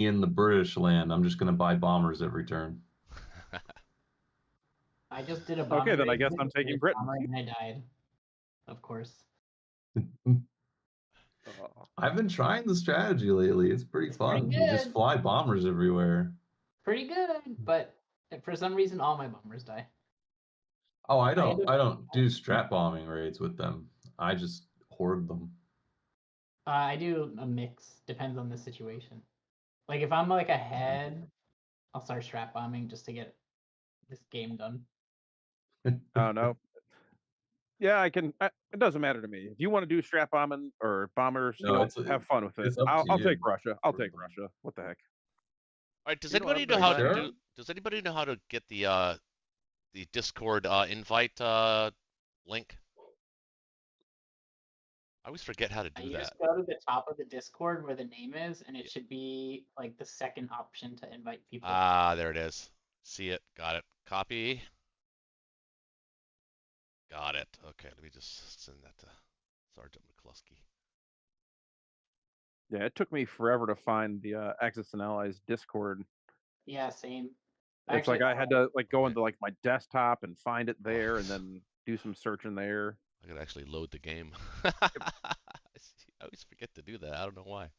in the British land, I'm just going to buy bombers every turn. I just did a Okay, bombing then I raid guess with I'm a taking British Britain. bomber and I died. Of course. I've been trying the strategy lately. It's pretty fun. Pretty You just good. fly bombers everywhere. Pretty good, but for some reason all my bombers die. Oh, I I end don't up I don't do strat bombing raids with them. I just hoard them. I do a mix, depends on the situation. Like if I'm like ahead, I'll start strat bombing just to get this game done. I don't know. Yeah, I can. It doesn't matter to me. If you want to do strap bombing or bombers, No, have fun with it. it's up to I'll take you. Russia. I'll take Russia. What the heck? All right. Does You don't anybody have know the how Sure? to Does anybody know how to get the Discord invite link? I always forget how to do You that. just go to the top of the Discord where the name is, and it should be like the second option to invite people. Ah, there it is. See it. Got it. Copy. Got it. Okay, let me just send that to Sergeant McCluskey. Yeah, it took me forever to find the Axis and Allies Discord. Yeah, same. It's like I had to like go into like my desktop and find it there, and then do some searching there. I could actually load the game. I always forget to do that. I don't know why.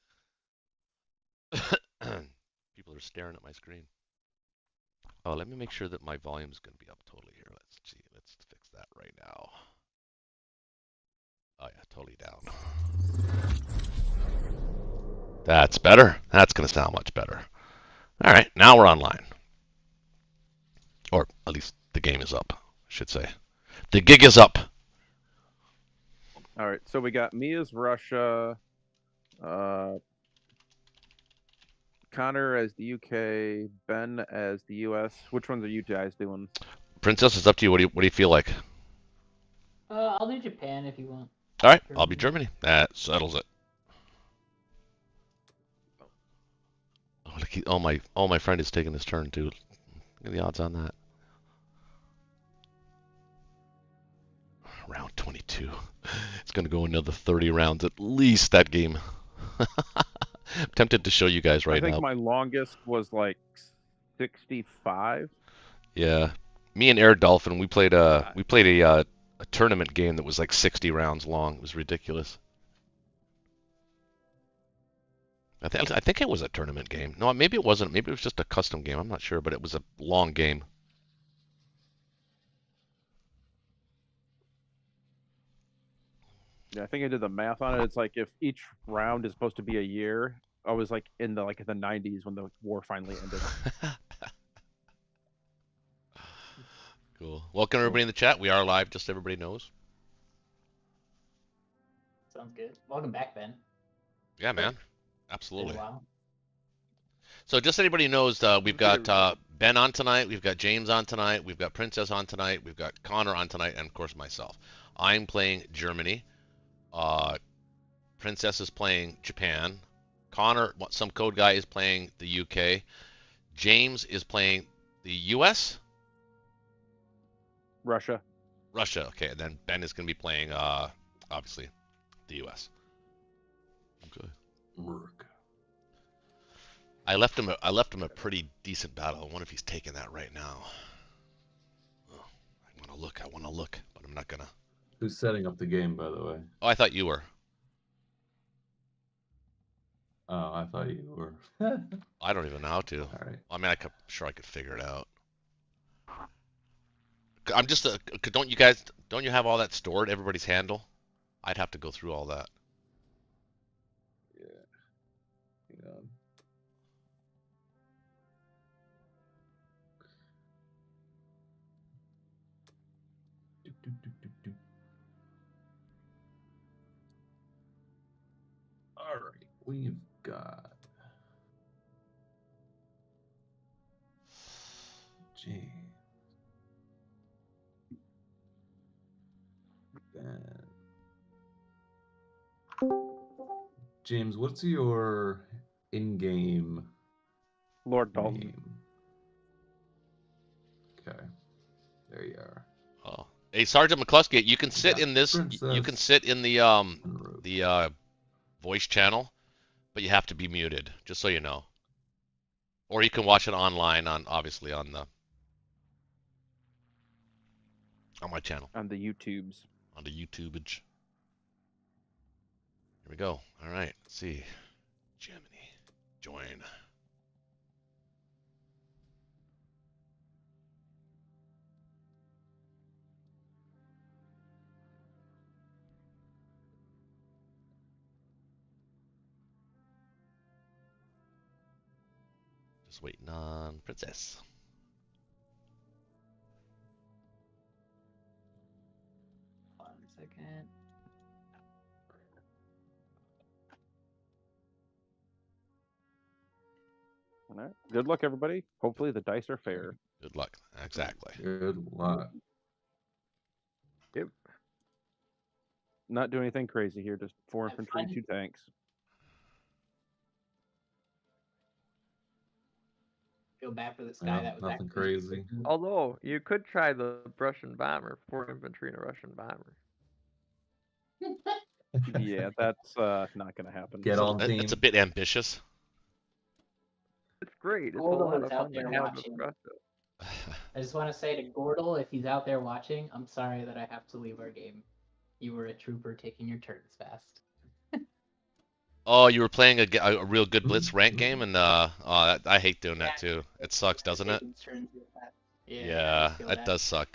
People are staring at my screen. Oh, let me make sure that my volume is going to be up totally here. Let's see. Let's fix that right now. Oh yeah, totally down. That's better. That's going to sound much better. All right, now we're online. Or at least the game is up, I should say. The gig is up. All right, so we got me as Russia, Connor as the UK, Ben as the US. Which ones are you guys doing? Princess, it's up to you. What do you feel like? I'll do Japan if you want. All right, I'll be Germany. That settles it. Oh, look, my friend is taking his turn too. Look at the odds on that. Round 22. It's going to go another 30 rounds at least that game. I'm tempted to show you guys right now. I think my longest was like 65. Yeah, me and Air Dolphin, we played a tournament game that was like 60 rounds long. It was ridiculous. I think it was a tournament game. No, maybe it wasn't. Maybe it was just a custom game. I'm not sure, but it was a long game. Yeah, I think I did the math on it. It's like if each round is supposed to be a year, I was like in the 90s when the war finally ended. Cool. Welcome everybody in the chat. We are live, just so everybody knows. Sounds good. Welcome back, Ben. Yeah, man. Absolutely. Wow. So just so anybody knows, we've got Ben on tonight, we've got James on tonight, we've got Princess on tonight, we've got Connor on tonight, and of course myself. I'm playing Germany. Princess is playing Japan. Connor, some code guy, is playing the UK. James is playing the US. Russia. Russia. Okay, and then Ben is going to be playing, obviously, the US. Okay. Work. I left him a pretty decent battle. I wonder if he's taking that right now. Oh, I want to look, but I'm not gonna. Who's setting up the game, by the way? Oh, I thought you were. Oh, I thought you were. I don't even know how to. All right. I mean, I'm sure I could figure it out. I'm just don't you have all that stored, everybody's handle? I'd have to go through all that. Yeah. Hang on. All right, we've got James. James, what's your in-game Lord Dalton. name? Okay, there you are. Oh, hey, Sergeant McCluskey, you can sit in this. You can sit in the voice channel, but you have to be muted. Just so you know. Or you can watch it online obviously on my channel, On the YouTubes. on the YouTubeage. Here we go. All right, let's see. Germany, join. Just waiting on Princess. One second. All right. Good luck, everybody. Hopefully the dice are fair. Good luck. Exactly. Good luck. Yep. Not doing anything crazy here. Just 4 Have infantry, fun. 2 tanks. Feel bad for this guy Yeah, that was nothing actually- crazy. Although you could try the Russian bomber, 4 infantry and a Russian bomber. Yeah, that's not going to happen. Get on team. It's a bit ambitious. It's great. It's a Gordon lot is of out fun there to have with watching. Russia. I just want to say to Gordle, if he's out there watching, I'm sorry that I have to leave our game. You were a trooper taking your turns fast. Oh, you were playing a real good Blitz rank game, and I hate doing that too. It sucks, doesn't it? Taking turns real fast. Yeah, I feel that does suck.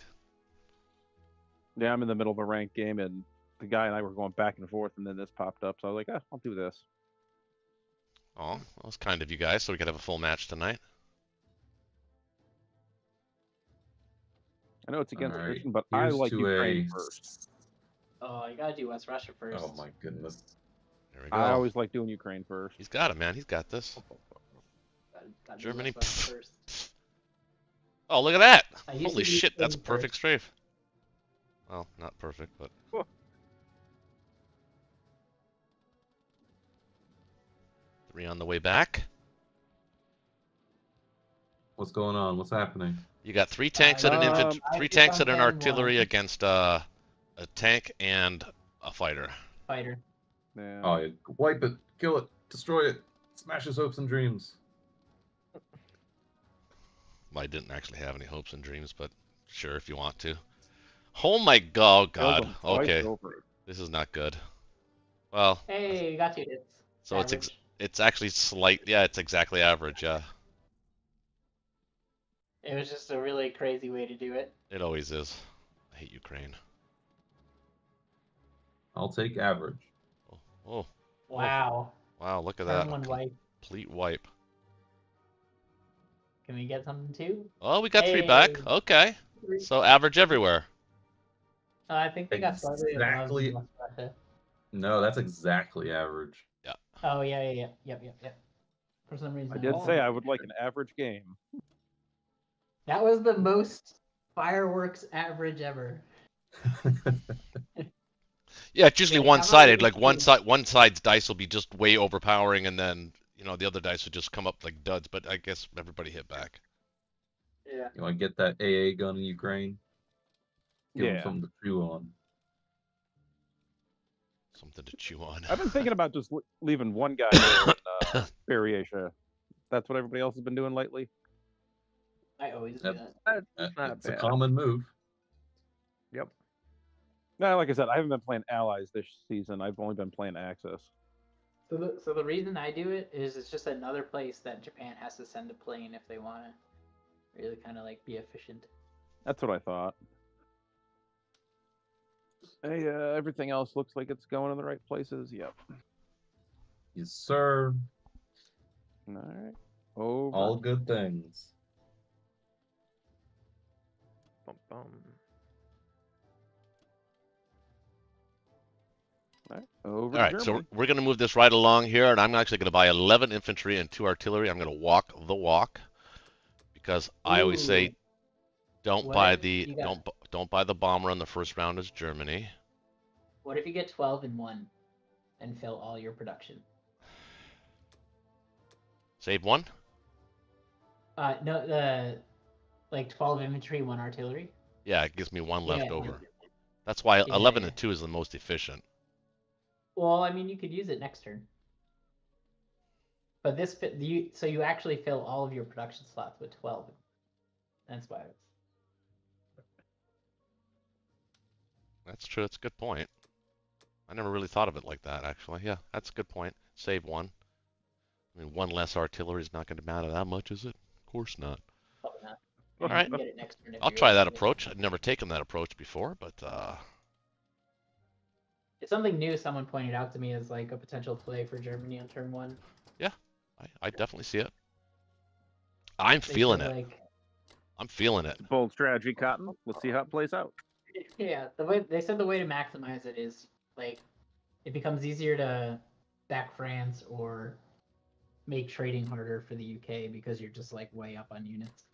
Yeah, I'm in the middle of a ranked game, and the guy and I were going back and forth, and then this popped up. So I was like, I'll do this. Oh, that was kind of you guys, so we could have a full match tonight. I know it's against Alright, Christian, but I here's like to Ukraine a- first. Oh, you gotta do West Russia first. Oh my goodness. There we go. I always like doing Ukraine first. He's got it, man. He's got this. Gotta do Germany. West Russia first. Oh, look at that! I used Holy to do shit, that's a Ukraine perfect strafe. Well, not perfect, but. Whoa. 3 on the way back. What's going on? What's happening? You got 3 tanks and an infantry, I 3 think tanks I'm and an 10-1. artillery against a tank and a fighter. Fighter. Yeah. Oh, yeah. Wipe it, kill it, destroy it, smash his hopes and dreams. Well, I didn't actually have any hopes and dreams, but sure if you want to. Oh my god, Killed God. them twice Okay, over. this is not good. Well, Hey, you got 2 hits. so Average. it's actually slight. Yeah, it's exactly average. Yeah, It was just a really crazy way to do it. it always is. I hate Ukraine. I'll take average. Oh, Wow. wow, look at Turn that. one wipe. Complete wipe. Can we get something too? Oh, we got 3 back. Hey. Okay, so average everywhere. I think they got slightly above Exactly. West Russia. No, that's exactly average. Oh yeah. Yep. For some reason. I did thought- say I would like an average game. That was the most fireworks average ever. Yeah, it's usually Yeah, how one-sided. about Like one side's dice will be just way overpowering, and then the other dice will just come up like duds. But I guess everybody hit back. Yeah. You want to get that AA gun in Ukraine? Give him Yeah. something to chew on. Something to chew on. I've been thinking about just leaving one guy there in Asia. That's what everybody else has been doing lately. I always do Yep. that. That's not It's a bad. common move. Yep. No, like I said, I haven't been playing Allies this season. I've only been playing Axis. So the reason I do it is it's just another place that Japan has to send a plane if they want to really kind of like be efficient. That's what I thought. Hey, everything else looks like it's going in the right places. Yep. Yes, sir. All right. Over. All good things. Bum, bum. All right. Over. All right, so we're going to move this right along here, and I'm actually going to buy 11 infantry and 2 artillery. I'm going to walk the walk because I always say, Ooh. don't What buy if the you got- don't buy the bomber on the first round as Germany. What if you get 12 in 1 and fill all your production? Save 1. No, the like 12 infantry, 1 artillery. Yeah, it gives me 1 left Yeah. over. That's why Yeah, 11 yeah. and 2 is the most efficient. Well, I mean, you could use it next turn. But this so you actually fill all of your production slots with 12. That's why. That's true. That's a good point. I never really thought of it like that, actually. Yeah, that's a good point. Save one. I mean, one less artillery is not going to matter that much, is it? Of course not. Probably not. All You right. can get it next turn if I'll you try really that need it. approach. I've never taken that approach before, but It's something new. Someone pointed out to me as like a potential play for Germany on turn 1. I definitely see it. I'm They feeling said, it. like, I'm feeling it. Bold strategy, Cotton. Let's see how it plays out. yeah, the way they said the way to maximize it is like it becomes easier to back France or make trading harder for the UK because you're just like way up on units.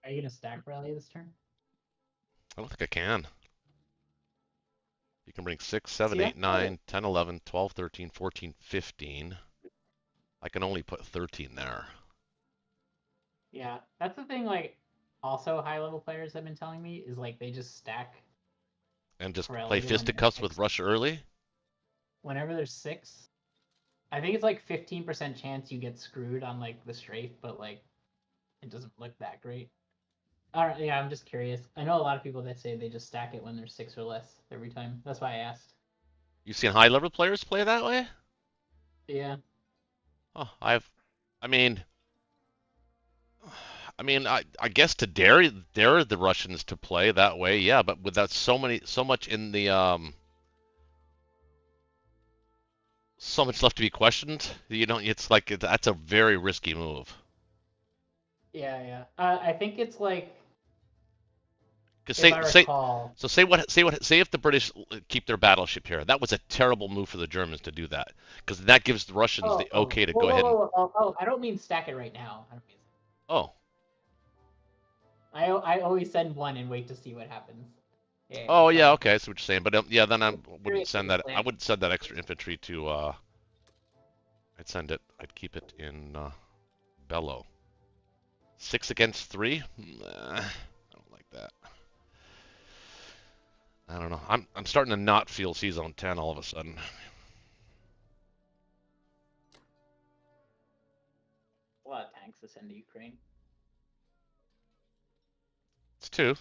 Are you gonna stack rally this turn? I don't think I can. You can bring 6, 7, See, I 8, 9, 10, 11, 12, 13, 14, 15. I can only put 13 there. Yeah, that's the thing. Like, also high level players have been telling me is like they just stack And just Corellia play when there's fisticuffs with 6. Russia early? Whenever there's 6. I think it's like 15% chance you get screwed on like the strafe, but like it doesn't look that great. Alright, yeah, I'm just curious. I know a lot of people that say they just stack it when there's 6 or less every time. That's why I asked. You've seen high level players play that way? Yeah. Oh, I mean, I guess to dare the Russians to play that way, yeah, but without so much in the so much left to be questioned, it's like that's a very risky move. Yeah, yeah. I think it's like Because if I recall, say if the British keep their battleship here, that was a terrible move for the Germans to do that, because that gives the Russians the okay to go ahead and. Oh, I don't mean stack it right now. I don't mean. Oh. I always send one and wait to see what happens. Yeah, Oh yeah, sorry. okay, I see what you're saying, but yeah, then I wouldn't Curious send what that. the I plan wouldn't send that extra infantry to. I'd keep it in Bellow. 6 against 3. I don't like that. I don't know. I'm starting to not feel C-Zone 10 all of a sudden. A lot of tanks to send to Ukraine. It's 2. You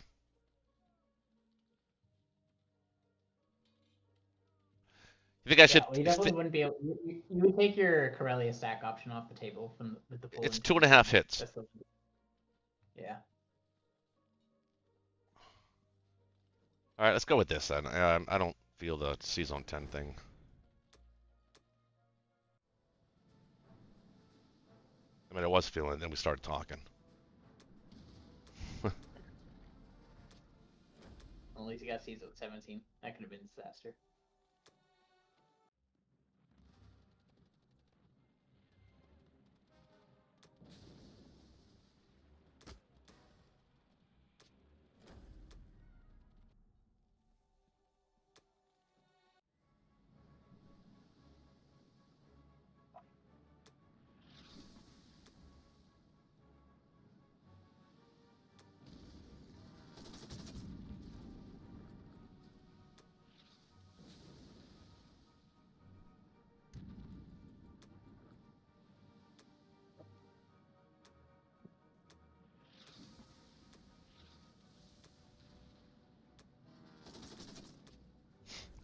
think I should? Yeah, well, you definitely wouldn't be able. You would take your Karelia stack option off the table with the full. It's 2.5 hits. Yeah. All right, let's go with this then. I don't feel the C-Zone 10 thing. I mean, I was feeling it, then we started talking. At least you got C-Zone 17. That could have been a disaster.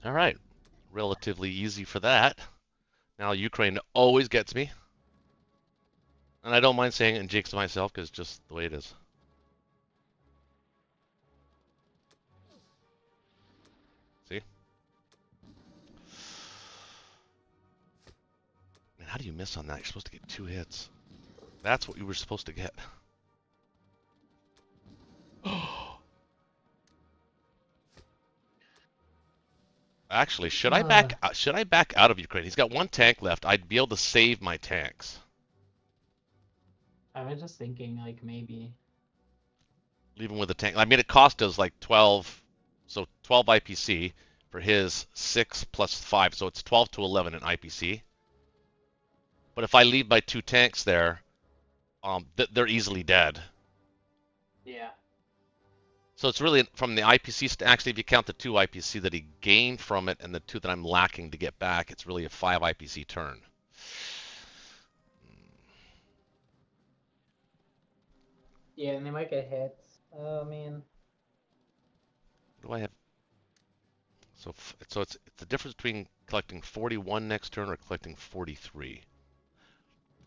All right, relatively easy for that. Now Ukraine always gets me, and I don't mind saying it and jinx myself because it's just the way it is. See? Man, how do you miss on that? You're supposed to get 2 hits. That's what you were supposed to get. Actually, should I back out of Ukraine? He's got 1 tank left. I'd be able to save my tanks. I was just thinking, like, maybe. Leave him with a tank. I mean, it cost us like 12 So 12 IPC for his 6 plus 5, so it's 12 to 11 in IPC. But if I lead by 2 tanks there, they're easily dead. Yeah. So it's really from the IPC. Actually, if you count the 2 IPC that he gained from it and the 2 that I'm lacking to get back, it's really a 5 IPC turn. Yeah, and they might get hits. Oh man. What do I have? So it's the difference between collecting 41 next turn or collecting 43.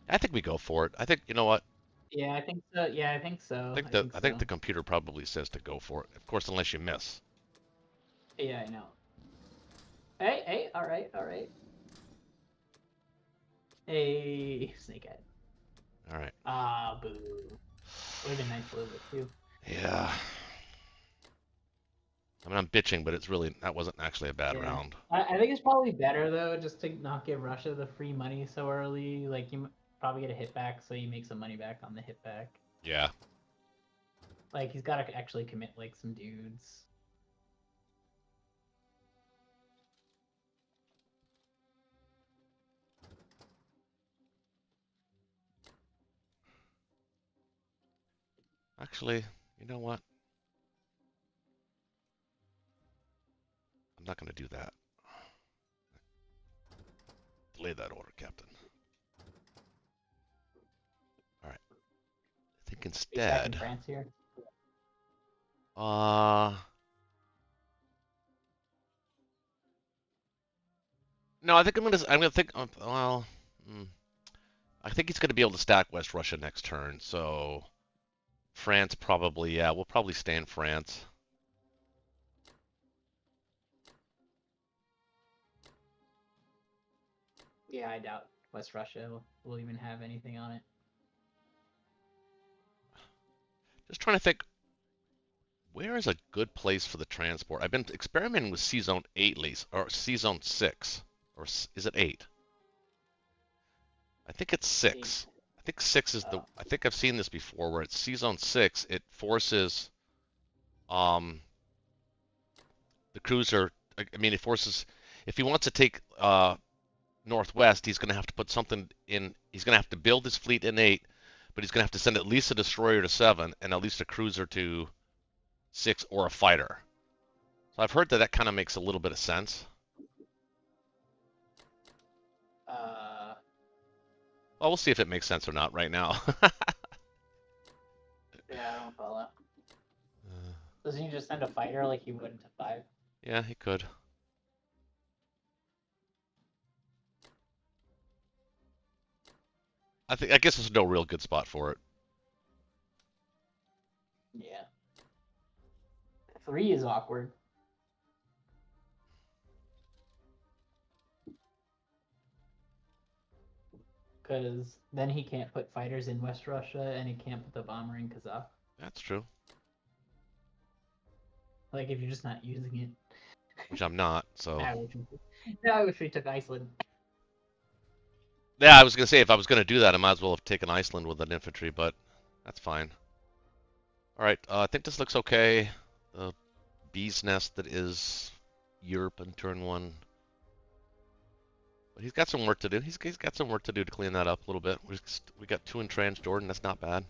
I think we go for it. I think, you know what? Yeah, I think so. Yeah, I think so. I think the computer probably says to go for it. Of course, unless you miss. Yeah, I know. Hey, all right. Hey, snakehead. All right. Ah, boo. Would have been nice a little bit too. Yeah. I mean, I'm bitching, but that wasn't actually a bad Yeah. round. I think it's probably better though, just to not give Russia the free money so early. Like you probably get a hit back, so you make some money back on the hit back. Yeah. Like he's got to actually commit like some dudes. Actually, you know what? I'm not going to do that. Delay that order, Captain. All right. I think instead. France here. No, I think I'm gonna think. Well, I think he's gonna be able to stack West Russia next turn. So France probably. Yeah, we'll probably stay in France. Yeah, I doubt West Russia will even have anything on it. Just trying to think. Where is a good place for the transport? I've been experimenting with C-Zone 8 lease, or C-Zone 6. Or is it 8? I think it's 6. 8. I think 6 is the... I think I've seen this before, where it's C-Zone 6, it forces... the cruiser... I mean, it forces... If he wants to take northwest, he's going to have to put something in... He's going to have to build his fleet in 8, but he's going to have to send at least a destroyer to 7, and at least a cruiser to 6 or a fighter. So I've heard that kind of makes a little bit of sense. Well, we'll see if it makes sense or not right now. Yeah, I don't follow. Doesn't he just send a fighter like he would to 5? Yeah, he could. I guess there's no real good spot for it. Yeah. 3 is awkward. Because then he can't put fighters in West Russia, and he can't put the bomber in Kazakh. That's true. Like, if you're just not using it. Which I'm not, so... I wish we took Iceland. Yeah, I was going to say, if I was going to do that, I might as well have taken Iceland with an infantry, but that's fine. Alright, I think this looks okay. The bee's nest that is Europe in turn 1. But he's got some work to do. He's got some work to do to clean that up a little bit. We got 2 in Transjordan. That's not bad.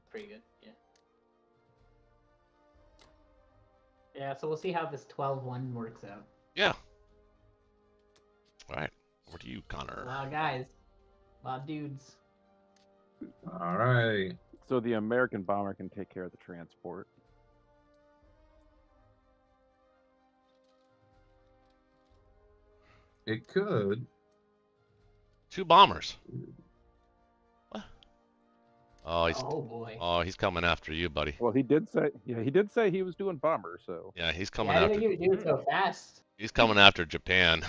Pretty good, yeah. Yeah, so we'll see how this 12-1 works out. Yeah. All right. Over to you, Connor. A lot of guys. A lot of dudes. All right. So the American bomber can take care of the transport. It could. 2 bombers. What? Oh, boy. Oh, he's coming after you, buddy. Well, he did say he was doing bombers, so Yeah, he's coming Why after. did you do it so fast? He's coming after Japan.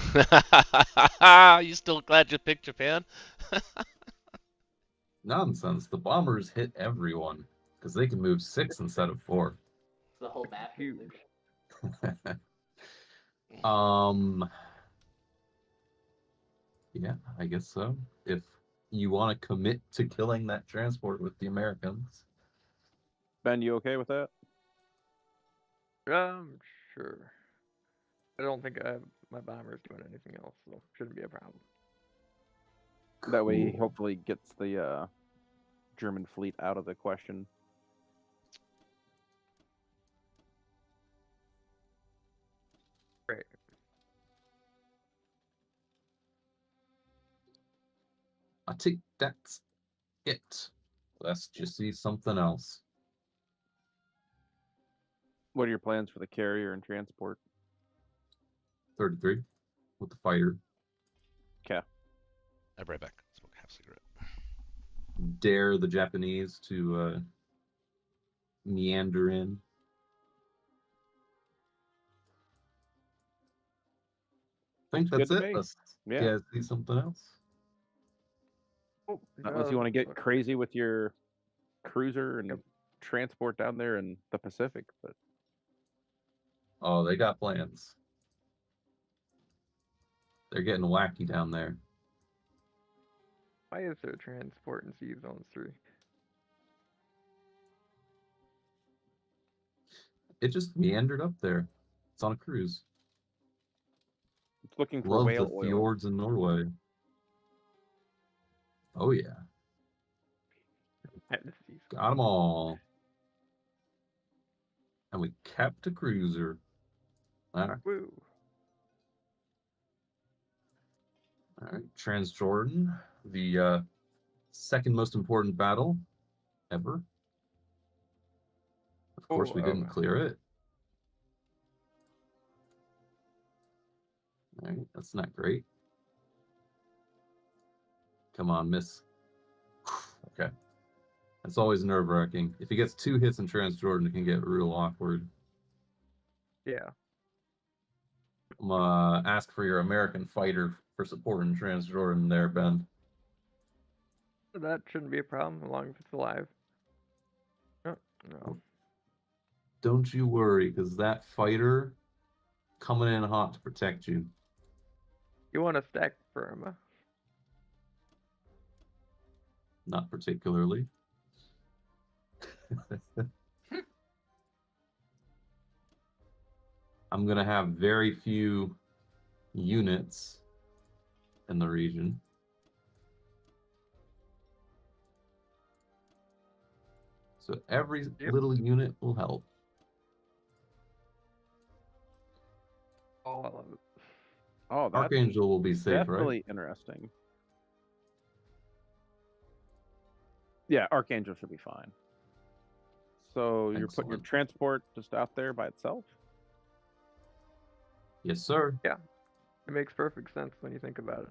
You still glad you picked Japan? Nonsense. The bombers hit everyone because they can move 6 instead of 4. The whole map. Huge. Yeah, I guess so. If you want to commit to killing that transport with the Americans. Ben, you okay with that? Sure. I don't think I have my bombers doing anything else, so shouldn't be a problem. That way, he Cool. hopefully gets the German fleet out of the question. Great. I think that's it. Let's just see something else. What are your plans for the carrier and transport? 33 with the fighter. I'll be right back. Smoke half cigarette. Dare the Japanese to meander in. I think Looks that's good to it. me. Let's Yeah. yeah, see something else. Oh, Not unless you want to get look, crazy with your cruiser and Yep. transport down there in the Pacific, but Oh, they got plans. They're getting wacky down there. why is there transport in Sea Zones 3? It just meandered up there. It's on a cruise. it's looking for Love whale the oil. fjords in Norway. Oh yeah, At the Sea Zones. got them all. And we kept a cruiser. All right. Woo. All right, Transjordan, the second most important battle ever. Of course, we didn't clear it. All right, that's not great. Come on, miss. Okay. That's always nerve-wracking. If he gets 2 hits in Transjordan, it can get real awkward. Yeah. I'm gonna ask for your American fighter for supporting Transjordan there, Ben. That shouldn't be a problem as long as it's alive. Oh, no. Don't you worry, because that fighter coming in hot to protect you. You want to stack Burma? Not particularly. I'm gonna have very few units in the region. So every Yep. little unit will help. All of it. Oh, that's Archangel will be safe, right? definitely interesting. Yeah, Archangel should be fine. So you're putting your Excellent. transport just out there by itself? Yes, sir. It makes perfect sense when you think about it.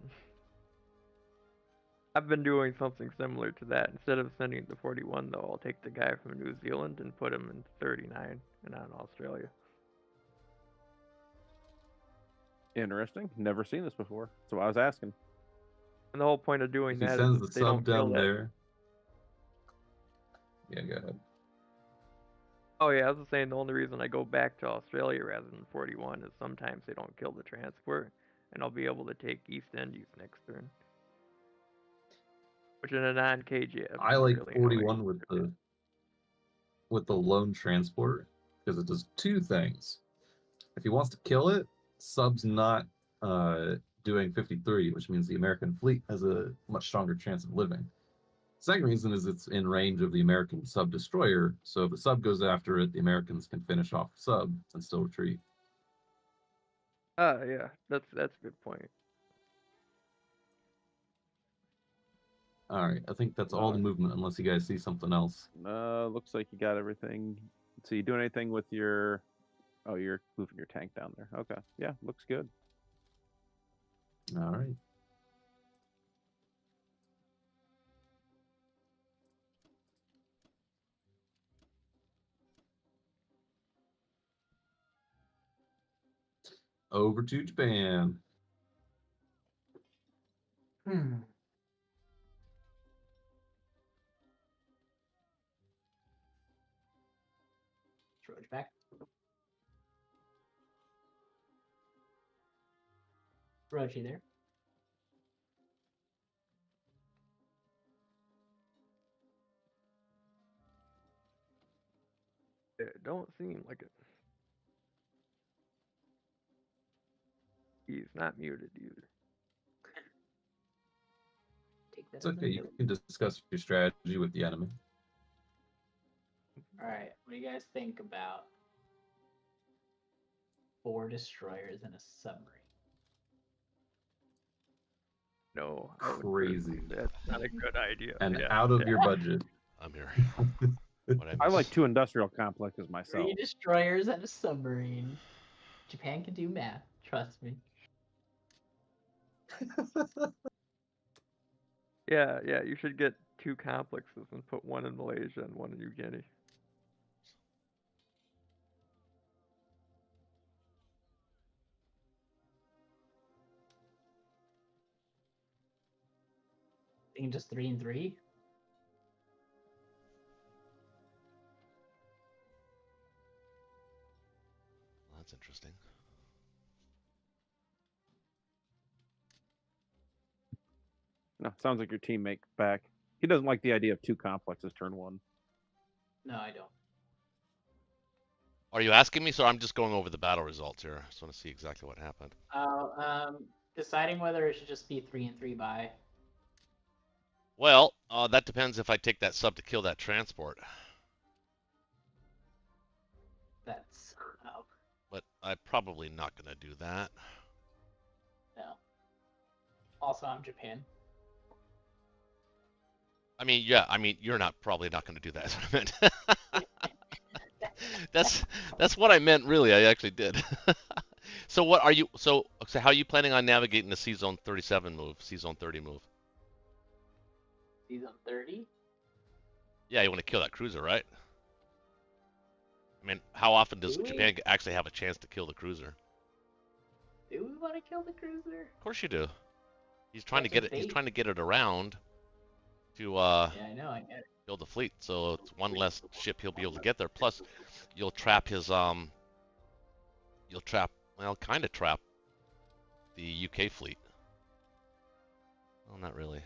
I've been doing something similar to that. Instead of sending it to 41, though, I'll take the guy from New Zealand and put him in 39 and on Australia. Interesting. Never seen this before. So I was asking. And the whole point of doing If he that sends is the that they sub don't kill down that. there. Yeah, go ahead. Oh yeah, I was just saying the only reason I go back to Australia rather than 41 is sometimes they don't kill the transport, and I'll be able to take East Indies next turn. Which in a non-KJF I is like really 41 annoying. with the lone transport because it does 2 things. If he wants to kill it, sub's not doing 53, which means the American fleet has a much stronger chance of living. Second reason is it's in range of the American sub destroyer, so if the sub goes after it, the Americans can finish off the sub and still retreat. Yeah, that's a good point. All right, I think that's all the movement, unless you guys see something else. Looks like you got everything. So you doing anything with your... Oh, you're moving your tank down there. Okay. Yeah, looks good. All right. Over to Japan. Troj back. Troj, you there? It don't seem like it. He's not muted either. Take that It's as a okay. You note. can discuss your strategy with the enemy. All right, what do you guys think about 4 destroyers and a submarine? No, I would Crazy. That's not a good idea. And Yeah, out of yeah. your budget. I'm here. What I I miss? like 2 industrial complexes myself. 3 destroyers and a submarine. Japan can do math. Trust me. Yeah, yeah. You should get 2 complexes and put one in Malaysia and one in New Guinea. Thinking just 3 and 3. That's interesting. No, sounds like your teammate back. He doesn't like the idea of 2 complexes turn 1. No, I don't. Are you asking me? So I'm just going over the battle results here. I just want to see exactly what happened. Deciding whether it should just be 3 and 3 by. Well, that depends if I take that sub to kill that transport. That's But I'm probably not going to do that. no. Also, I'm Japan. I mean, yeah, I mean, you're probably not going to do that. That's what I meant. That's what I meant, really. I actually did. So what are you? So how are you planning on navigating the C Zone 37 move, C Zone 30 move? Season 30. Yeah, you want to kill that cruiser, right? I mean, how often does Do we? Japan actually have a chance to kill the cruiser? Do we want to kill the cruiser? Of course you do. He's trying to That's get it. his He's bait. trying to get it around to Yeah, I know. I get it. build the fleet. So it's one less ship he'll be able to get there. Plus, you'll trap his You'll trap. Well, kind of trap the UK fleet. Well, not really.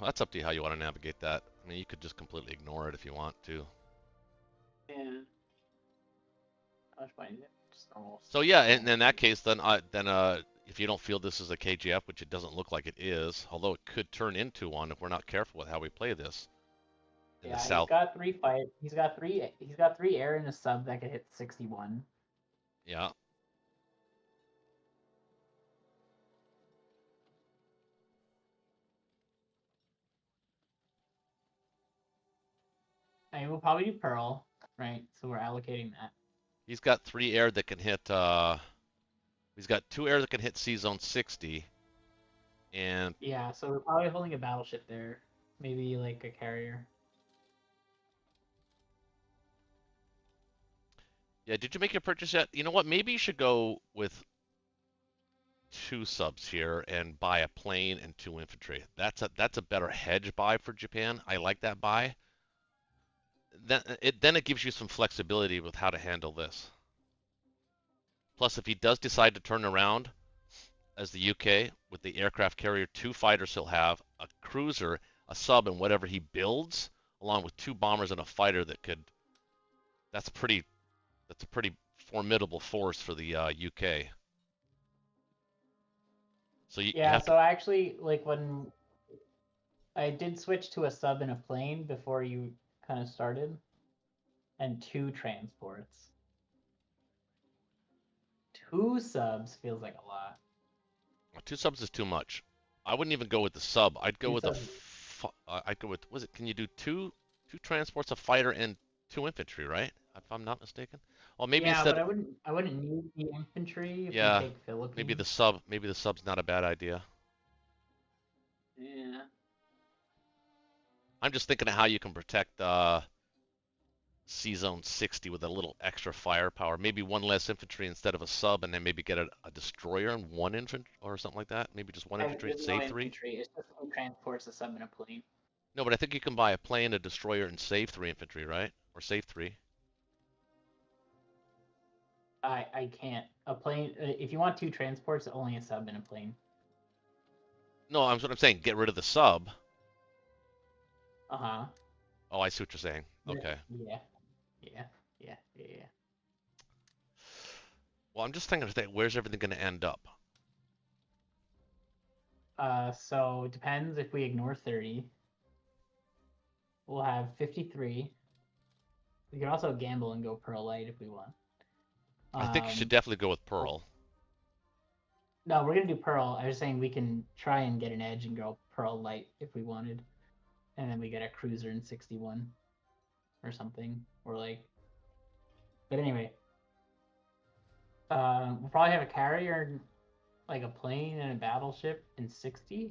That's up to you how you want to navigate that. I mean, you could just completely ignore it if you want to. Yeah. How much money is it? Just normal. So yeah, and in that case, then if you don't feel this is a KGF, which it doesn't look like it is, although it could turn into one if we're not careful with how we play this. In Yeah, the he's south, got 3 fight. He's got 3 air in a sub that could hit 61. yeah. I mean, we'll probably do Pearl, right? So we're allocating that. He's got 3 air that can hit. He's got 2 air that can hit C Zone 60, and Yeah, so we're probably holding a battleship there. Maybe like a carrier. yeah. Did you make your purchase yet? You know what? Maybe you should go with 2 subs here and buy a plane and 2 infantry. That's a better hedge buy for Japan. I like that buy. Then it gives you some flexibility with how to handle this. Plus, if he does decide to turn around as the UK with the aircraft carrier, 2 fighters he'll have, a cruiser, a sub, and whatever he builds, along with 2 bombers and a fighter that could. That's a pretty formidable force for the UK. So you Yeah, have so actually, like when I did switch to a sub and a plane before you kind of started, and 2 transports. 2 subs feels like a lot. 2 subs is too much. I wouldn't even go with the sub. I'd go 2 with subs. I'd go with. Was it? Can you do two transports, a fighter, and 2 infantry? Right? If I'm not mistaken. Well, maybe Yeah, instead. but I wouldn't need the infantry if Yeah, we take Philippines. Maybe the sub's not a bad idea. Yeah. I'm just thinking of how you can protect C Zone 60 with a little extra firepower. Maybe 1 less infantry instead of a sub, and then maybe get a destroyer and 1 infantry or something like that. Maybe just 1 infantry and There's no save 3. infantry. It's just 2 transports, a sub, and a plane. No, but I think you can buy a plane, a destroyer, and save 3 infantry, right? Or save 3. I can't. A plane. If you want 2 transports, only a sub and a plane. No, that's what I'm saying. Get rid of the sub. Uh huh. Oh, I see what you're saying. Yeah, Okay. Yeah. Well, I'm just thinking, where's everything going to end up? So it depends if we ignore 30. We'll have 53. We can also gamble and go Pearl Light if we want. I think you should definitely go with Pearl. No, we're gonna do Pearl. I was saying we can try and get an edge and go Pearl Light if we wanted, and then we get a cruiser in 61 or something, or like. But anyway, we'll probably have a carrier, like a plane and a battleship in 60.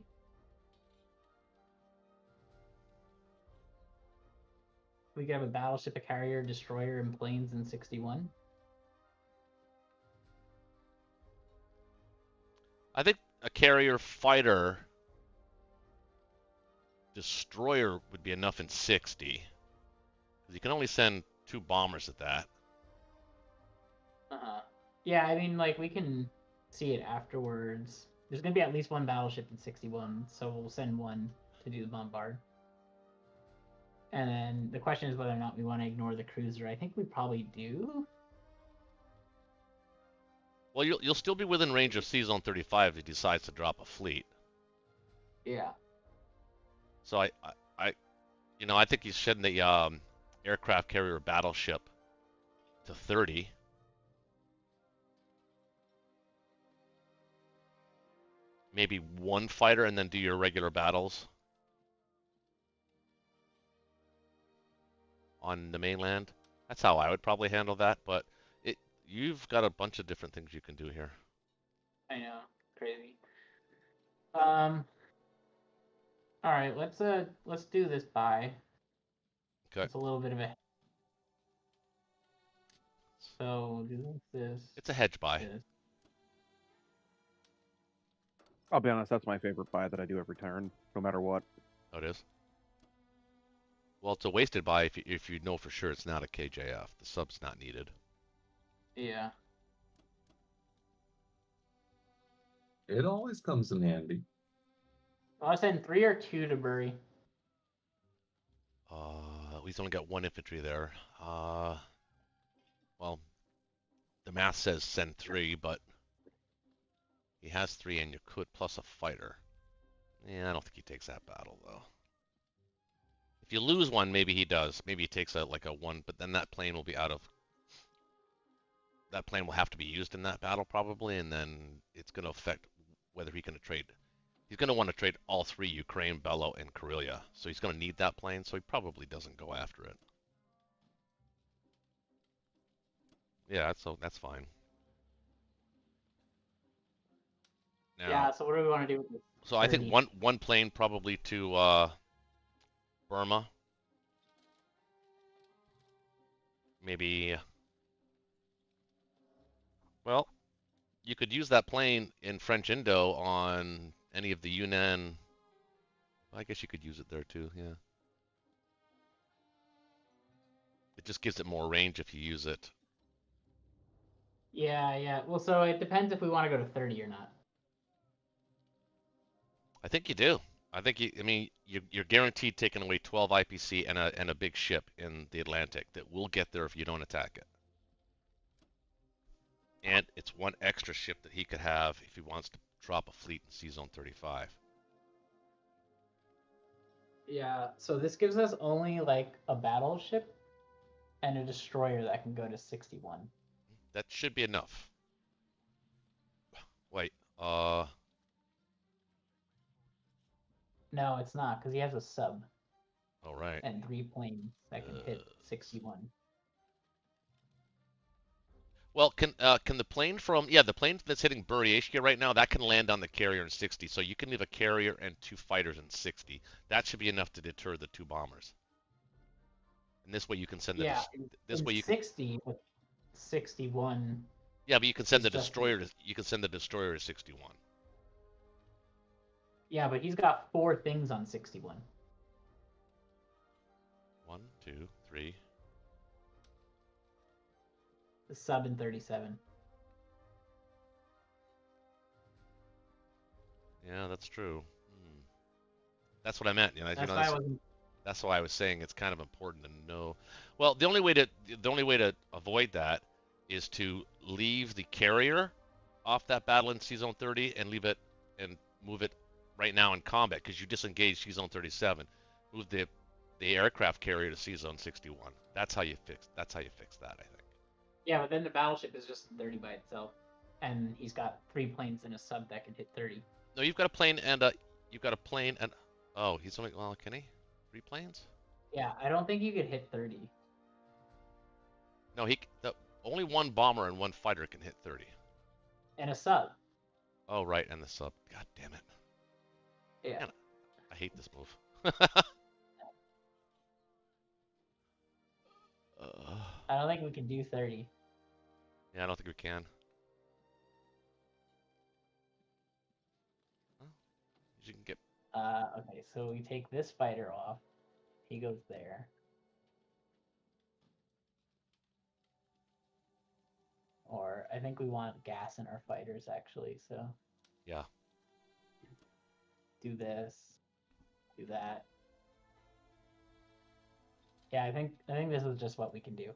We could have a battleship, a carrier, destroyer, and planes in 61. I think a carrier, fighter, destroyer would be enough in 60. Because you can only send 2 bombers at that. Yeah, I mean, like, we can see it afterwards. There's going to be at least 1 battleship in 61, so we'll send 1 to do the bombard. And then the question is whether or not we want to ignore the cruiser. I think we probably do. Well, you'll still be within range of C Zone 35 if he decides to drop a fleet. Yeah. So I think he's shedding the aircraft carrier battleship to 30. Maybe 1 fighter and then do your regular battles on the mainland. That's how I would probably handle that, but you've got a bunch of different things you can do here. I know. Crazy. All right, let's do this buy. Okay. It's a little bit of a. So do this. It's a hedge buy. This. I'll be honest, that's my favorite buy that I do every turn, no matter what. Oh, it is? Well, it's a wasted buy if you know for sure it's not a KJF. The sub's not needed. Yeah. It always comes in handy. Well, I send 3 or 2 to Bury. He's only got 1 infantry there. Well, the math says send 3, but he has 3 and you could plus a fighter. Yeah, I don't think he takes that battle though. If you lose 1, maybe he does. Maybe he takes a 1, but then that plane will be out of. That plane will have to be used in that battle probably, and then it's going to affect whether he can trade. He's going to want to trade all 3 Ukraine, Bello, and Karelia. So he's going to need that plane, so he probably doesn't go after it. Yeah, that's fine. Now, Yeah, so what do we want to do with this? so I think 30? one plane probably to Burma. Maybe. Well, you could use that plane in French Indo on any of the Yunnan. I guess you could use it there too, yeah. It just gives it more range if you use it. Yeah. Well, so it depends if we want to go to 30 or not. I think you do. I think you're guaranteed taking away 12 IPC and a big ship in the Atlantic that will get there if you don't attack it. And it's 1 extra ship that he could have if he wants to drop a fleet in C Zone 35. Yeah, so this gives us only like a battleship and a destroyer that can go to 61. That should be enough. Wait, No, it's not, because he has a sub all right. and 3 planes that can hit 61. Well, can the plane the plane that's hitting Buryatia right now, that can land on the carrier in 60. So you can leave a carrier and 2 fighters in 60. That should be enough to deter the 2 bombers. And this way you can send the this way you 60 with 61. Yeah, but you can send the It's just- destroyer to 61. Yeah, but he's got 4 things on 61. 1, 2, 3. The sub in 37. Yeah, that's true. That's what I meant. That's why I wasn't. That's why I was saying it's kind of important to know. Well, the only way to avoid that is to leave the carrier off that battle in C-Zone 30 and leave it and move it right now in combat because you disengage C-Zone 37. Move the aircraft carrier to C-Zone 61. That's how you fix that, I think. Yeah, but then the battleship is just 30 by itself, and he's got 3 planes and a sub that can hit 30. No, you've got a plane and oh, he's only, well, can he? 3 planes? Yeah, I don't think you could hit 30. No, only 1 bomber and 1 fighter can hit 30. And a sub. Oh, right, and the sub. God damn it. Yeah. Man, I hate this move. I don't think we can do 30. Yeah, I don't think we can. Well, you can get. Okay, so we take this fighter off. He goes there. Or I think we want gas in our fighters actually, so Yeah. do this, do that. Yeah, I think this is just what we can do.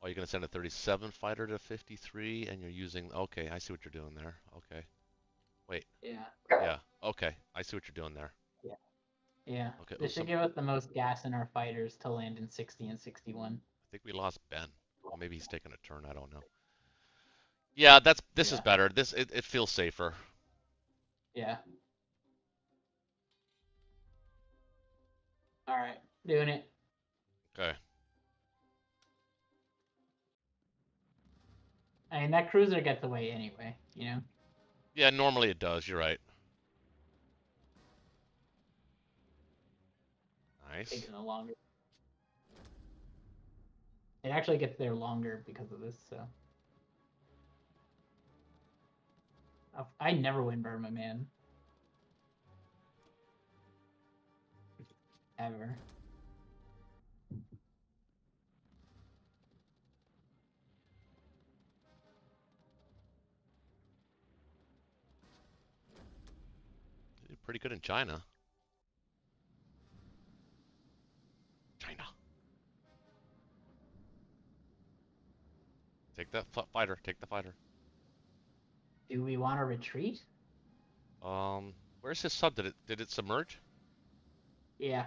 Oh, you're gonna send a 37 fighter to 53, and you're using. Okay, I see what you're doing there. Okay. Wait. Yeah. Yeah. Okay, I see what you're doing there. Yeah. Okay. This should give us the most gas in our fighters to land in 60 and 61. I think we lost Ben. Well, maybe he's taking a turn. I don't know. Yeah, this is Yeah. better. It feels safer. Yeah. All right, doing it. Okay. I mean, that cruiser gets away anyway, you know? Yeah, normally it does. You're right. Nice. Taking a longer. It actually gets there longer because of this, so. I never win Burma, man. Ever. You did pretty good in China. China. Take that fighter. Take the fighter. Do we want to retreat? Where's his sub? Did it submerge? Yeah.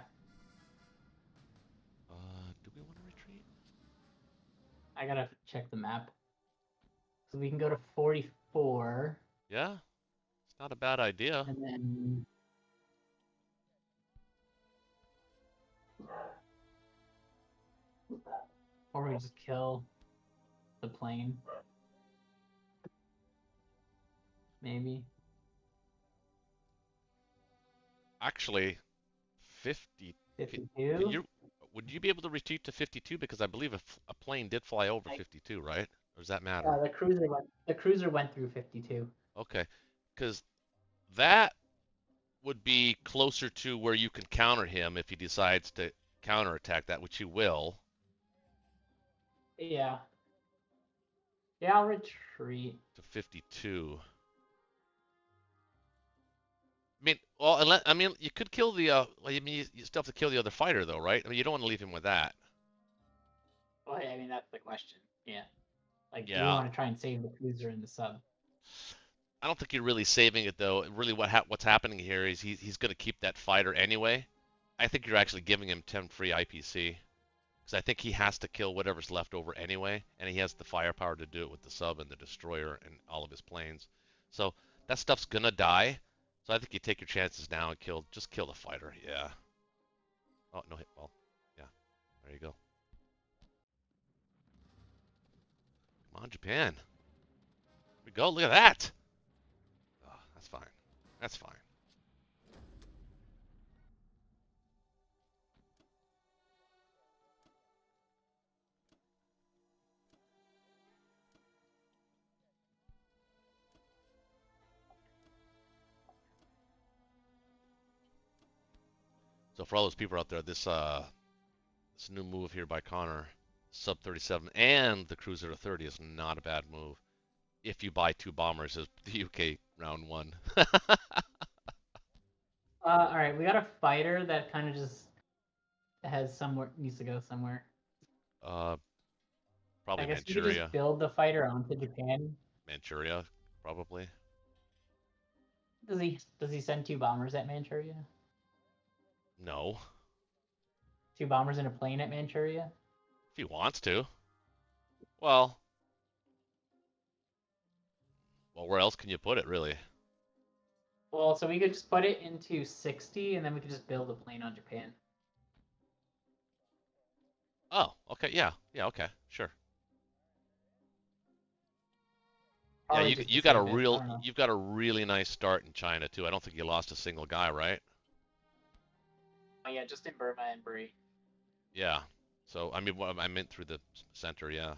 Do we want to retreat? I gotta check the map. So we can go to 44. Yeah. It's not a bad idea. And then. Or we just kill the plane. Maybe. Actually, 50. 52? Would you be able to retreat to 52? Because I believe a plane did fly over 52, right? Or does that matter? The cruiser went through 52. Okay. Because that would be closer to where you can counter him if he decides to counterattack that, which he will. Yeah. Yeah, I'll retreat. To 52. I mean, well, you could kill the. Well, I mean, you still have to kill the other fighter, though, right? I mean, you don't want to leave him with that. Well, I mean, that's the question. Yeah. Like, do we Yeah. want to try and save the cruiser and the sub? I don't think you're really saving it, though. Really, what's happening here is he's going to keep that fighter anyway. I think you're actually giving him 10 free IPC. Because I think he has to kill whatever's left over anyway, and he has the firepower to do it with the sub and the destroyer and all of his planes. So that stuff's gonna die. So I think you take your chances now and just kill the fighter. Yeah. Oh no hit. Well, yeah. There you go. Come on, Japan. Here we go. Look at that. Oh, that's fine. That's fine. So for all those people out there, this new move here by Connor, sub 37 and the cruiser to 30 is not a bad move. If you buy 2 bombers as the UK round 1. All right, we got a fighter that kind of just has somewhere needs to go somewhere. Probably I guess you could Manchuria. just build the fighter onto Japan. Manchuria, probably. Does he send 2 bombers at Manchuria? No, 2 bombers in a plane at Manchuria? if he wants to. Well, where else can you put it, really? Well, so we could just put it into 60, and then we could just build a plane on Japan. Oh, okay, yeah, okay, sure. Yeah, Probably you just you to got a save it, I real don't know. you've got a really nice start in China too. I don't think you lost a single guy, right? Oh yeah, just in Burma and Buri. Yeah. So I mean, what I meant through the center, yeah.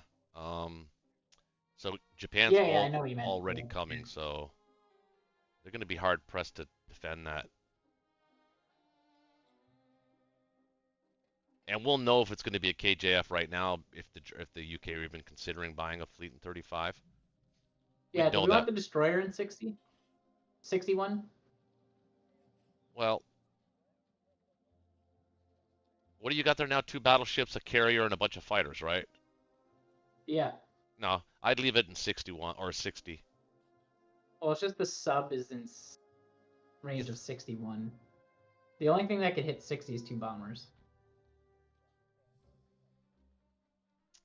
So Japan's Yeah, I know what you meant. already Yeah. coming, so they're going to be hard pressed to defend that. And we'll know if it's going to be a KJF right now if the UK are even considering buying a fleet in 35. Yeah, do know we want that. the destroyer in 60? 61? Well, what do you got there now? 2 battleships, a carrier, and a bunch of fighters, right? Yeah. No, I'd leave it in 61 or 60. Well, it's just the sub is in range of 61. The only thing that could hit 60 is 2 bombers.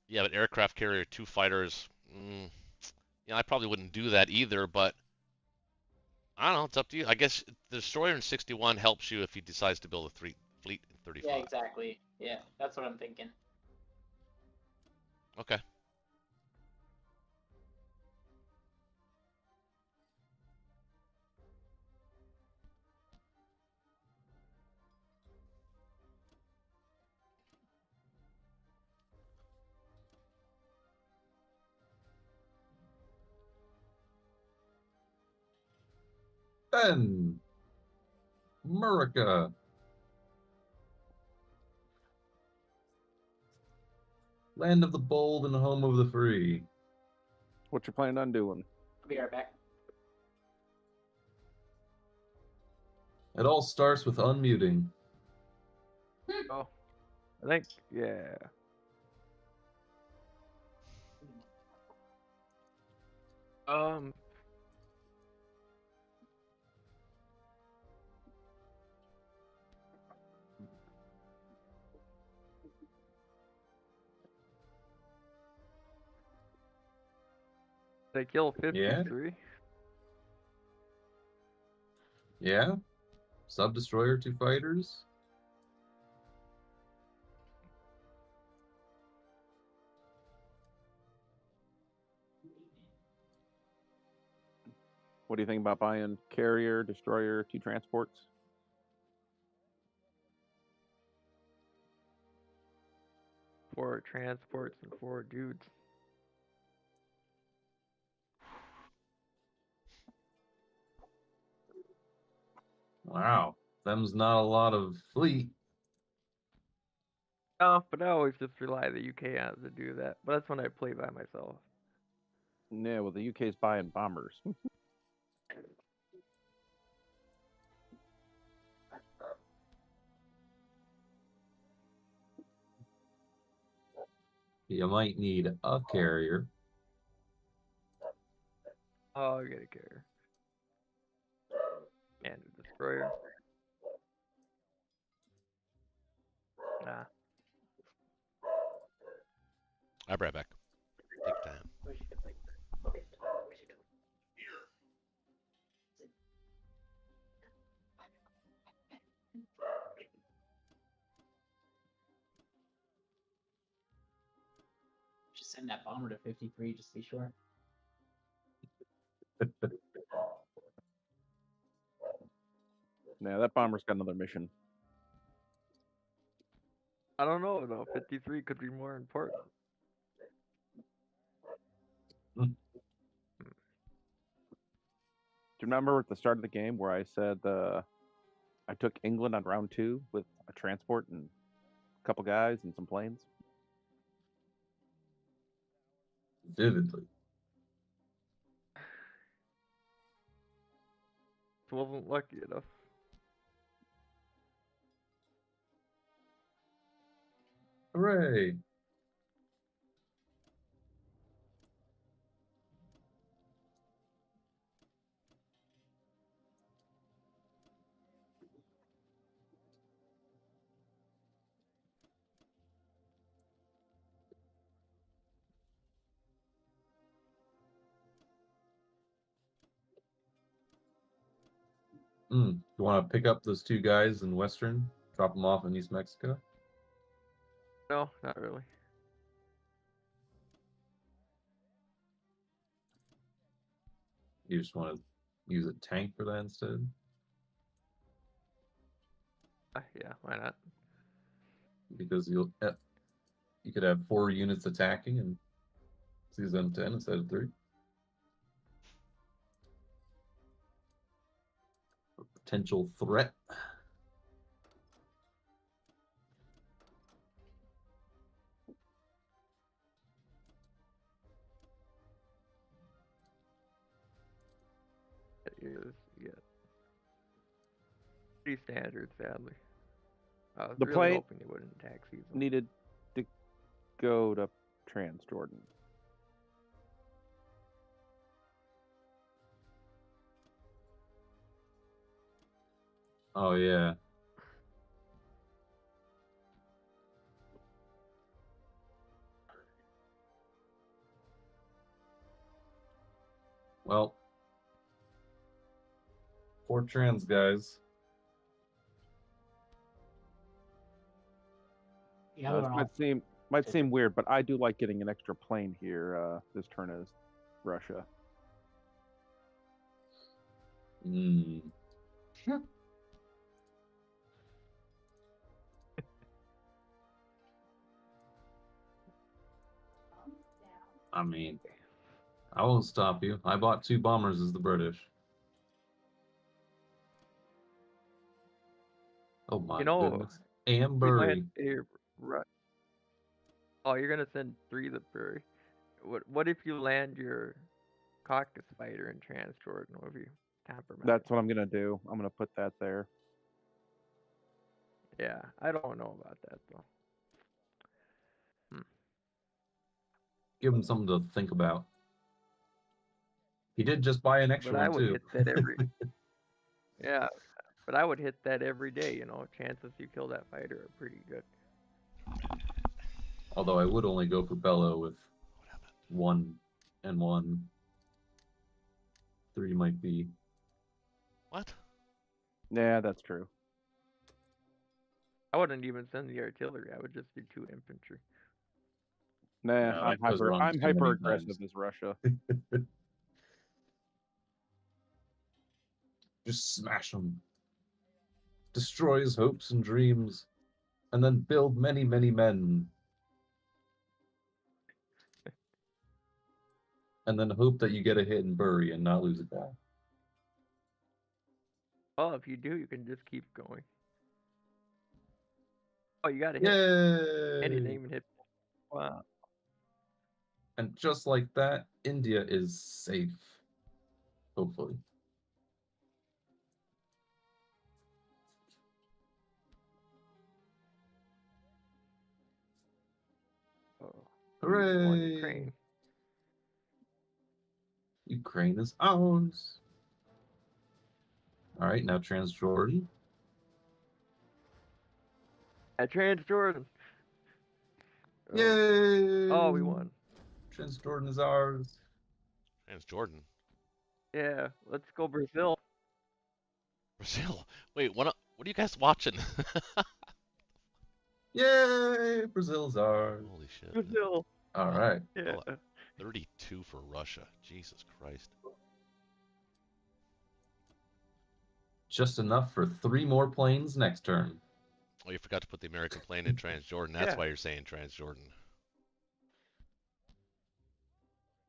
Yeah, but aircraft carrier, 2 fighters. Yeah, I probably wouldn't do that either, but I don't know. It's up to you. I guess the destroyer in 61 helps you if he decides to build a fleet in 35. Yeah, exactly. Yeah, that's what I'm thinking. Okay. Ben, America. Land of the bold and home of the free. What you planning on doing? I'll be right back. It all starts with unmuting. Oh, I think, yeah. They kill 53. Yeah. Sub destroyer, 2 fighters. What do you think about buying carrier, destroyer, 2 transports? Four transports and 4 dudes. Wow. Them's not a lot of fleet. Oh, but I always just rely the UK on to do that. But that's when I play by myself. Yeah, well, the UK's buying bombers. You might need a carrier. Oh, I get a carrier. And a destroyer. Nah. I'll be right back. Take time. Just send that bomber to 53 just to be sure. Nah, that bomber's got another mission. I don't know though. 53 could be more important. Do you remember at the start of the game where I said I took England on round 2 with a transport and a couple guys and some planes? Vividly. Wasn't lucky enough. Hooray! You want to pick up those two guys in Western, drop them off in East Mexico? No, not really. You just want to use a tank for that instead? Yeah, why not? Because you could have 4 units attacking and use them 10 instead of 3. A potential threat. It is, yeah. Pretty standard, sadly. I was The really plane hoping they wouldn't attack season. Needed to go to Transjordan. Oh, yeah. Well, 4 trans guys. Yeah, This might seem weird, but I do like getting an extra plane here. This turn is Russia. Hmm. I mean, I won't stop you. I bought 2 bombers as the British. Oh my You know, goodness. And we might Bury. here, Oh, you're gonna send 3 to Bury. What if you land your Caucasus fighter in Transjordan? What if you compromise? That's what I'm gonna do. I'm gonna put that there. Yeah, I don't know about that though. Give him something to think about. He did just buy an extra But I one would too. hit that every. Yeah, but I would hit that every day. You know, chances you kill that fighter are pretty good. Although I would only go for Bello with 1 and 1. 3 might be. What? Yeah, that's true. I wouldn't even send the artillery. I would just do 2 infantry. Nah, No, I was wrong I'm too many hyper aggressive times. as Russia. Just smash him. Destroy his hopes and dreams. And then build many, many men. And then hope that you get a hit in Bury and not lose a guy. Oh, if you do, you can just keep going. Oh, you gotta hit. Yay! And you didn't even hit. Wow. And just like that, India is safe. Hopefully. Oh, Hooray! Ukraine. Ukraine is ours. All right, now Transjordan. At Transjordan. Oh. Yay! Oh, we won. Transjordan is ours. Transjordan. Yeah, let's go Brazil. Brazil. Wait, what are you guys watching? Yay! Brazil's ours. Holy shit. Man. Brazil. All right. Yeah. 32 for Russia. Jesus Christ. Just enough for 3 more planes next turn. Oh, you forgot to put the American plane in Transjordan. That's Yeah. why you're saying Transjordan.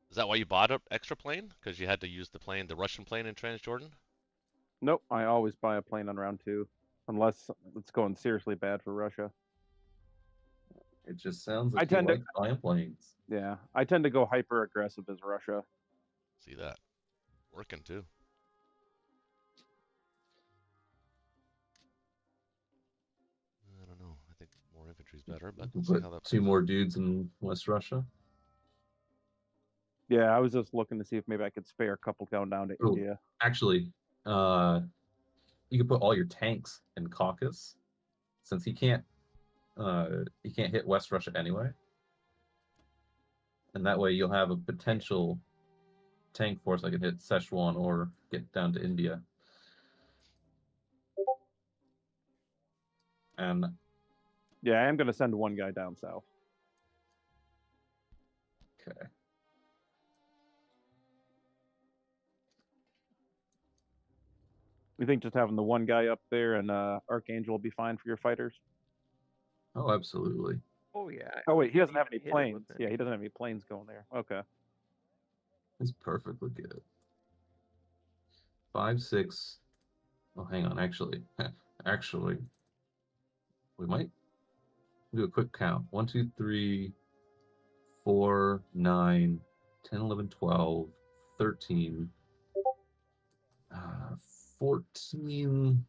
Is that why you bought an extra plane? Because you had to use the Russian plane in Transjordan? Nope, I always buy a plane on round 2, unless it's going seriously bad for Russia. It just sounds like I tend you to- like buying planes. Yeah, I tend to go hyper aggressive as Russia. See that? Working too. I don't know. I think more infantry is better, but You can we'll see put how that two plays more out. dudes in West Russia. Yeah, I was just looking to see if maybe I could spare a couple going down to Oh. India. Actually, you can put all your tanks in Caucasus, since he can't hit West Russia anyway, and that way you'll have a potential tank force that can hit Szechuan or get down to India. And Yeah, I am going to send one guy down south. okay, We think just having the one guy up there and Archangel will be fine for your fighters? oh, absolutely. Oh yeah. Oh wait, he doesn't Can't have any even hit it with planes. Yeah, he doesn't have any planes going there. Okay. It's perfectly good. 5, 6. Oh, hang on. Actually, we might do a quick count. 1, 2, 3, 4, 9, 10, 11, 12, 13, 14.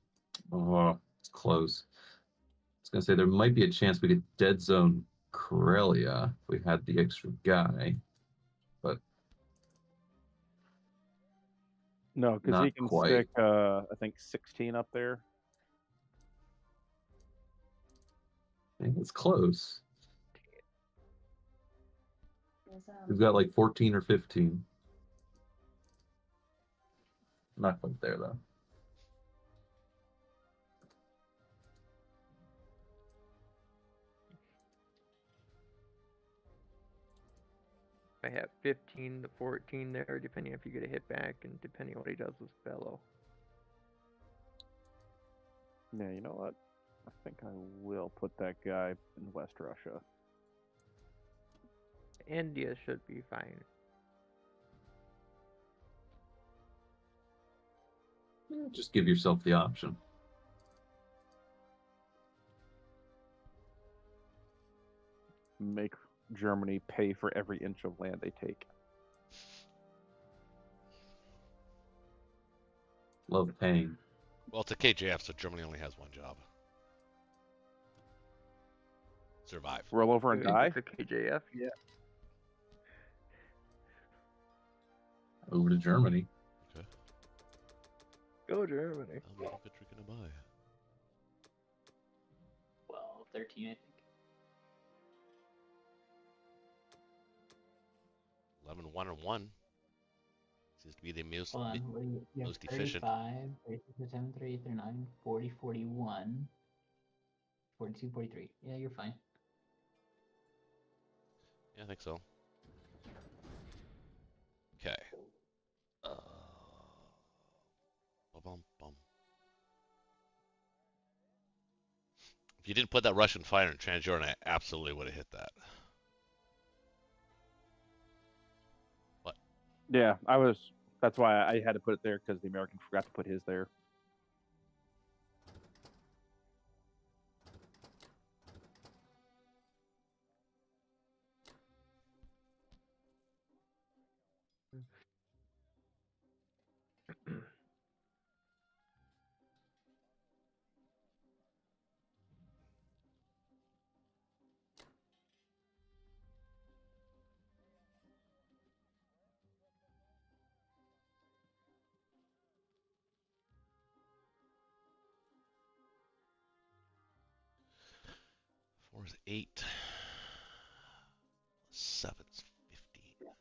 Oh, it's close. I was gonna say there might be a chance we could dead zone Karelia if we had the extra guy, but No, because he not can quite. stick, I think, 16 up there. I think it's close. We've got like 14 or 15. Not quite there though. I have 15 to 14 there, depending if you get a hit back and depending on what he does with Bellow. Yeah, you know what? I think I will put that guy in West Russia. India should be fine. Just give yourself the option. Make Germany pay for every inch of land they take. Love paying. Well, it's a KJF, so Germany only has one job. Survive. Roll over and die? It's a KJF. Yeah. Over to Germany. Okay. Go Germany. How many infantry can I buy? 12, 13, I think. 11, 1, and 1. Seems to be the most, Hold on. What do you have? most efficient. 35, 36, 37, 38, 39, 40, 41, 42, 43. Yeah, you're fine. Yeah, I think so. Okay. Ba-bum-bum. If you didn't put that Russian fighter in Transjordan, I absolutely would have hit that. Yeah, that's why I had to put it there, because the American forgot to put his there. Four is 8. 7's 15.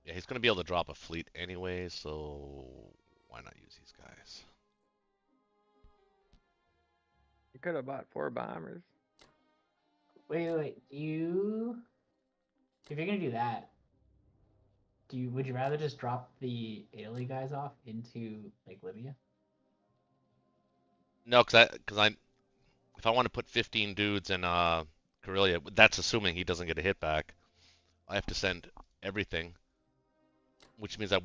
Yeah, he's gonna be able to drop a fleet anyway, so why not use these guys? You could have bought 4 bombers. Wait. If you're gonna do that, would you rather just drop the Italy guys off into like Libya? No, because if I want to put 15 dudes in Karelia, that's assuming he doesn't get a hit back. I have to send everything which means I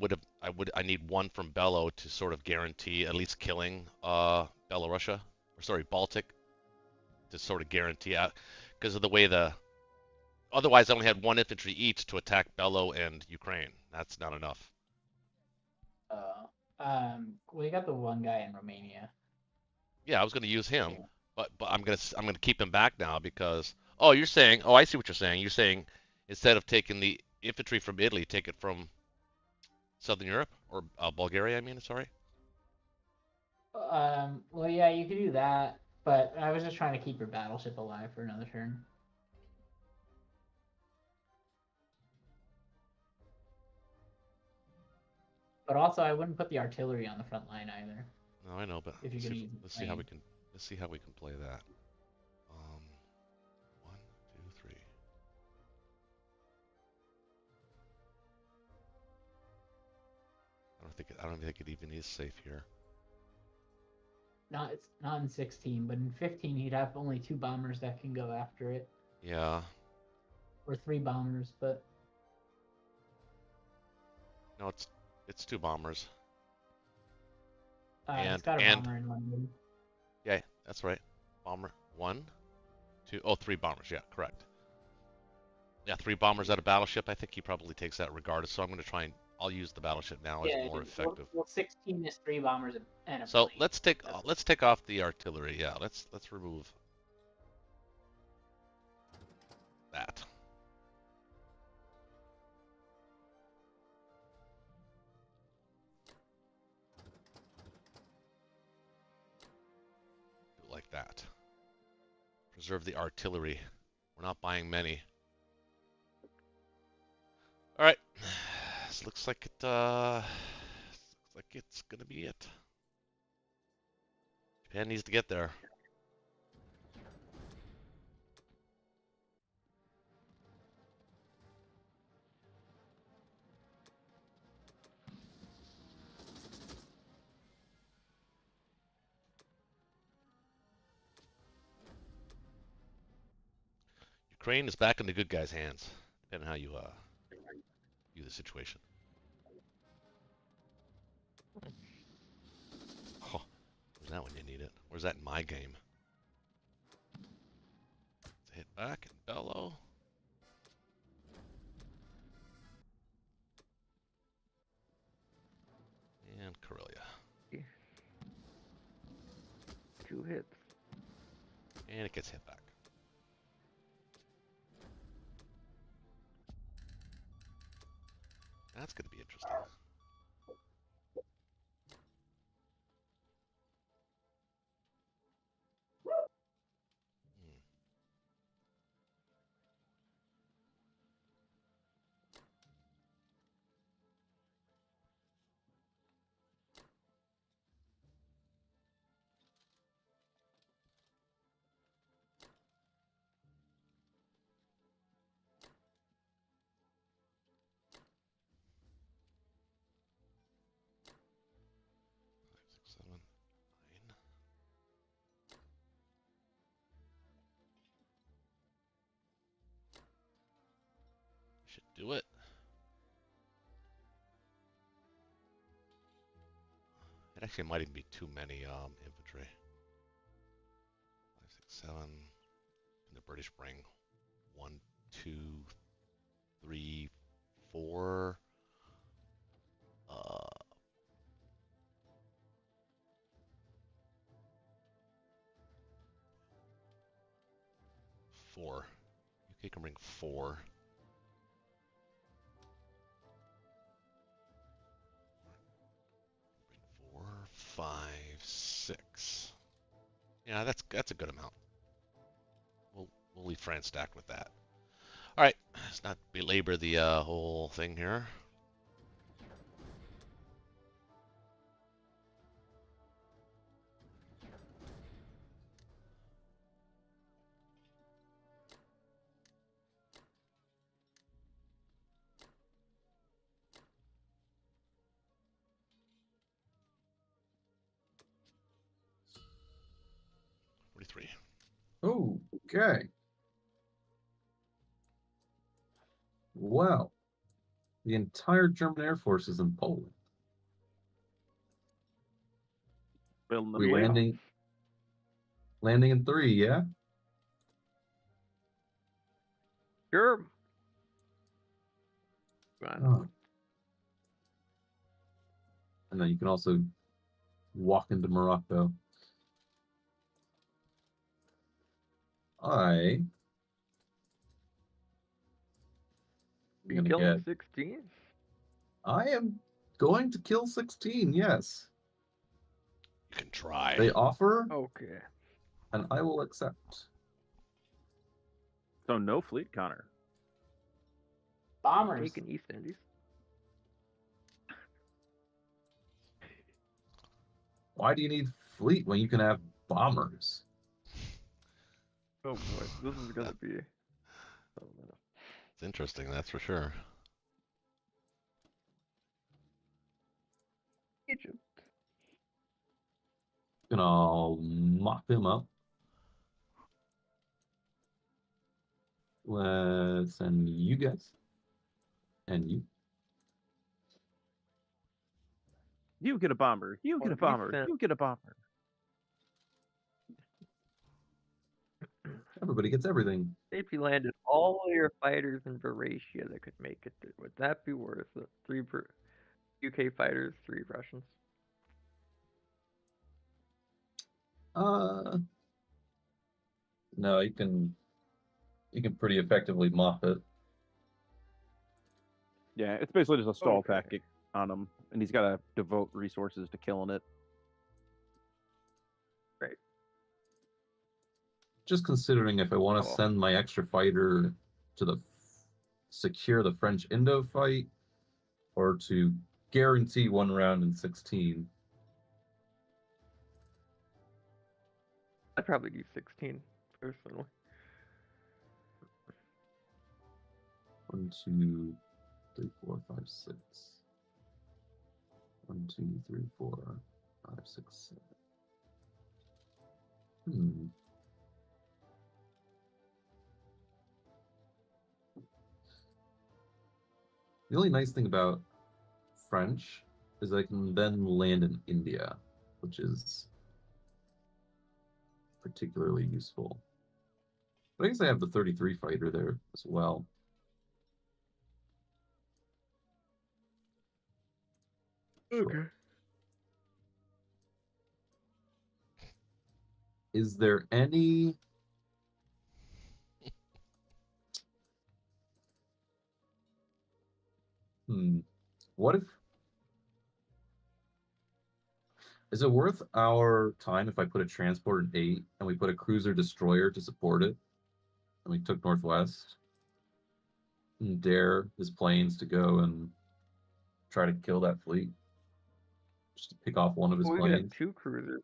need one from Bello to sort of guarantee at least killing Belarusia, or sorry, Baltic, to sort of guarantee out because of the way otherwise I only had one infantry each to attack Bello and Ukraine. That's not enough. Well, you got the one guy in Romania. Yeah, I was going to use him, but I'm gonna keep him back now because you're saying I see what you're saying. You're saying instead of taking the infantry from Italy, take it from Southern Europe or Bulgaria. I mean, sorry. Well, yeah, you could do that, but I was just trying to keep your battleship alive for another turn. But also, I wouldn't put the artillery on the front line either. No, I know, but If you're let's gonna see, use let's see how we plane. can play that. 1, 2, 3. I don't think it even is safe here. It's not in 16, but in 15 he'd have only 2 bombers that can go after it, Yeah. or 3 bombers. But No, it's 2 bombers. it's got a bomber in London. Yeah, that's right. Bomber 1, 2. 3 bombers. Yeah, correct. Yeah, 3 bombers at a battleship. I think he probably takes that regardless. So I'm going to try and I'll use the battleship now as more effective. Well, 16 is 3 bombers and a So plane. let's take off the artillery. Yeah, let's remove that. Do it like that. Preserve the artillery. We're not buying many. All right. This looks like it's gonna be it. Japan needs to get there. Ukraine is back in the good guys' hands, depending on how you view the situation. Oh, where's that when you need it? Where's that in my game? Let's hit back and bellow. And Karelia. 2 hits. And it gets hit back. That's going to be interesting. Should do it. It actually might even be too many infantry. 5, 6, 7. And the British bring 1, 2, 3, 4. 4. UK can bring 4. Bring 4, 5, 6. Yeah, that's a good amount. We'll leave France stacked with that. All right, let's not belabor the whole thing here. Okay. Well, The entire German Air Force is in Poland. Building them We way off. landing in 3, yeah? Sure. Fine. Oh. And then you can also walk into Morocco. You gonna killing get- 16? I am going to kill 16, yes. You can try. They offer, Okay. and I will accept. So no fleet, Connor. Bombers. Taking East Indies. Why do you need fleet when you can have bombers? Oh boy, this is gonna be. Oh, no. It's interesting, that's for sure. Egypt. Gonna mop him up. Let's send you guys. And you. You get a bomber. You get a Or bomber. defense. You get a bomber. Everybody gets everything. If you landed all your fighters in Eurasia that could make it, would that be worth it? 3 per UK fighters, 3 Russians. No, you can pretty effectively mop it. Yeah, it's basically just a stall Okay. tactic on him, and he's got to devote resources to killing it. Right. Just considering if I want to Oh, well. send my extra fighter to secure the French Indo fight, or to guarantee 1 round in 16. I'd probably do 16 personally. 1, 2, 3, 4, 5, 6. 1, 2, 3, 4, 5, 6, 7. The only nice thing about French is I can then land in India, which is particularly useful. But I guess I have the 33 fighter there as well. Sure. Is there any what if is it worth our time if I put a transport in 8 and we put a cruiser destroyer to support it and we took Northwest and dare his planes to go and try to kill that fleet? Just to pick off one of his Well, we could have planes. 2 cruisers.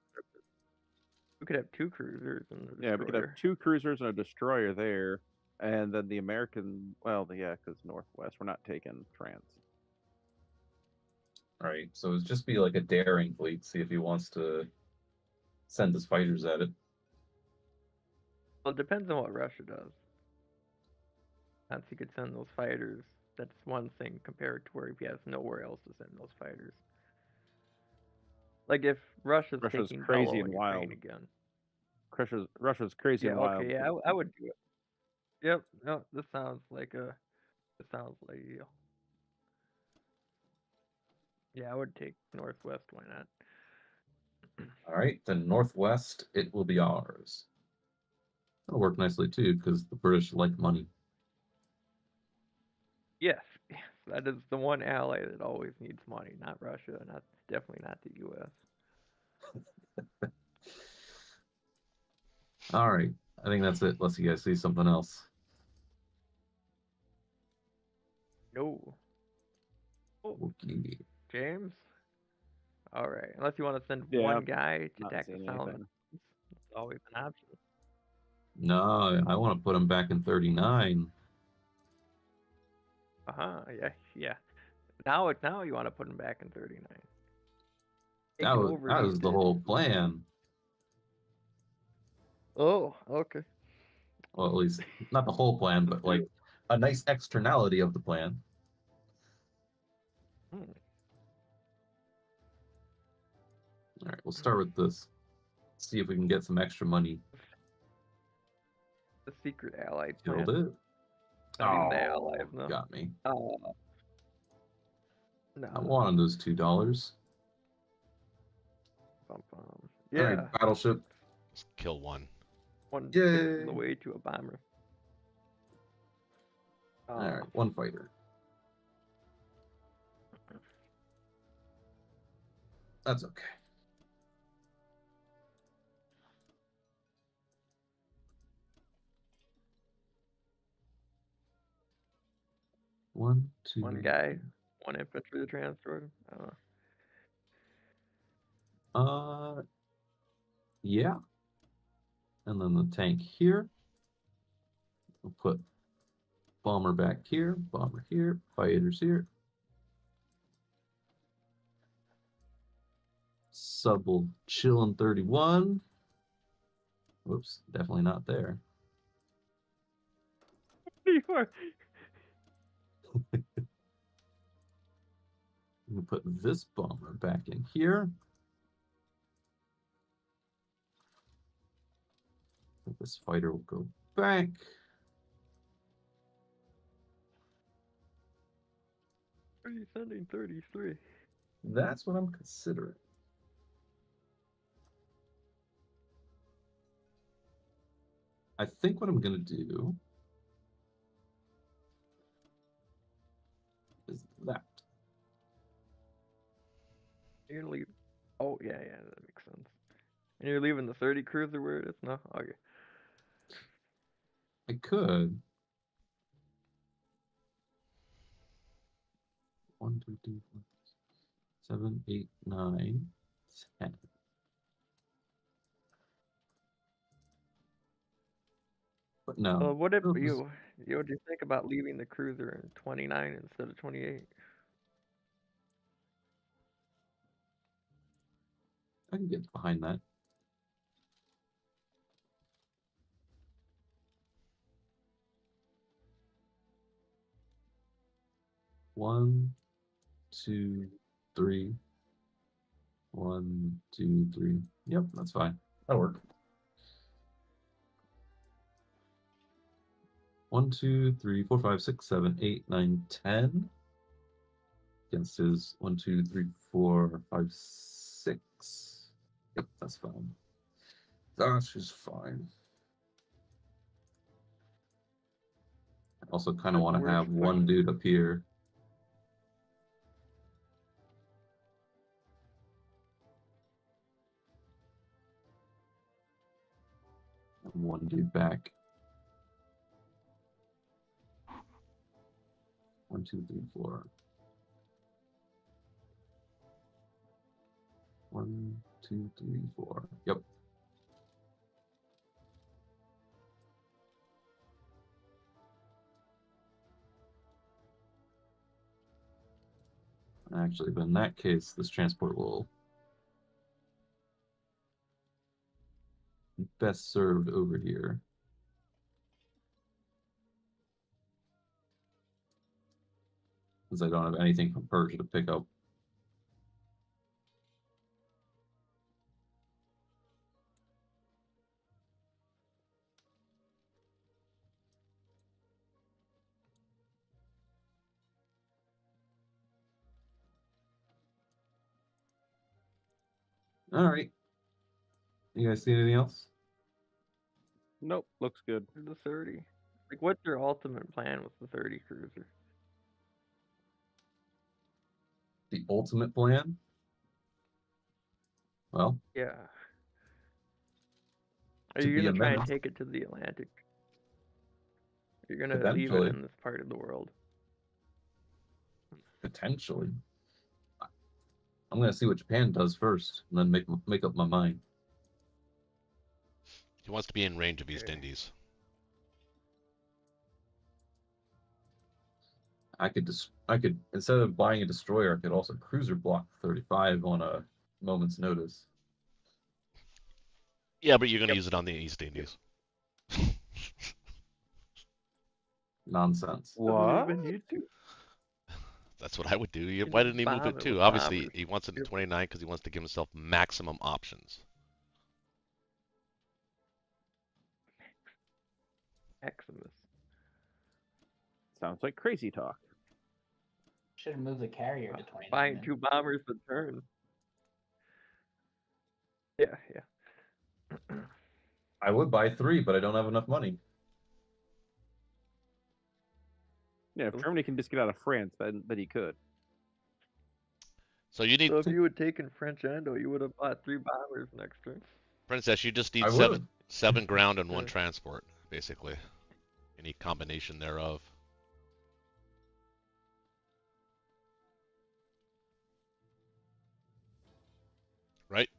We could have 2 cruisers and a Yeah, we could have destroyer. 2 cruisers and a destroyer there, and then the American. Well, yeah, because Northwest, we're not taking France. Right. So it'd just be like a daring fleet, see if he wants to send his fighters at it. Well, it depends on what Russia does. Once he could send those fighters, that's one thing compared to where he has nowhere else to send those fighters. Like if Russia's taking crazy Bello and Ukraine wild. again. Russia's crazy Yeah, and wild. okay, yeah, I would do it. Yep, no, this sounds like ideal. Yeah, I would take Northwest, why not? All right, then Northwest, it will be ours. That'll work nicely too, because the British like money. Yes, yes, that is the one ally that always needs money, not Russia, definitely not the US. All right, I think that's it, unless you guys see something else. No. Oh, Okay. James? Alright, unless you want to send Yeah, one guy to not attack the seeing Solomon. anything. It's always an option. No, I want to put him back in 39. Yeah. Now you want to put him back in 39. That was the whole plan. Oh, okay. Well, at least not the whole plan, but like a nice externality of the plan. Hmm. All right, we'll start with this. See if we can get some extra money. The secret allied plan. Killed it. Not even the Oh, allies, no. got me. No. I wanted those $2. Bum, bum. All Yeah. right, battleship. Just kill one. One Yay. sixth of the way to a bomber. All right, one fighter. That's okay. One, two. One guy, one infantry to transport. I don't know. Yeah. And then the tank here. We'll put bomber back here, bomber here, fighters here. Sub will chill in 31. Whoops, definitely not there. You are. We'll put this bomber back in here. This fighter will go back. Are you sending 33? That's what I'm considering. I think what I'm going to do is that. You're gonna leave. Oh yeah, that makes sense. And you're leaving the 30 cruiser where it is? No? Okay. I could. 1, 2, 3, 4, 7, 8, 9, 10. But no. What if it was- you what do you think about leaving the cruiser in 29 instead of 28? I can get behind that. One, two, three. 1, 2, 3. Yep, that's fine. That'll work. 1, 2, 3, 4, 5, 6, 7, 8, 9, 10. Against his 1, 2, 3, 4, 5, 6. Yep, that's fine. That's just fine. I also kind of want to Where's have one dude up here. And one dude back. 1, 2, 3, 4. 1, 2, 3, 4. Yep. Actually, but in that case, this transport will be best served over here. Since I don't have anything from Persia to pick up. All right. You guys see anything else? Nope, looks good. The 30. Like, what's your ultimate plan with the 30 cruiser? The ultimate plan? Well, Yeah. Are To you be gonna a try and menace. take it to the Atlantic? You're gonna leave it Eventually. in this part of the world. Potentially. I'm going to see what Japan does first, and then make up my mind. He wants to be in range of East Okay. Indies. I could instead of buying a destroyer, I could also cruiser block 35 on a moment's notice. Yeah, but you're going to use it on the East Indies. Nonsense. What? Doesn't even need to. That's what I would do. You Why can didn't he move bomb to it 2? with Obviously, bombers. he wants it in Beautiful. 29 because he wants to give himself maximum options. Maximus. Sounds like crazy talk. Should have moved the carrier to 29. Buying then. 2 bombers a turn. Yeah, yeah. I would buy 3, but I don't have enough money. Yeah, if Germany can just get out of France, then he could. So you need, So if you had taken French Endo, you would have bought 3 bombers next turn. Princess, you just need I seven, would've. 7 ground and 1 Yeah. transport, basically. Any combination thereof. Right?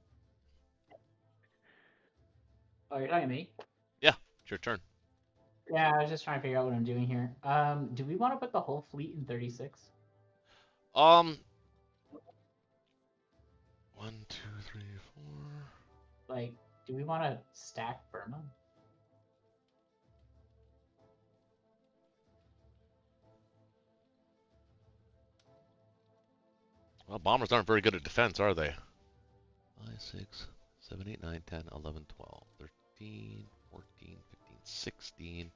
Oh, you're talking to me? Yeah, it's your turn. Yeah, I was just trying to figure out what I'm doing here. Do we want to put the whole fleet in 36? 1, 2, 3, 4. Like, do we want to stack Burma? Well, bombers aren't very good at defense, are they? 5, 6, 7, 8, 9, 10, 11, 12, 13, 14, 15, 16.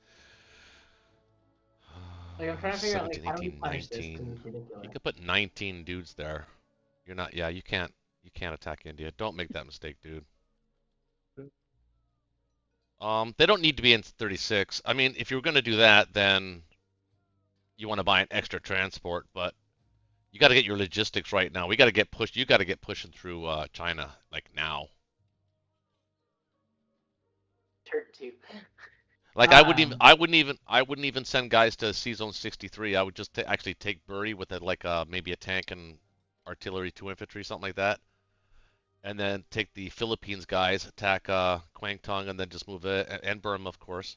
Like, I'm trying to figure out, like, 17, how do we 18, punish this? Because 19. it's ridiculous. You could put 19 dudes there. You're not. Yeah, you can't attack India. Don't make that mistake, dude. They don't need to be in 36. I mean, if you were going to do that, then you want to buy an extra transport, but you got to get your logistics right now. We got to get pushed. You got to get pushing through China like now. Turn 2. Like I wouldn't even send guys to C Zone 63. I would just actually take Bury with maybe a tank and artillery, 2 infantry, something like that, and then take the Philippines guys, attack Kwangtung, and then just move it, and Burma, of course,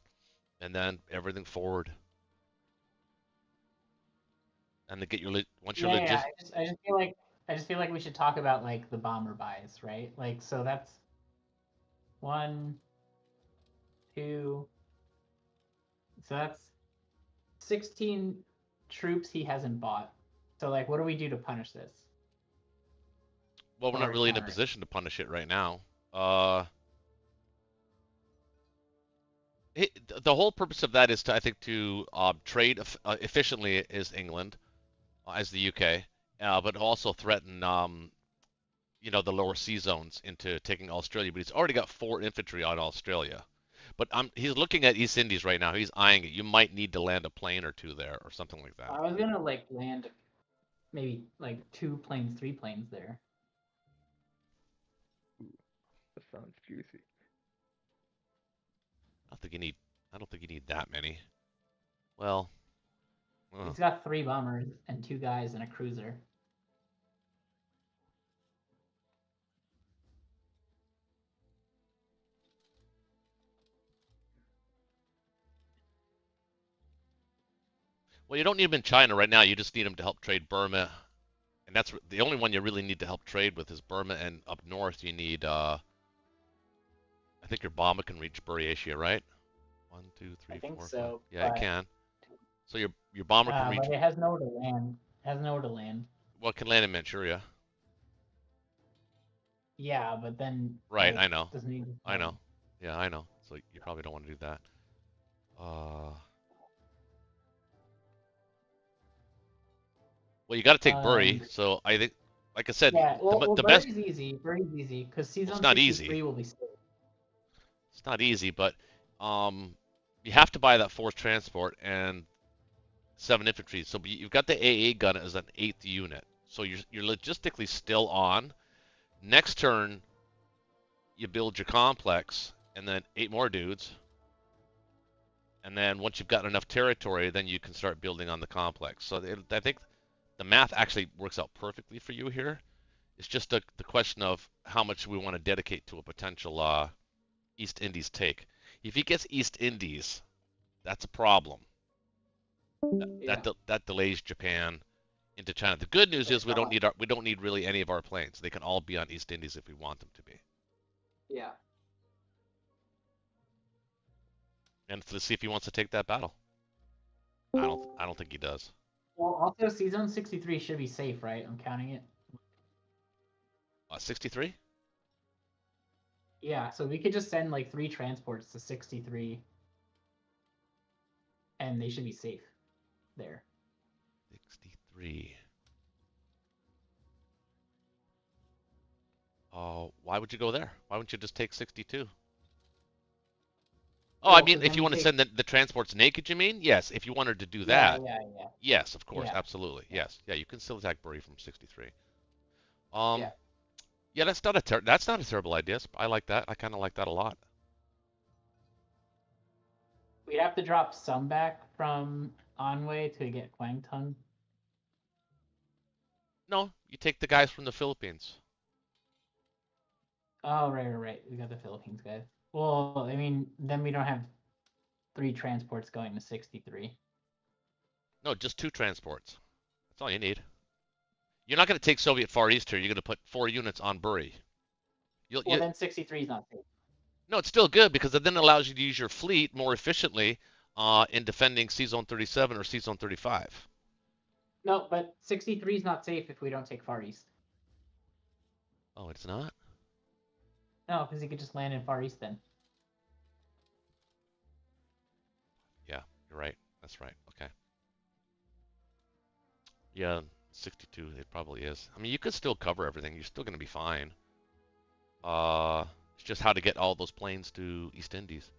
and then everything forward. And to get your once you're Yeah, I just feel like we should talk about like the bomber buys, right? Like, so that's 1, 2. So that's 16 troops he hasn't bought. So like, what do we do to punish this? well, we're not or really in a counter it. position to punish it right now. The whole purpose of that is to, I think, to trade efficiently as England, as the UK, but also threaten, the lower sea zones into taking Australia. But he's already got 4 infantry on Australia. But he's looking at East Indies right now. He's eyeing it. You might need to land a plane or 2 there, or something like that. I was gonna like land maybe like 2 planes, 3 planes there. That sounds juicy. I don't think you need that many. Well, He's got 3 bombers and 2 guys and a cruiser. well, you don't need him in China right now. You just need him to help trade Burma, and that's the only one you really need to help trade with is Burma. And up north, you need. I think your bomber can reach Buryatia, right? 1, 2, 3, I think 4, so, 5. Yeah, it but- can. So your bomber can reach. But it has nowhere to land. Well, it can land in Manchuria. Yeah, but then Right, like, I know. doesn't he I know. Yeah, I know. So you probably don't want to do that. Well, you got to take Bury. So I think, like I said, Yeah, well, the best. Bury's easy. Bury's easy because season Well, it's not 63 easy. will be safe. It's not easy, but you have to buy that 4th transport and 7 infantry. So you've got the AA gun as an 8th unit. So you're logistically still on. Next turn, you build your complex, and then 8 more dudes. And then once you've got enough territory, then you can start building on the complex. So I think the math actually works out perfectly for you here. It's just the question of how much we want to dedicate to a potential East Indies take. If he gets East Indies, that's a problem. That delays Japan into China. The good news is we don't need really any of our planes. They can all be on East Indies if we want them to be. Yeah. And let's see if he wants to take that battle. I don't think he does. Well, also, C-Zone 63 should be safe, right? I'm counting it. 63? Yeah, so we could just send like 3 transports to 63, and they should be safe there. 63. Why would you go there? Why wouldn't you just take 62? Oh, I Well, mean, 'cause if then you we want to take. send the transports naked, you mean? Yes, if you wanted to do Yeah, that. yeah, yeah, Yes, of course, yeah, absolutely. yeah, Yes. Yeah, you can still attack Bury from 63. yeah. Yeah, that's not a terrible idea. I like that. I kind of like that a lot. We'd have to drop some back from Anhui to get Kwang Tung. No, you take the guys from the Philippines. Oh, right. We got the Philippines guys. Well, I mean, then we don't have 3 transports going to 63. No, just 2 transports. That's all you need. You're not going to take Soviet Far East here. You're going to put 4 units on Bury. Well, then 63 is not safe. No, it's still good because it then allows you to use your fleet more efficiently in defending C-Zone 37 or C-Zone 35. No, but 63 is not safe if we don't take Far East. Oh, it's not? No, because he could just land in Far East then. Yeah, you're right. That's right. Okay. Yeah, 62, it probably is. I mean, you could still cover everything. You're still going to be fine. It's just how to get all those planes to East Indies.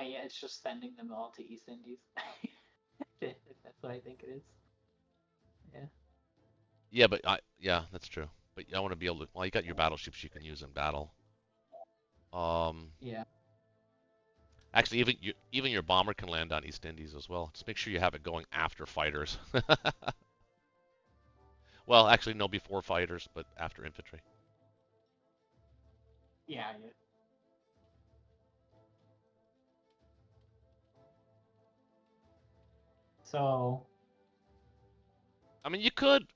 Yeah, it's just sending them all to East Indies. If that's what I think it is. Yeah. Yeah, but yeah, that's true. But I want to be able to. Well, you got your battleships you can use in battle. Yeah. Actually, even your bomber can land on East Indies as well. Just make sure you have it going after fighters. Well, actually, no, before fighters, but after infantry. Yeah. So. I mean, you could.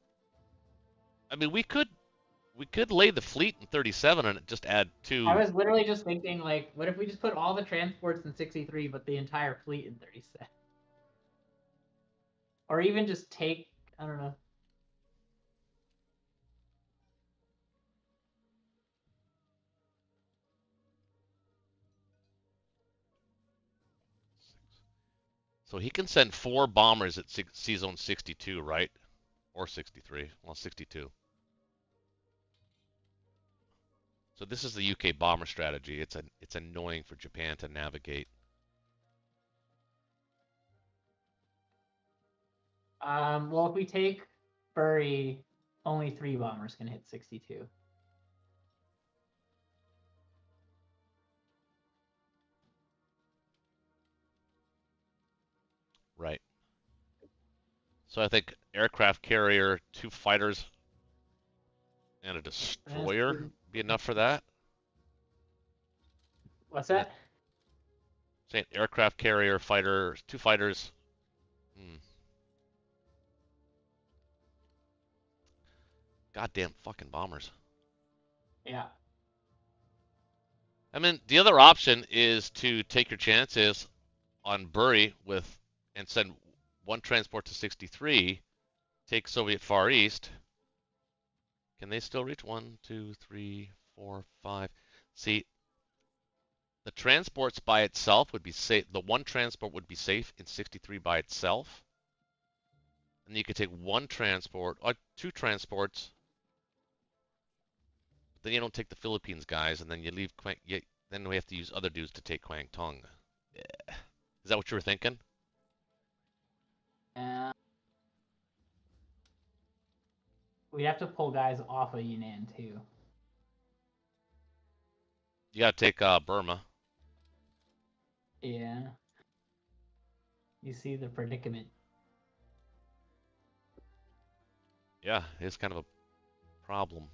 I mean, we could lay the fleet in 37 and just add 2. I was literally just thinking, like, what if we just put all the transports in 63, but the entire fleet in 37? Or even just take, I don't know. So he can send 4 bombers at C-Zone 62, right? Or 63. Well, 62. So this is the UK bomber strategy. It's annoying for Japan to navigate. Well, if we take Bury, only 3 bombers can hit 62. Right. So I think aircraft carrier, 2 fighters, and a destroyer be enough for that. What's that? Say an aircraft carrier, fighter, 2 fighters. Goddamn fucking bombers. Yeah. I mean, the other option is to take your chances on Bury and send 1 transport to 63, take Soviet Far East. Can they still reach 1, 2, 3, 4, 5? See, the transports by itself would be safe. The 1 transport would be safe in 63 by itself. And you could take 1 transport or 2 transports. Then you don't take the Philippines guys, and then you leave then we have to use other dudes to take Kwang Tung. Yeah. Is that what you were thinking? We'd have to pull guys off of Yunnan too. You got to take Burma. Yeah. You see the predicament. Yeah, it's kind of a problem.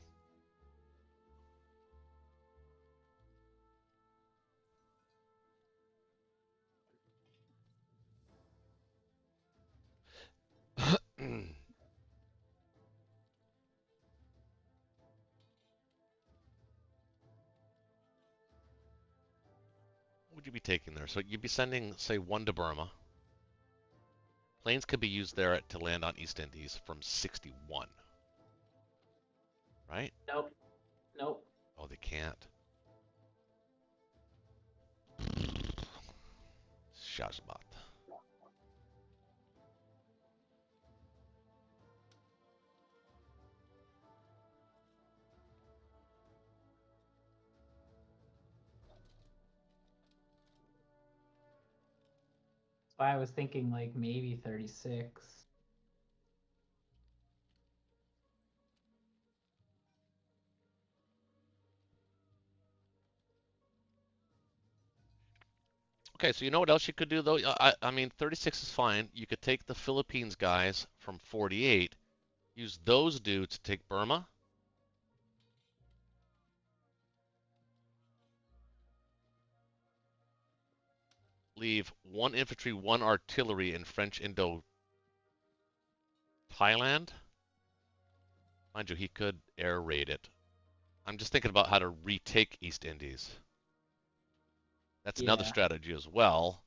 What would you be taking there? So you'd be sending, say, 1 to Burma. Planes could be used there to land on East Indies from 61. Right? Nope. Nope. Oh, they can't. Shazbat. That's why I was thinking like maybe 36. Okay, so you know what else you could do though? I mean, 36 is fine. You could take the Philippines guys from 48, use those dudes to take Burma. Leave 1 infantry, 1 artillery in French Indo Thailand. Mind you, he could air raid it. I'm just thinking about how to retake East Indies. That's another Yeah. strategy as well.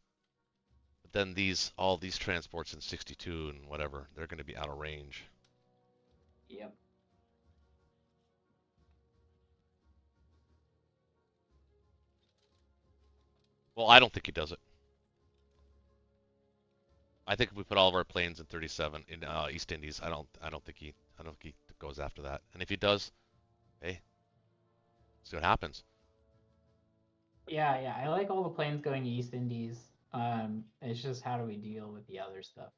But then all these transports in 62 and whatever, they're going to be out of range. Yep. Well, I don't think he does it. I think if we put all of our planes in 37 in East Indies, I don't think he goes after that. And if he does, hey, see what happens. Yeah, yeah. I like all the planes going to East Indies. It's just how do we deal with the other stuff?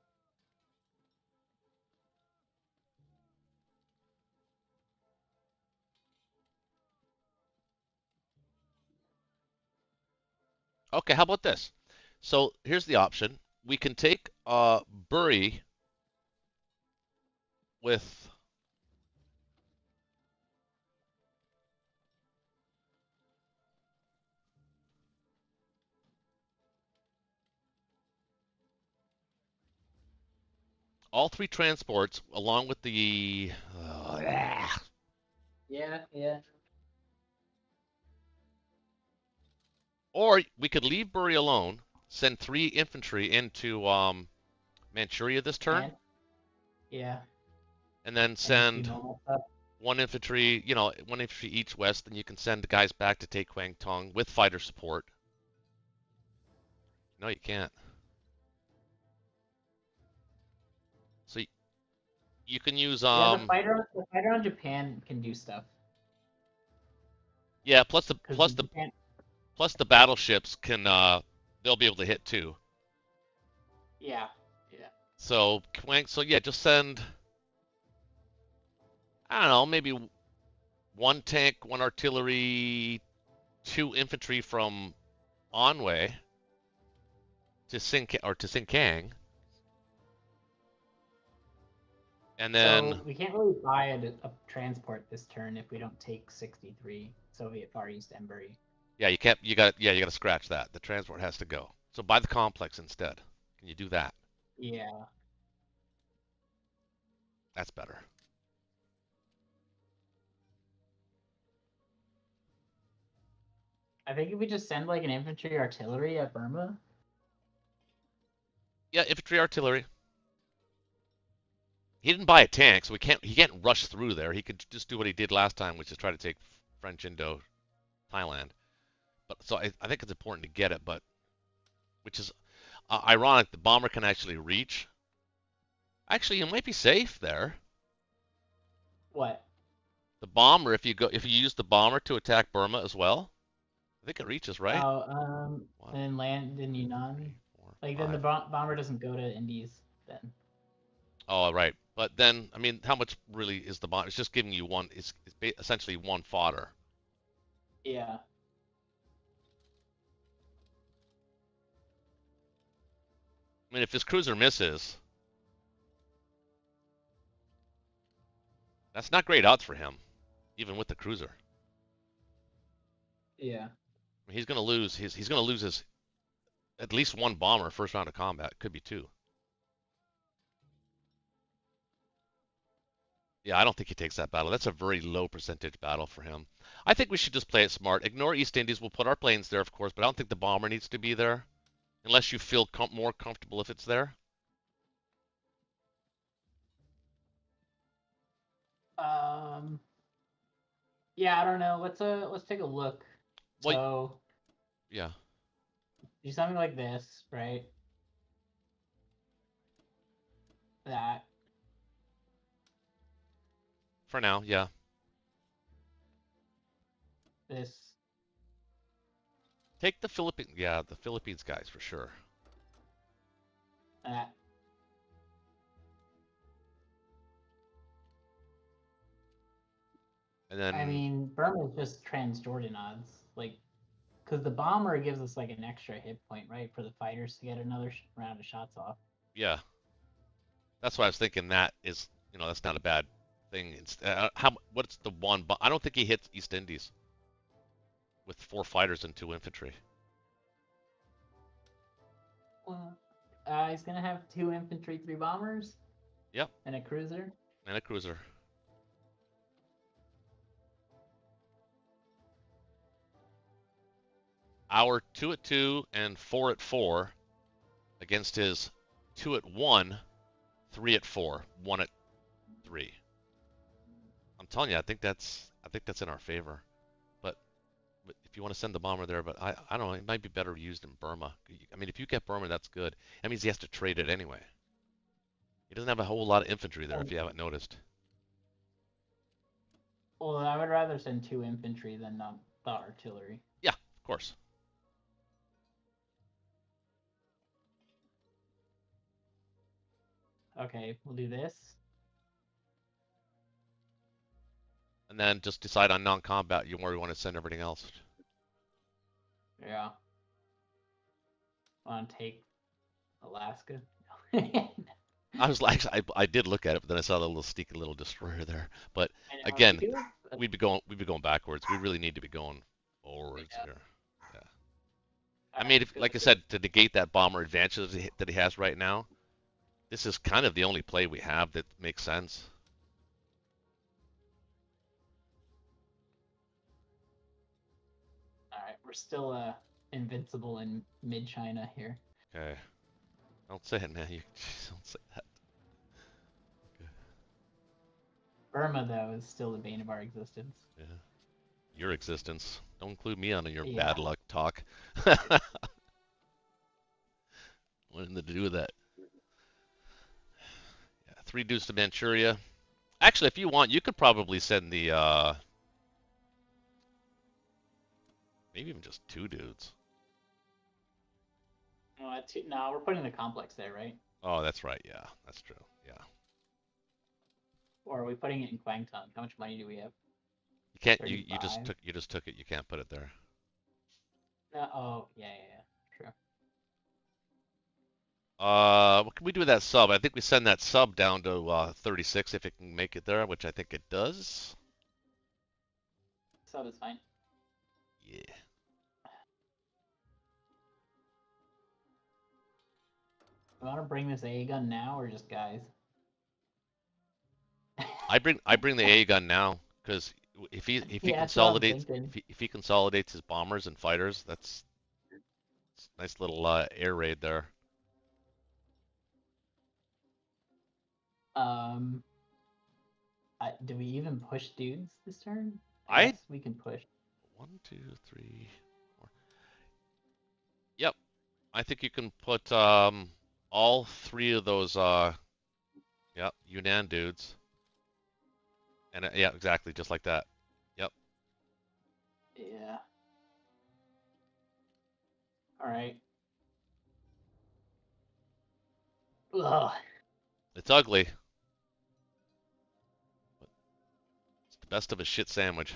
Okay, how about this? So here's the option. We can take Bury with all 3 transports along with the Yeah, yeah. or we could leave Bury alone, send 3 infantry into Manchuria this turn, And, yeah. and then And send do normal stuff. 1 infantry, 1 infantry each west, and you can send guys back to take Kwangtung with fighter support. No, you can't. So you can use Yeah, the fighter on Japan can do stuff. yeah, plus the 'Cause Japan, battleships can they'll be able to hit too. yeah, yeah. So yeah, just send I don't know, maybe 1 tank, 1 artillery, 2 infantry from Anhui to Sinkang. And then So we can't really buy a transport this turn if we don't take 63 Soviet Far East and Bury. yeah, you can't you got to scratch that. The transport has to go. So buy the complex instead. Can you do that? Yeah. That's better. I think if we just send like an infantry artillery at Burma. Yeah, infantry artillery. He didn't buy a tank, so he can't rush through there. He could just do what he did last time, which is try to take French Indo Thailand. But so I think it's important to get it, but which is ironic. The bomber can actually reach. Actually, you might be safe there. What? The bomber, if you use the bomber to attack Burma as well, I think it reaches, right? Oh, One, and land in Yunnan. 3, 4, Like then the 5. bomber doesn't go to Indies then. Oh, right. But then, I mean, how much really is the bomber? It's just giving you one. It's essentially 1 fodder. Yeah. I mean, if his cruiser misses, that's not great odds for him, even with the cruiser. Yeah. I mean, he's gonna lose his at least 1 bomber first round of combat. Could be 2. Yeah, I don't think he takes that battle. That's a very low percentage battle for him. I think we should just play it smart. Ignore East Indies. We'll put our planes there, of course, but I don't think the bomber needs to be there unless you feel more comfortable if it's there. Yeah, I don't know. Let's take a look. Well, So yeah. do something like this, right? That. For now, yeah. This. Take the Philippines. Yeah, the Philippines guys for sure. That. And then I mean, Burma's just Transjordan odds, like, because the bomber gives us like an extra hit point, right, for the fighters to get another round of shots off. yeah, that's why I was thinking that is, that's not a bad thing. It's, what's the one? But I don't think he hits East Indies with 4 fighters and 2 infantry. Well, he's gonna have 2 infantry, 3 bombers. Yep. And a cruiser. And a cruiser. Our 2 at 2 and 4 at 4 against his 2 at 1, 3 at 4, 1 at 3. I'm telling you, I think that's in our favor. But if you want to send the bomber there, but I don't know, it might be better used in Burma. I mean, if you get Burma, that's good. That means he has to trade it anyway. He doesn't have a whole lot of infantry there, if you haven't noticed. Well, I would rather send 2 infantry than the artillery. Yeah, of course. Okay, we'll do this. And then just decide on non-combat where you want to send everything else. Yeah. Want to take Alaska? I was like, I did look at it, but then I saw the little sneaky little destroyer there. But I know, again, we do. we'd be going backwards. We really need to be going forwards here. Yeah. I mean, like I said, to negate that bomber advantage that he has right now, this is kind of the only play we have that makes sense. All right, we're still invincible in mid-China here. Okay. Don't say it, man. You don't say that. Burma, though, is still the bane of our existence. Yeah. Your existence. Don't include me on your Yeah. bad luck talk. What to do with that? Yeah, 3 dudes to Manchuria. Actually, if you want, you could probably send the maybe even just 2 dudes. No, we're putting the complex there, right? Oh, that's right. Yeah, that's true. Yeah. Or are we putting it in Kwangtung? How much money do we have? You can't. You 35? just took it. You can't put it there. No, oh, yeah, true. What can we do with that sub? I think we send that sub down to 36 if it can make it there, which I think it does. Sub is fine. Yeah. You want to bring this A gun now or just guys? I bring the A gun now because if he Yeah, that's what I'm consolidates thinking. if he consolidates his bombers and fighters, that's a nice little air raid there. Do we even push dudes this turn? I Yes, we can push. 1, 2, 3, 4. Yep, I think you can put all 3 of those yep, Yunnan dudes. And yeah, exactly, just like that. Yep. Yeah. All right. Ugh. It's ugly. But it's the best of a shit sandwich.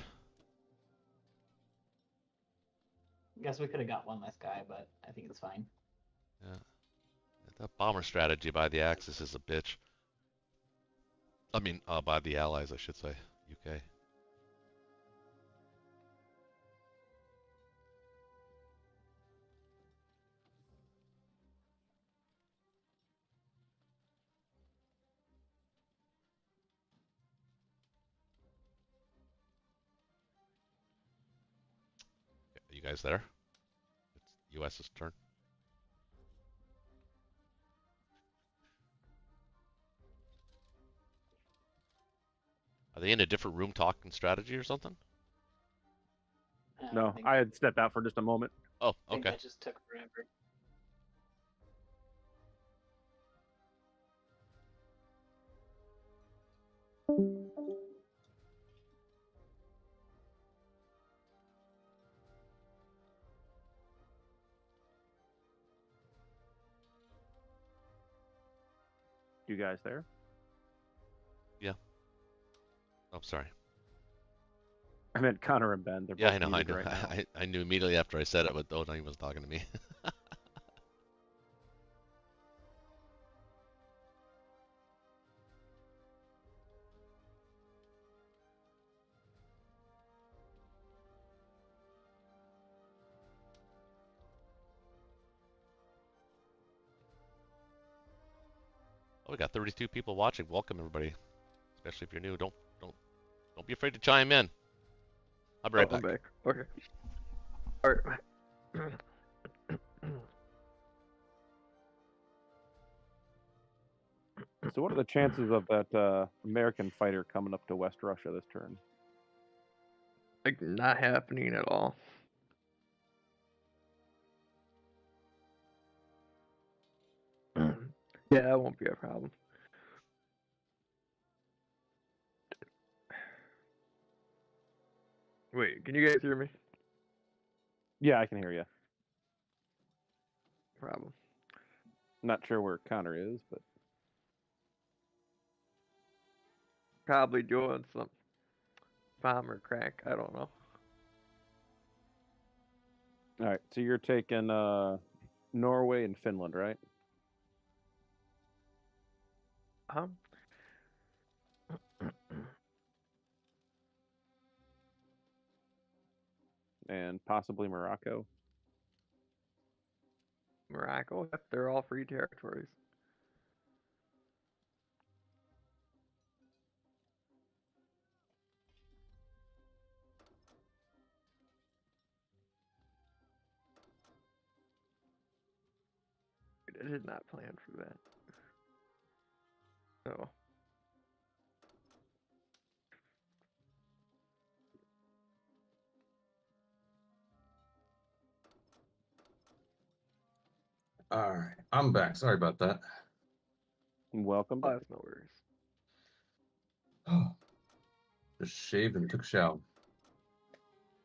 Guess we could have got one less guy, but I think it's fine. Yeah. That bomber strategy by the Axis is a bitch. I mean, by the Allies, I should say. UK. Are you guys there? It's US's turn. Are they in a different room talking strategy or something? No, I had stepped out for just a moment. Oh, I think okay. that just took forever. You guys there? Oh, sorry. I meant Connor and Ben. They're Yeah, both I know. muted right now. I knew immediately after I said it, but Odin was talking to me. Oh, we got 32 people watching. Welcome everybody, especially if you're new. Don't be afraid to chime in. I'll be right I'm back. Okay. All right. So what are the chances of that American fighter coming up to West Russia this turn? Like, not happening at all. Yeah, that won't be a problem. Wait, can you guys hear me? Yeah, I can hear you. Problem. Not sure where Connor is, but Probably doing some bomber crack. I don't know. all right. So you're taking Norway and Finland, right? Huh? And possibly Morocco. Morocco? Yep, they're all free territories. I did not plan for that. No. All right, I'm back. Sorry about that. Welcome Oh, back. that's no worries. Just shaved and took a shower.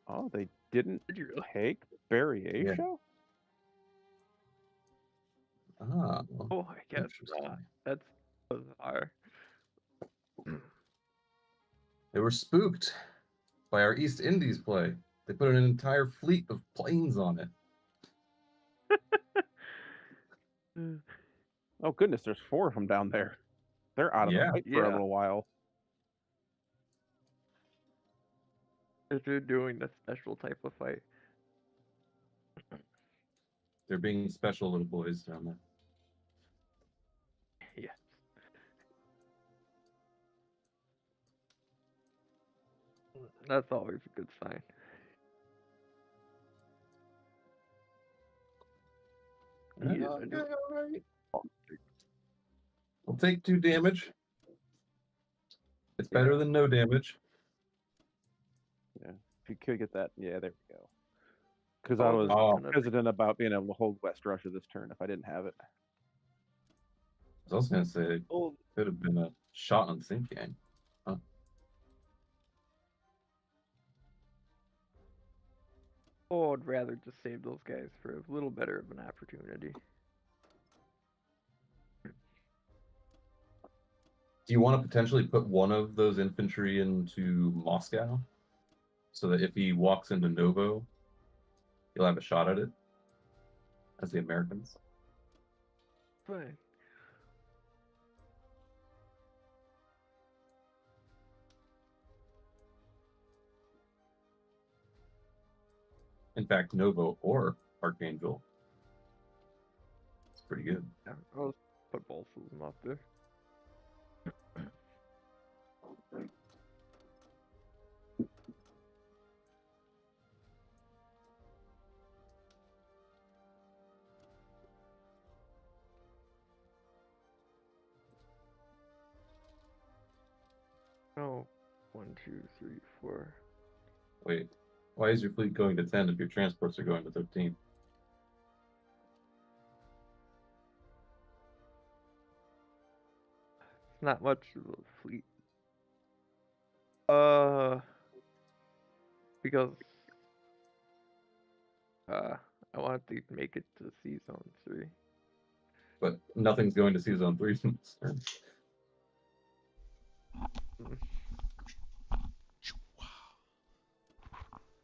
Oh, they didn't Did you really? take Barry Yeah. Asia? Ah, well, Oh, I guess interesting. not. That's bizarre. They were spooked by our East Indies play. They put an entire fleet of planes on it. Oh goodness, there's 4 of them down there. They're out of the Yeah. fight for a Yeah. little while. If they're doing a special type of fight. They're being special little boys down there. Yes. That's always a good sign. Yeah, I do. Okay, all right. We'll take 2 damage. It's better than no damage. Yeah, if you could get that, yeah, there we go. Because Oh, I was Oh. hesitant about being able to hold West Russia this turn if I didn't have it. I was also going to say it Oh, could have been a shot on sinking. oh, I'd rather just save those guys for a little better of an opportunity. Do you want to potentially put one of those infantry into Moscow? So that if he walks into Novo, he'll have a shot at it? As the Americans? Fine. In fact, Novo or Archangel. It's pretty good. Yeah, I'll put both of them up there. Oh, 1, 2, 3, 4. Wait, why is your fleet going to 10 if your transports are going to 13? It's not much of a fleet. Because I want to make it to Sea Zone 3. But nothing's going to Sea Zone 3 from this turn.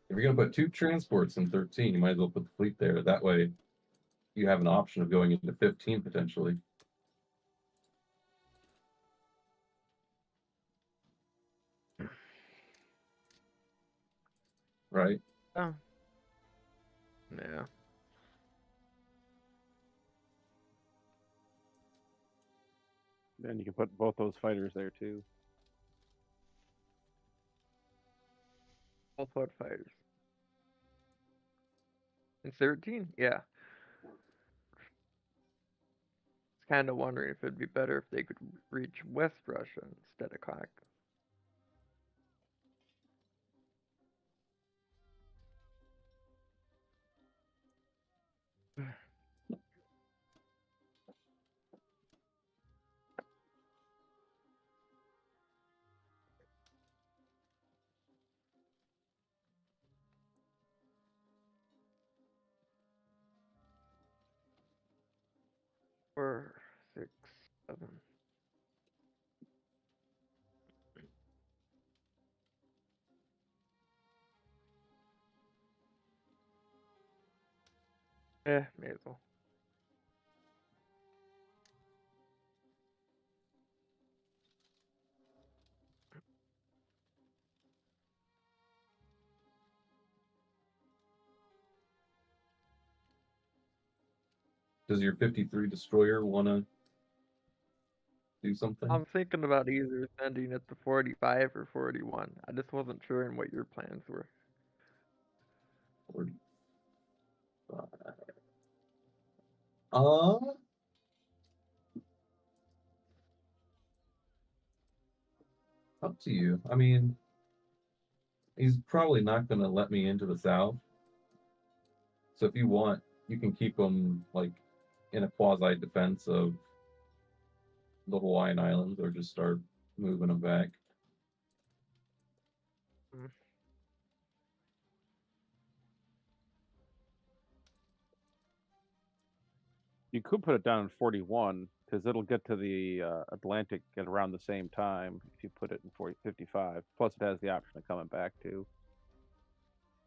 If you're going to put 2 transports in 13, you might as well put the fleet there. That way, you have an option of going into 15 potentially. Right? Oh. Yeah. Then you can put both those fighters there too. All foot fighters. In 13? Yeah. It's kind of wondering if it'd be better if they could reach West Russia instead of Caucasus. Four, 6, 7. May as well. Does your 53 destroyer want to do something? I'm thinking about either sending it to 45 or 41. I just wasn't sure in what your plans were. 45. Up to you. I mean, he's probably not going to let me into the south. So if you want, you can keep him like in a quasi defense of the Hawaiian Islands, or just start moving them back. You could put it down in 41 because it'll get to the Atlantic at around the same time if you put it in 55. Plus, it has the option of coming back too.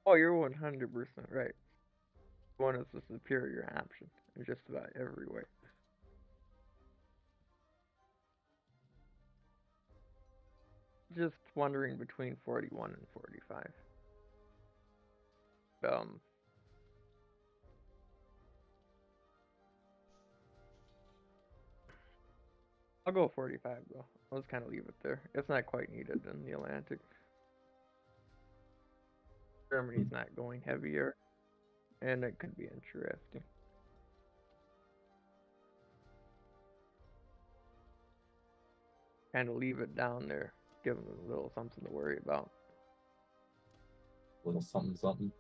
Oh, you're 100% right. One is the superior option in just about every way. Just wondering between 41 and 45. I'll go 45 though. I'll just kind of leave it there. It's not quite needed in the Atlantic. Germany's not going heavier, and it could be interesting. Kind of leave it down there, give them a little something to worry about. A little something, something.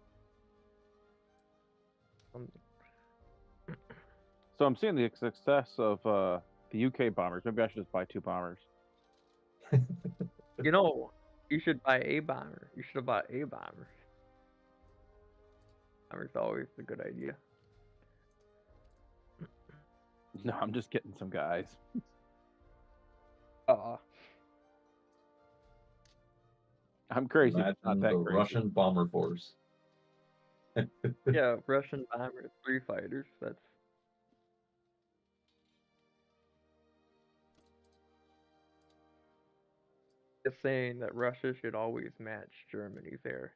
So I'm seeing the success of the UK bombers. Maybe I should just buy 2 bombers. You know, you should buy a bomber. You should have bought a bomber. Bomber's always a good idea. No, I'm just getting some guys. I'm crazy. Imagine Not that the crazy. Russian bomber force. Yeah, Russian bomber, 3 fighters. That's just saying that Russia should always match Germany's air,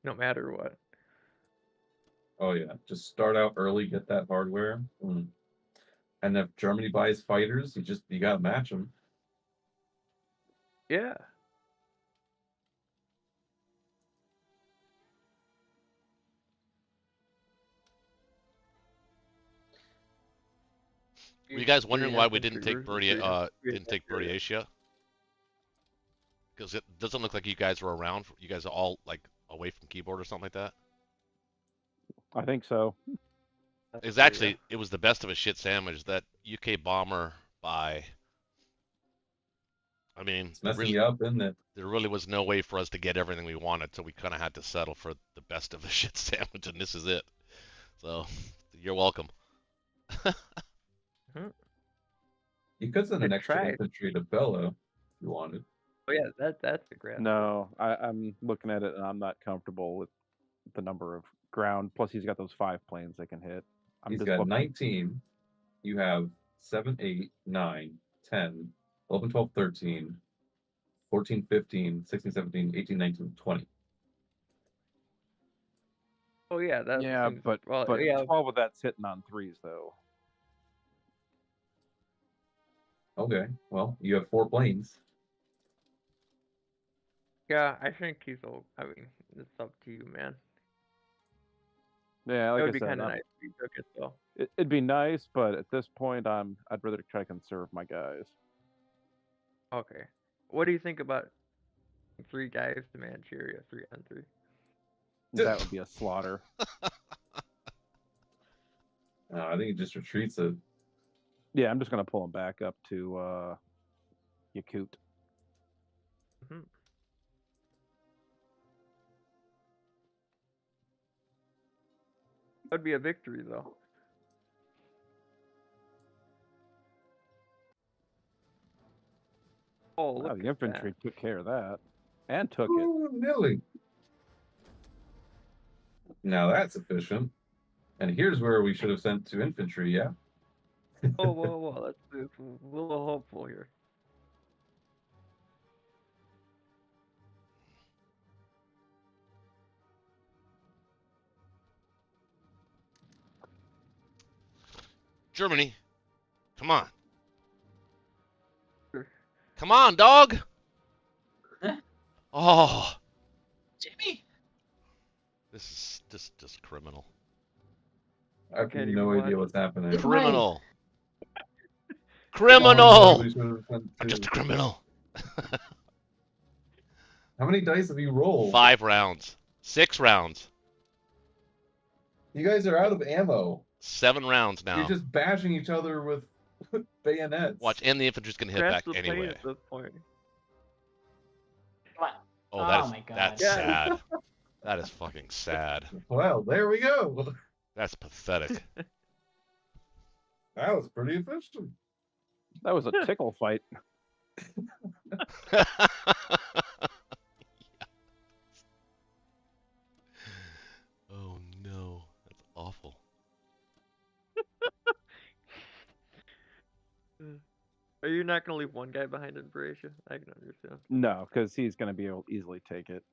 no matter what. Oh yeah, just start out early, get that hardware, and if Germany buys fighters, you gotta match them. Yeah. Were you guys wondering why we didn't take Buryatia? Because it doesn't look like you guys were around. You guys are all like away from keyboard or something like that. I think so. It's actually it was the best of a shit sandwich. That UK bomber by. I mean, It's messing you up, isn't it? there really was no way for us to get everything we wanted, so we kind of had to settle for the best of a shit sandwich, and this is it. So, you're welcome. You could send You an extra tried. infantry to Bello if you wanted. Oh yeah, that's aggressive. No, I'm looking at it and I'm not comfortable with the number of ground. Plus, he's got those 5 planes they can hit. He's just got looking- 19. You have 7, 8, 9, 10, 11, 12, 13, 14, 15, 16, 17, 18, 19, 20. Oh yeah, that Yeah, seems, but well, but yeah, 12 of that's hitting on 3s though. Okay, well, you have 4 planes. yeah. I think he's old. I mean, it's up to you, man. Yeah, It like would I be said, kind of nice if you took it though. it'd be nice, but at this point, I'd rather try to conserve my guys. Okay. What do you think about 3 guys to Manchuria 3-on-3? That would be a slaughter. I think he just retreats it. Yeah, I'm just gonna pull him back up to Yakut. That'd be a victory though. Oh, Wow, look the at infantry took care of that and took it. Ooh, Millie. Now that's efficient. And here's where we should have sent to infantry, yeah? that. Oh, whoa, let's be a little hopeful here. Germany, come on. Sure. Come on, dog. Oh, Jimmy. this is just criminal. I have Can't no even idea watch. what's happening. Criminal. Oh, Criminal. we should have sent I'm just two. a criminal. How many dice have you rolled? 5 rounds. 6 rounds. You guys are out of ammo. 7 rounds now. You're just bashing each other with bayonets. Watch, and the infantry's gonna hit Crash back the plane anyway. at this point. Come on. Oh, Oh my God. that's Yeah. sad. That is fucking sad. Well, there we go. That's pathetic. That was pretty efficient. That was a tickle fight. Oh no, that's awful. Are you not gonna leave one guy behind in Croatia? I can understand. No, because he's gonna be able to easily take it.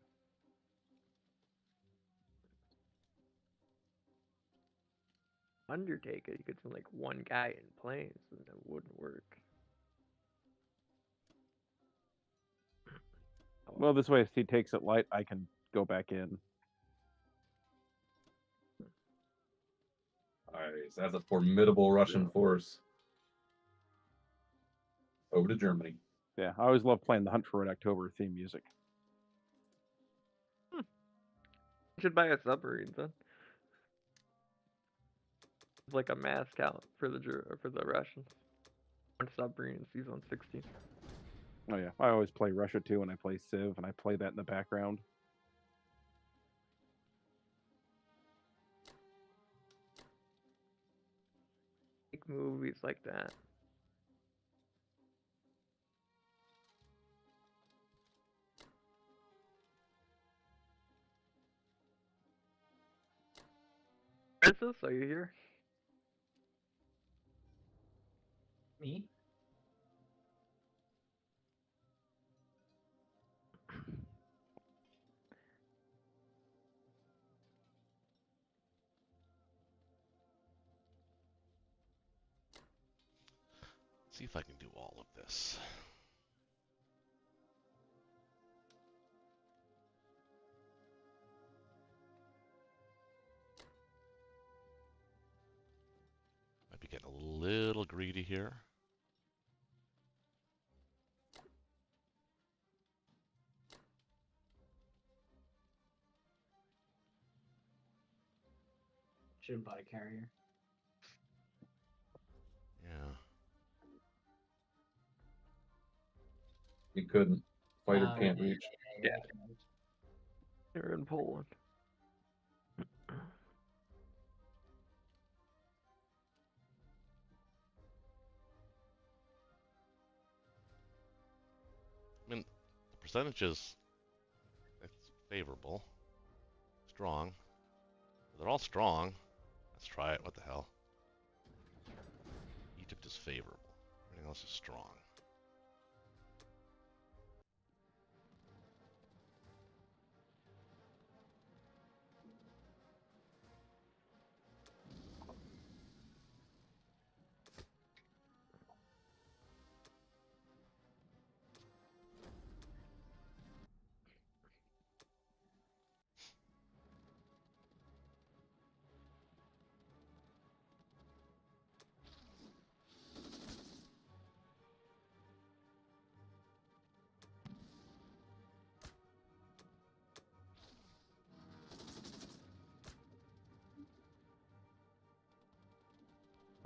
Undertake it. You could send like one guy in planes, and it wouldn't work. Well, this way, if he takes it light, I can go back in. Alright, so that's a formidable Russian force. Over to Germany. Yeah, I always love playing the Hunt for Red October theme music. You should buy a submarine then. It's like a mass count for the Russians. One submarine in season 16. Oh yeah, I always play Russia 2 when I play Civ, and I play that in the background. Make movies like that. Princess, are you here? Me? See if I can do all of this. Might be getting a little greedy here. Should have bought a carrier. Yeah. You couldn't. Fighter Oh, can't reach. Yeah. I can't. They're in Poland. I mean, the percentages, it's favorable. Strong. They're all strong. Let's try it. What the hell? Egypt is favorable. Everything else is strong.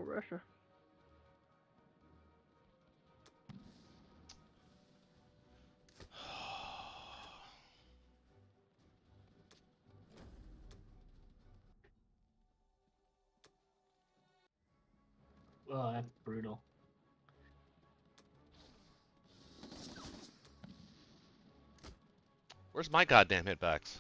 Russia. Oh, that's brutal. Where's my goddamn hitbacks?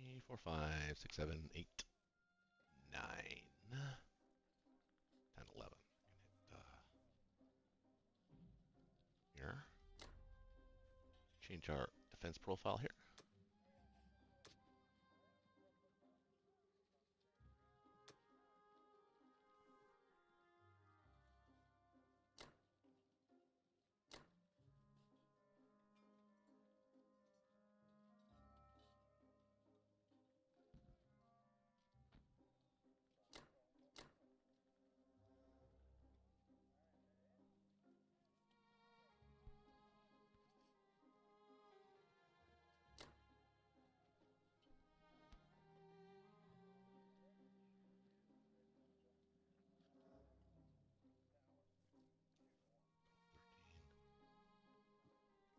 Three, 4, 5, 6, 7, 8, 9, 10, 11. Here. Change our defense profile here.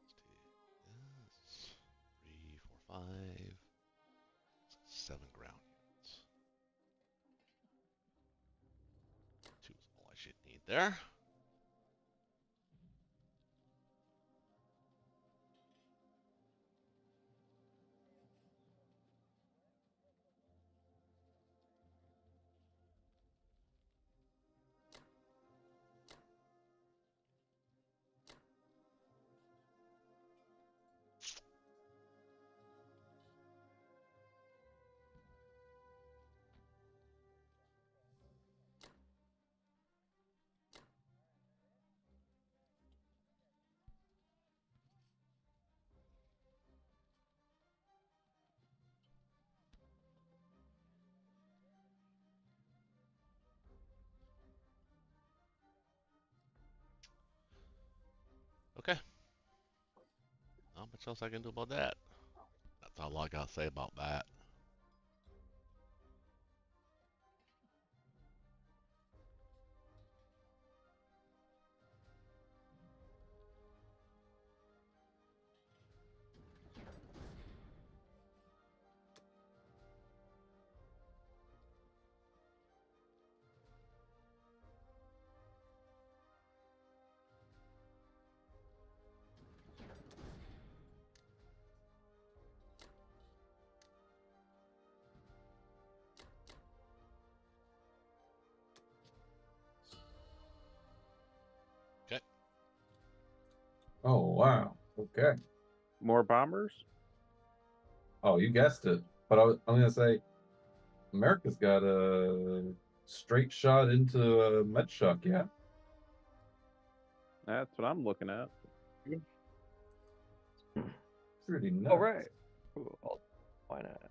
Let's do this. 3, 4, 5, 7 ground units. 2 is all I should need there. Okay. Not much else I can do about that. That's all I gotta say about that. Oh wow. Okay. More bombers? Oh, you guessed it. But I'm gonna say, America's got a straight shot into a med shock. Yeah. That's what I'm looking at. Pretty nuts. All right. Cool. Why not?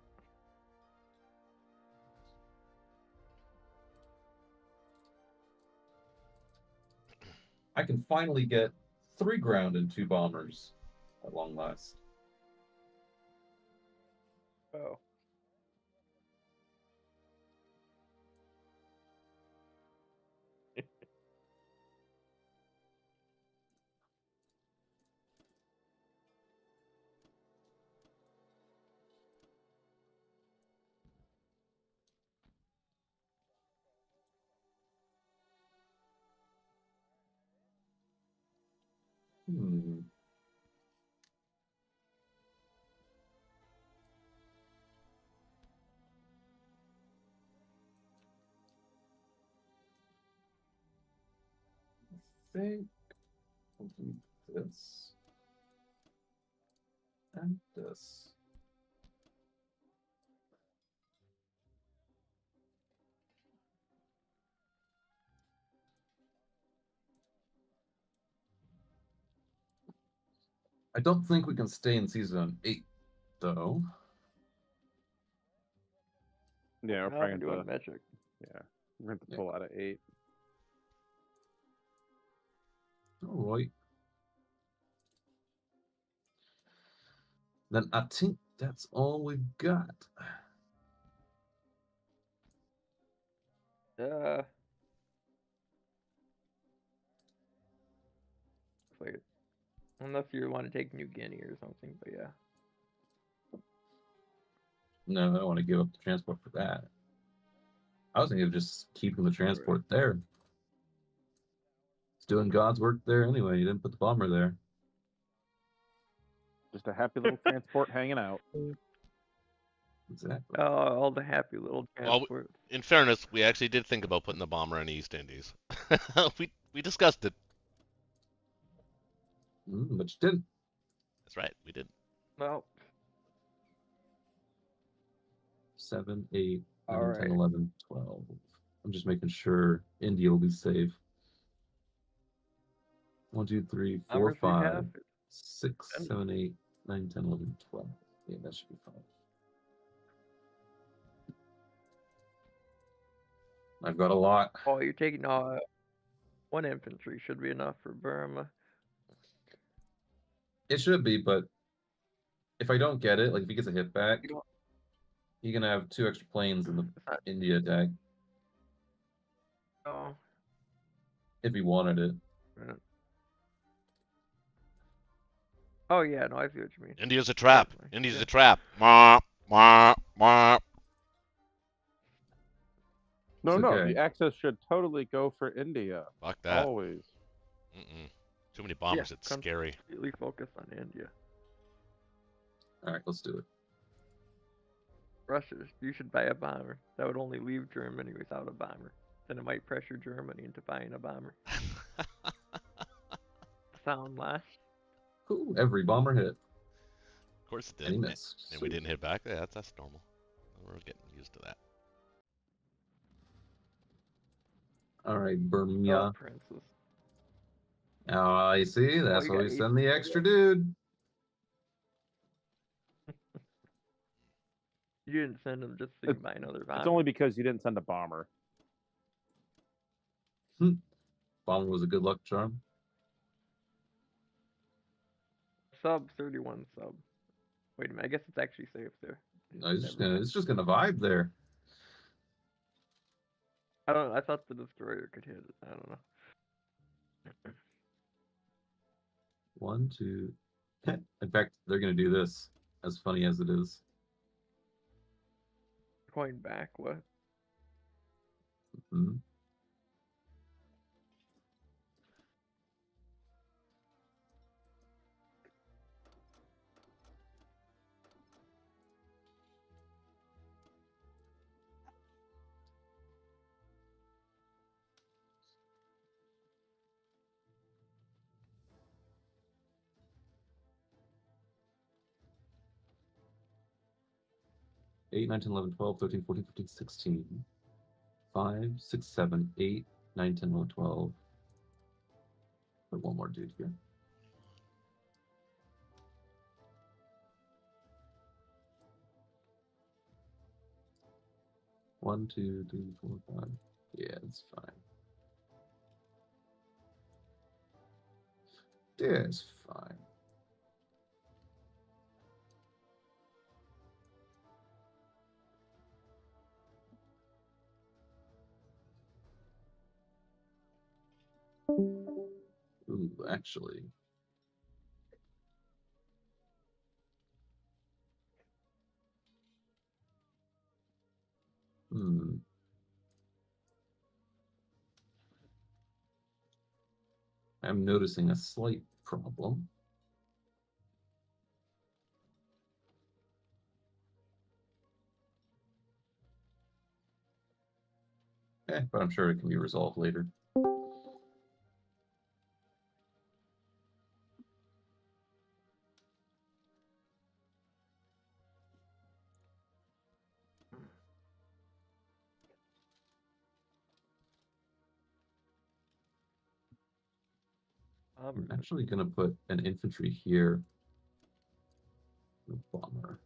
I can finally get 3 ground and 2 bombers at long last. Oh. Hmm. I think I'll do this and this. I don't think we can stay in season 8, though. Yeah, we're Now probably I'm going doing to. magic. Yeah, we're going to Yeah. pull out of 8. All right. Then I think that's all we've got. Wait. Unless you want to take New Guinea or something, but yeah. No, I don't want to give up the transport for that. I was thinking of just keeping the transport there. It's doing God's work there anyway. You didn't put the bomber there. Just a happy little transport hanging out. Exactly. All the happy little Well, transports. in fairness, we actually did think about putting the bomber in the East Indies. we discussed it. But you didn't. That's right, we did. Well, 7, 8, 9, All 10, right. 11, 12. I'm just making sure India will be safe. 1, 2, 3, 4, numbers we 5, have. 6, 7, 8, 9, 10, 11, 12. Yeah, that should be fine. I've got a lot. Oh, you're taking 1 infantry should be enough for Burma. It should be, but if I don't get it, like if he gets a hit back, You don't- he's gonna have 2 extra planes in the It's not- India attack Oh, if he wanted it. right. Oh yeah, no, I see what you mean. India's a trap. Definitely. India's Yeah. a trap. Mwah, mwah, mwah. No, It's no, okay. the access should totally go for India. Fuck that. Always. Too many bombers. Yeah, It's scary. Completely focus on India. All right, let's do it. Russia, you should buy a bomber. That would only leave Germany without a bomber. Then it might pressure Germany into buying a bomber. Sound last. Cool. Every bomber hit. Of course it And he did. missed. And we didn't hit back. Yeah, that's normal. We're getting used to that. All right, Burma. Oh, princess. Oh, you see? That's you why got we 8. send the extra dude. You didn't send them just so you can buy another bomber. It's only because you didn't send a bomber. Bomber was a good luck charm. Sub 31 sub. Wait a minute, I guess it's actually safe there. No, it's just gonna vibe there. I thought the destroyer could hit it. I don't know. 1, 2. In fact, they're gonna do this. As funny as it is. Going back, what? Mhm. 8, 9, 10, 11, 12, 13, 14, 15, 16. 5, 6, 7, 8, 9, 10, 11, 12. Put one more dude here. One, 2, 3, 4, 5. Yeah, it's fine. Yeah, it's fine. Ooh, actually. I'm noticing a slight problem. But I'm sure it can be resolved later. I'm actually going to put an infantry here. A bomber.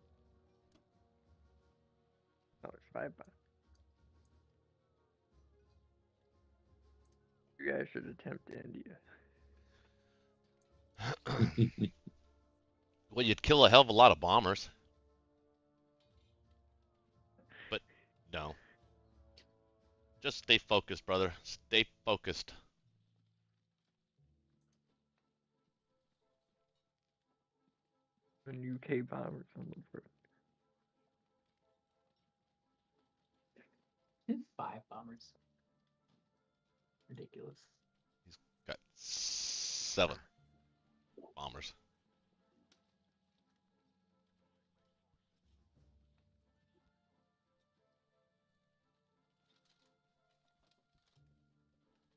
Oh, there's 5 bombs. You guys should attempt India. Well, you'd kill a hell of a lot of bombers. But no. Just stay focused, brother. Stay focused. An UK bomber someone for It's 5 bombers. Ridiculous. He's got 7 bombers.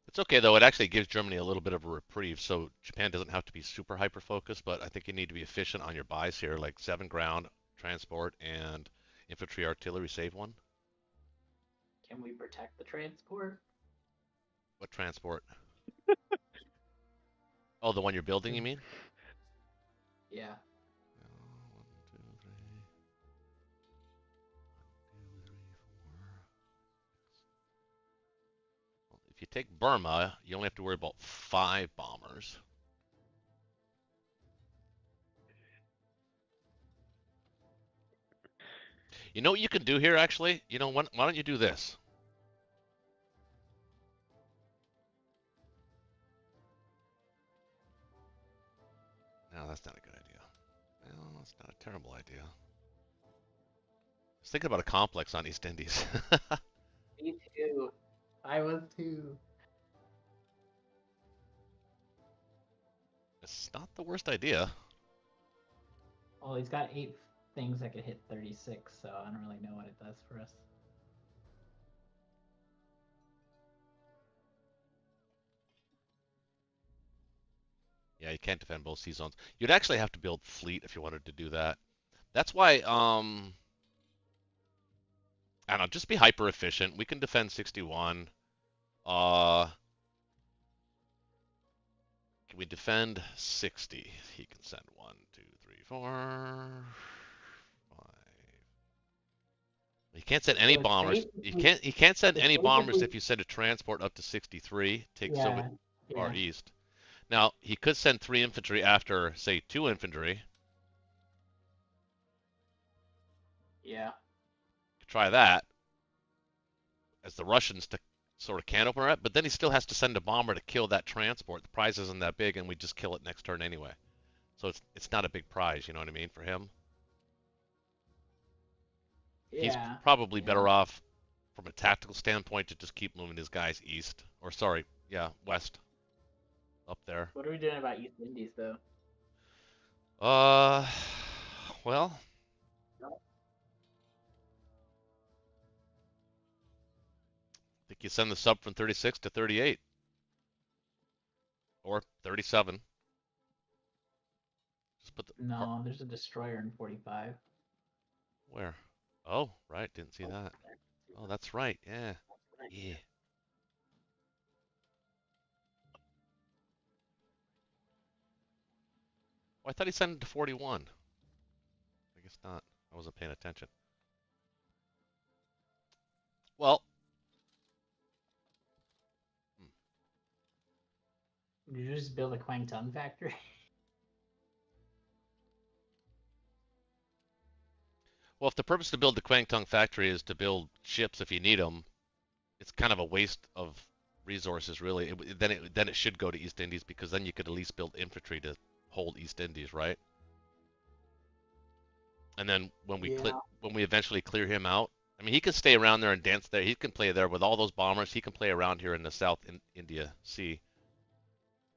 It's okay though, it actually gives Germany a little bit of a reprieve, so Japan doesn't have to be super hyper-focused, but I think you need to be efficient on your buys here, like 7 ground, transport, and infantry artillery save 1. Can we protect the transport? What transport? Oh, the one you're building, you mean? Yeah. 1, 2, 3. 1, 2, 3, 4. Well, if you take Burma, you only have to worry about 5 bombers. You know what you can do here, actually? You know, why don't you do this? No, that's not a good idea. Well, that's not a terrible idea. I was thinking about a complex on East Indies. Me too. I was too. It's not the worst idea. Well, he's got 8 things that could hit 36, so I don't really know what it does for us. Yeah, you can't defend both sea zones. You'd actually have to build fleet if you wanted to do that. That's why, I don't know, just be hyper efficient. We can defend 61. Can we defend 60? He can send 1, 2, 3, 4, 5. He can't send any So it's bombers. safe if He can't send it's any safe if bombers we- if you send a transport up to 63, takes Yeah. over far east. Now, he could send 3 infantry after, say, 2 infantry. Yeah. Try that. As the Russians to sort of can open it, but then he still has to send a bomber to kill that transport. The prize isn't that big, and we just kill it next turn anyway. So it's not a big prize, you know what I mean, for him? He's Yeah. probably better off from a tactical standpoint to just keep moving his guys east. Or sorry, yeah, west. Up there. What are we doing about East Indies, though? Well, I think you send the sub from 36 to 38. Or 37. Just put the No, there's a destroyer in 45. where? Oh, right. Didn't see that. Oh, that's right. Yeah. Yeah. Oh, I thought he sent it to 41. I guess not. I wasn't paying attention. Well, Did you just build a Quang Tung factory? well, if the purpose to build the Kwang Tung factory is to build ships if you need them, it's kind of a waste of resources, really. Then it should go to East Indies because then you could at least build infantry to hold East Indies, right? And then when we eventually clear him out, I mean, he can stay around there and dance there. He can play there with all those bombers. He can play around here in the South India Sea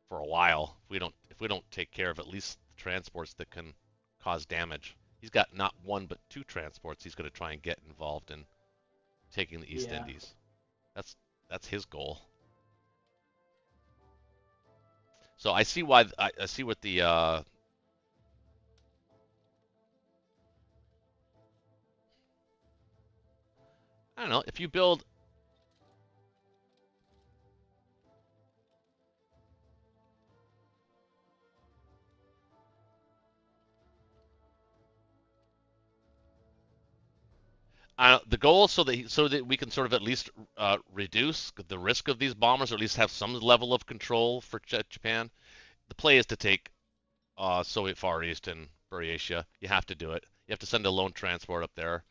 for a while if we don't take care of at least the transports that can cause damage. He's got not one but two transports he's going to try and get involved in taking the East Indies. That's his goal. So I see why I see what the I don't know, if you build the goal so that we can sort of at least reduce the risk of these bombers, or at least have some level of control for Japan. The play is to take Soviet Far East and Buryatia. You have to do it. You have to send a lone transport up there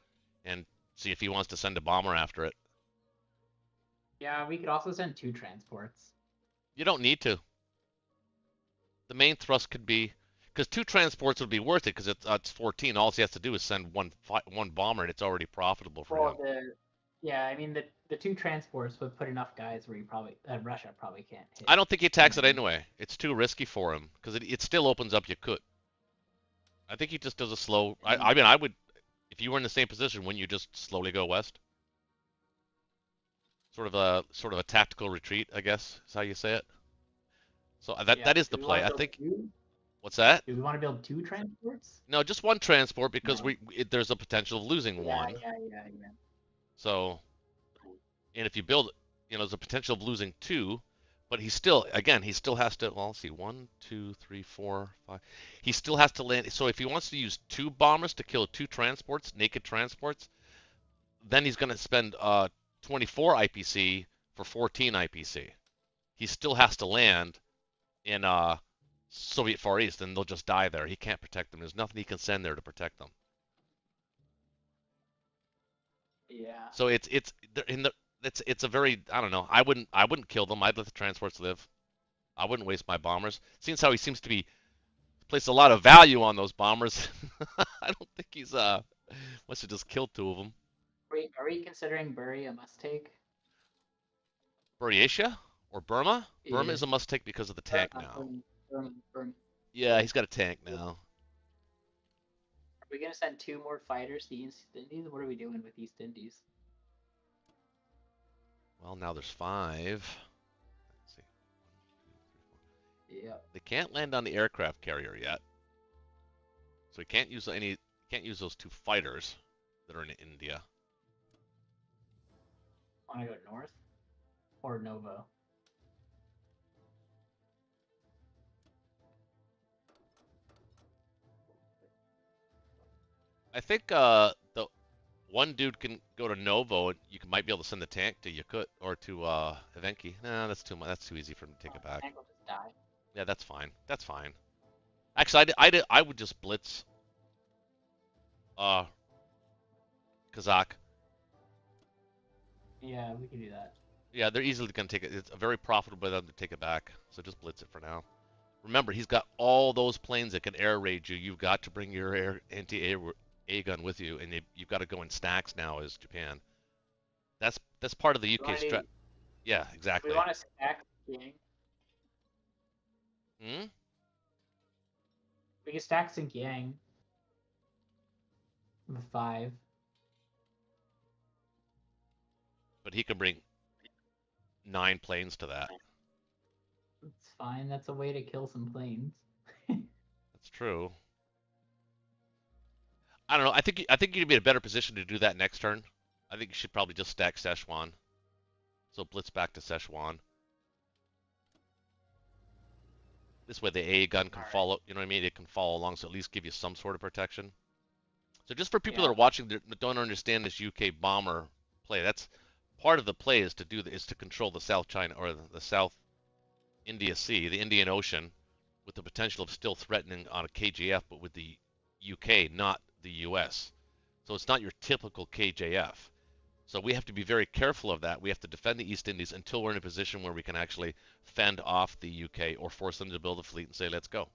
and see if he wants to send a bomber after it. Yeah, we could also send 2 transports. You don't need to. The main thrust could be, because 2 transports would be worth it, because it's 14. All he has to do is send one bomber, and it's already profitable for him. Yeah, I mean the 2 transports would put enough guys where Russia probably can't hit. I don't think he attacks it anyway. It's too risky for him, because it still opens up Yakut. I think he just does a slow. I mean, I would, if you were in the same position, wouldn't you just slowly go west? Sort of a tactical retreat, I guess is how you say it. So that is the play. I think. What's that? Do we want to build 2 transports? No, just one transport because there's a potential of losing one. Yeah. So, and if you build, there's a potential of losing 2, but he still has to. Well, let's see, 1, 2, 3, 4, 5. He still has to land. So if he wants to use 2 bombers to kill 2 transports, naked transports, then he's going to spend 24 IPC for 14 IPC. He still has to land in Soviet Far East, and they'll just die there. He can't protect them. There's nothing he can send there to protect them. Yeah. So it's a very, I don't know. I wouldn't kill them. I'd let the transports live. I wouldn't waste my bombers. Seems how he seems to be placed a lot of value on those bombers. I don't think he's wants to just kill 2 of them. Are we considering Buri a must take? Buryatia or Burma? Yeah. Burma is a must take because of the tank now. Burma. Yeah, he's got a tank now. Are we gonna send 2 more fighters to East Indies? What are we doing with East Indies? Well, now there's 5. Let's see. 1, 2, 3, 4. Yeah. They can't land on the aircraft carrier yet, so he can't use those 2 fighters that are in India. Want to go north or Novo? I think the one dude can go to Novo, and you might be able to send the tank to Yakut or to Evenki. Nah, that's too much. That's too easy for him to take it back. Tank will just die. Yeah, that's fine. That's fine. Actually, I would just blitz Kazakh. Yeah, we can do that. Yeah, they're easily going to take it. It's very profitable for them to take it back. So just blitz it for now. Remember, he's got all those planes that can air raid you. You've got to bring your anti-air gun with you, and you've got to go in stacks now as Japan. That's part of the UK strat. Yeah, exactly. We want to stack King. We can stack Xinjiang with 5. But he can bring 9 planes to that. It's fine. That's a way to kill some planes. That's true. I don't know. I think you'd be in a better position to do that next turn. I think you should probably just stack Szechuan. So Blitz back to Szechuan. This way the A gun can follow, you know what I mean? It can follow along, so at least give you some sort of protection. So just for people that are watching that don't understand this UK bomber play, that's part of the play is to control the South China or the South India Sea, the Indian Ocean, with the potential of still threatening on a KJF, but with the UK, not the US. So it's not your typical KJF. So we have to be very careful of that. We have to defend the East Indies until we're in a position where we can actually fend off the UK or force them to build a fleet and say, let's go.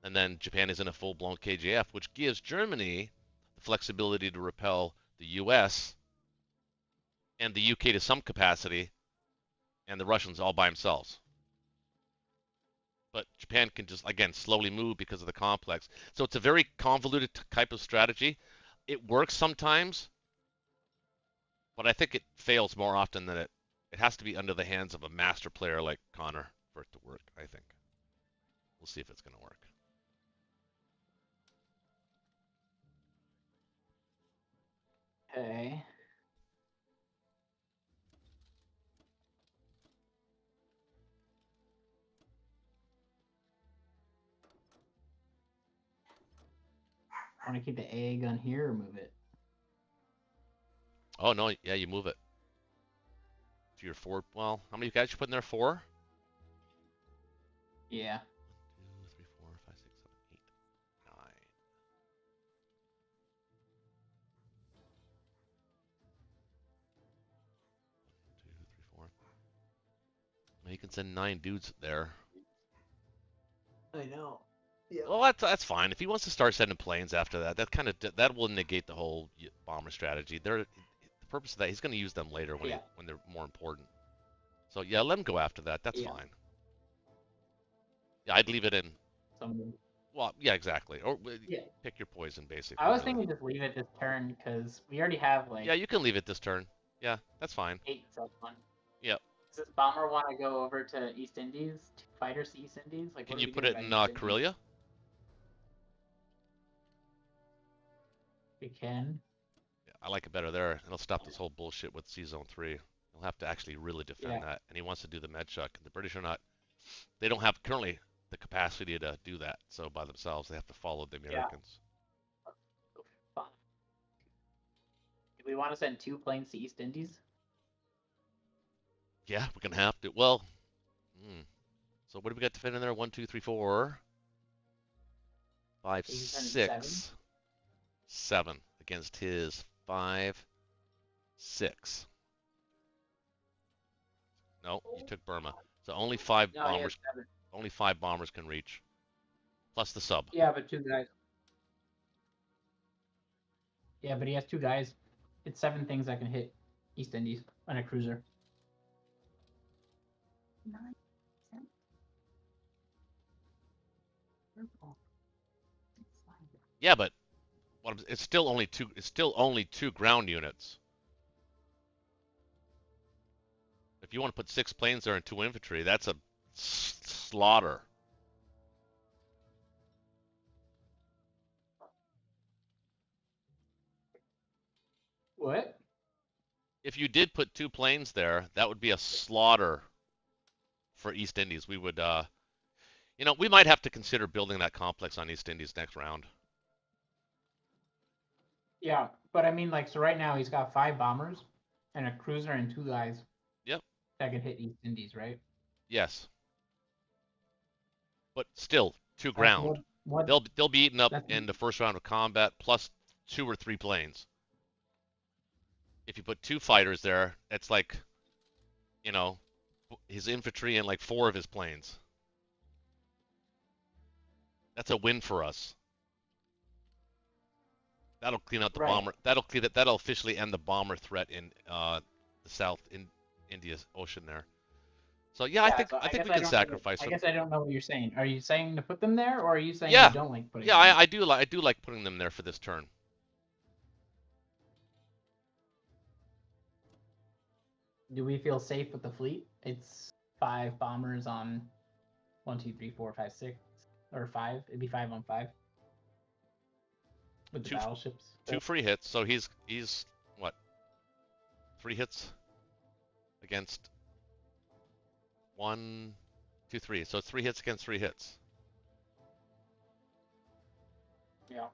And then Japan is in a full-blown KJF, which gives Germany the flexibility to repel the US and the UK to some capacity, and the Russians all by themselves. But Japan can just, again, slowly move because of the complex. So it's a very convoluted type of strategy. It works sometimes, but I think it fails more often than it has to be under the hands of a master player like Connor for it to work, I think. We'll see if it's going to work. Okay. Want to keep the A gun here or move it? Oh, no, yeah, you move it. To your 4, well, how many guys you put in there? 4? Yeah. 1, 2, 3, 4, 5, 6, 7, 8, 9. 1, 2, 3, 4. Well, you can send 9 dudes there. I know. Yeah. Well, that's fine. If he wants to start sending planes after that, that will negate the whole bomber strategy. The purpose of that, he's going to use them later when when they're more important. So yeah, let him go after that. That's fine. Yeah, I'd leave it in. Well, yeah, exactly. Or pick your poison, basically. I was thinking just leave it this turn because we already have like. Yeah, you can leave it this turn. Yeah, that's fine. 8 sub one. Yep. Does this bomber want to go over to East Indies? 2 fighters to East Indies? Like, can you put it in Karelia? We can. Yeah, I like it better there. It'll stop this whole bullshit with C-Zone 3. He'll have to actually really defend that. And he wants to do the Medchuck. The British are not... They don't have currently the capacity to do that. So by themselves, they have to follow the Americans. Do we want to send 2 planes to East Indies? Yeah, we're going to have to. Well... So what do we got to fit in there? 1, 2, 3, 4... 5, 6... 7 against his 5, 6. No, you took Burma. So only 5 bombers. Only 5 bombers can reach, plus the sub. Yeah, but 2 guys. Yeah, but he has 2 guys. It's 7 things that can hit East Indies on a cruiser. 9, 10. Yeah, but it's still only 2. It's still only 2 ground units. If you want to put 6 planes there and 2 infantry, that's a slaughter. What? If you did put 2 planes there, that would be a slaughter for East Indies. We would, you know, we might have to consider building that complex on East Indies next round. Yeah, but I mean, like, so right now he's got 5 bombers and a cruiser and 2 guys. Yep. That can hit East Indies, right? Yes. But still, 2 ground. They'll be eaten up in the first round of combat, plus 2 or 3 planes. If you put 2 fighters there, it's like, you know, his infantry and like 4 of his planes. That's a win for us. That'll clean out the bomber. That'll officially end the bomber threat in the South India Ocean there. So yeah, I think we can sacrifice them. I guess I don't know what you're saying. Are you saying to put them there, or are you saying you don't like putting? Yeah, them there? I do like putting them there for this turn. Do we feel safe with the fleet? It's 5 bombers on 1, 2, 3, 4, 5, 6, or 5. It'd be 5 on 5. with the Two- battleships. 2 free hits, so he's what? 3 hits against 1, 2, 3. So it's 3 hits against 3 hits. Yeah.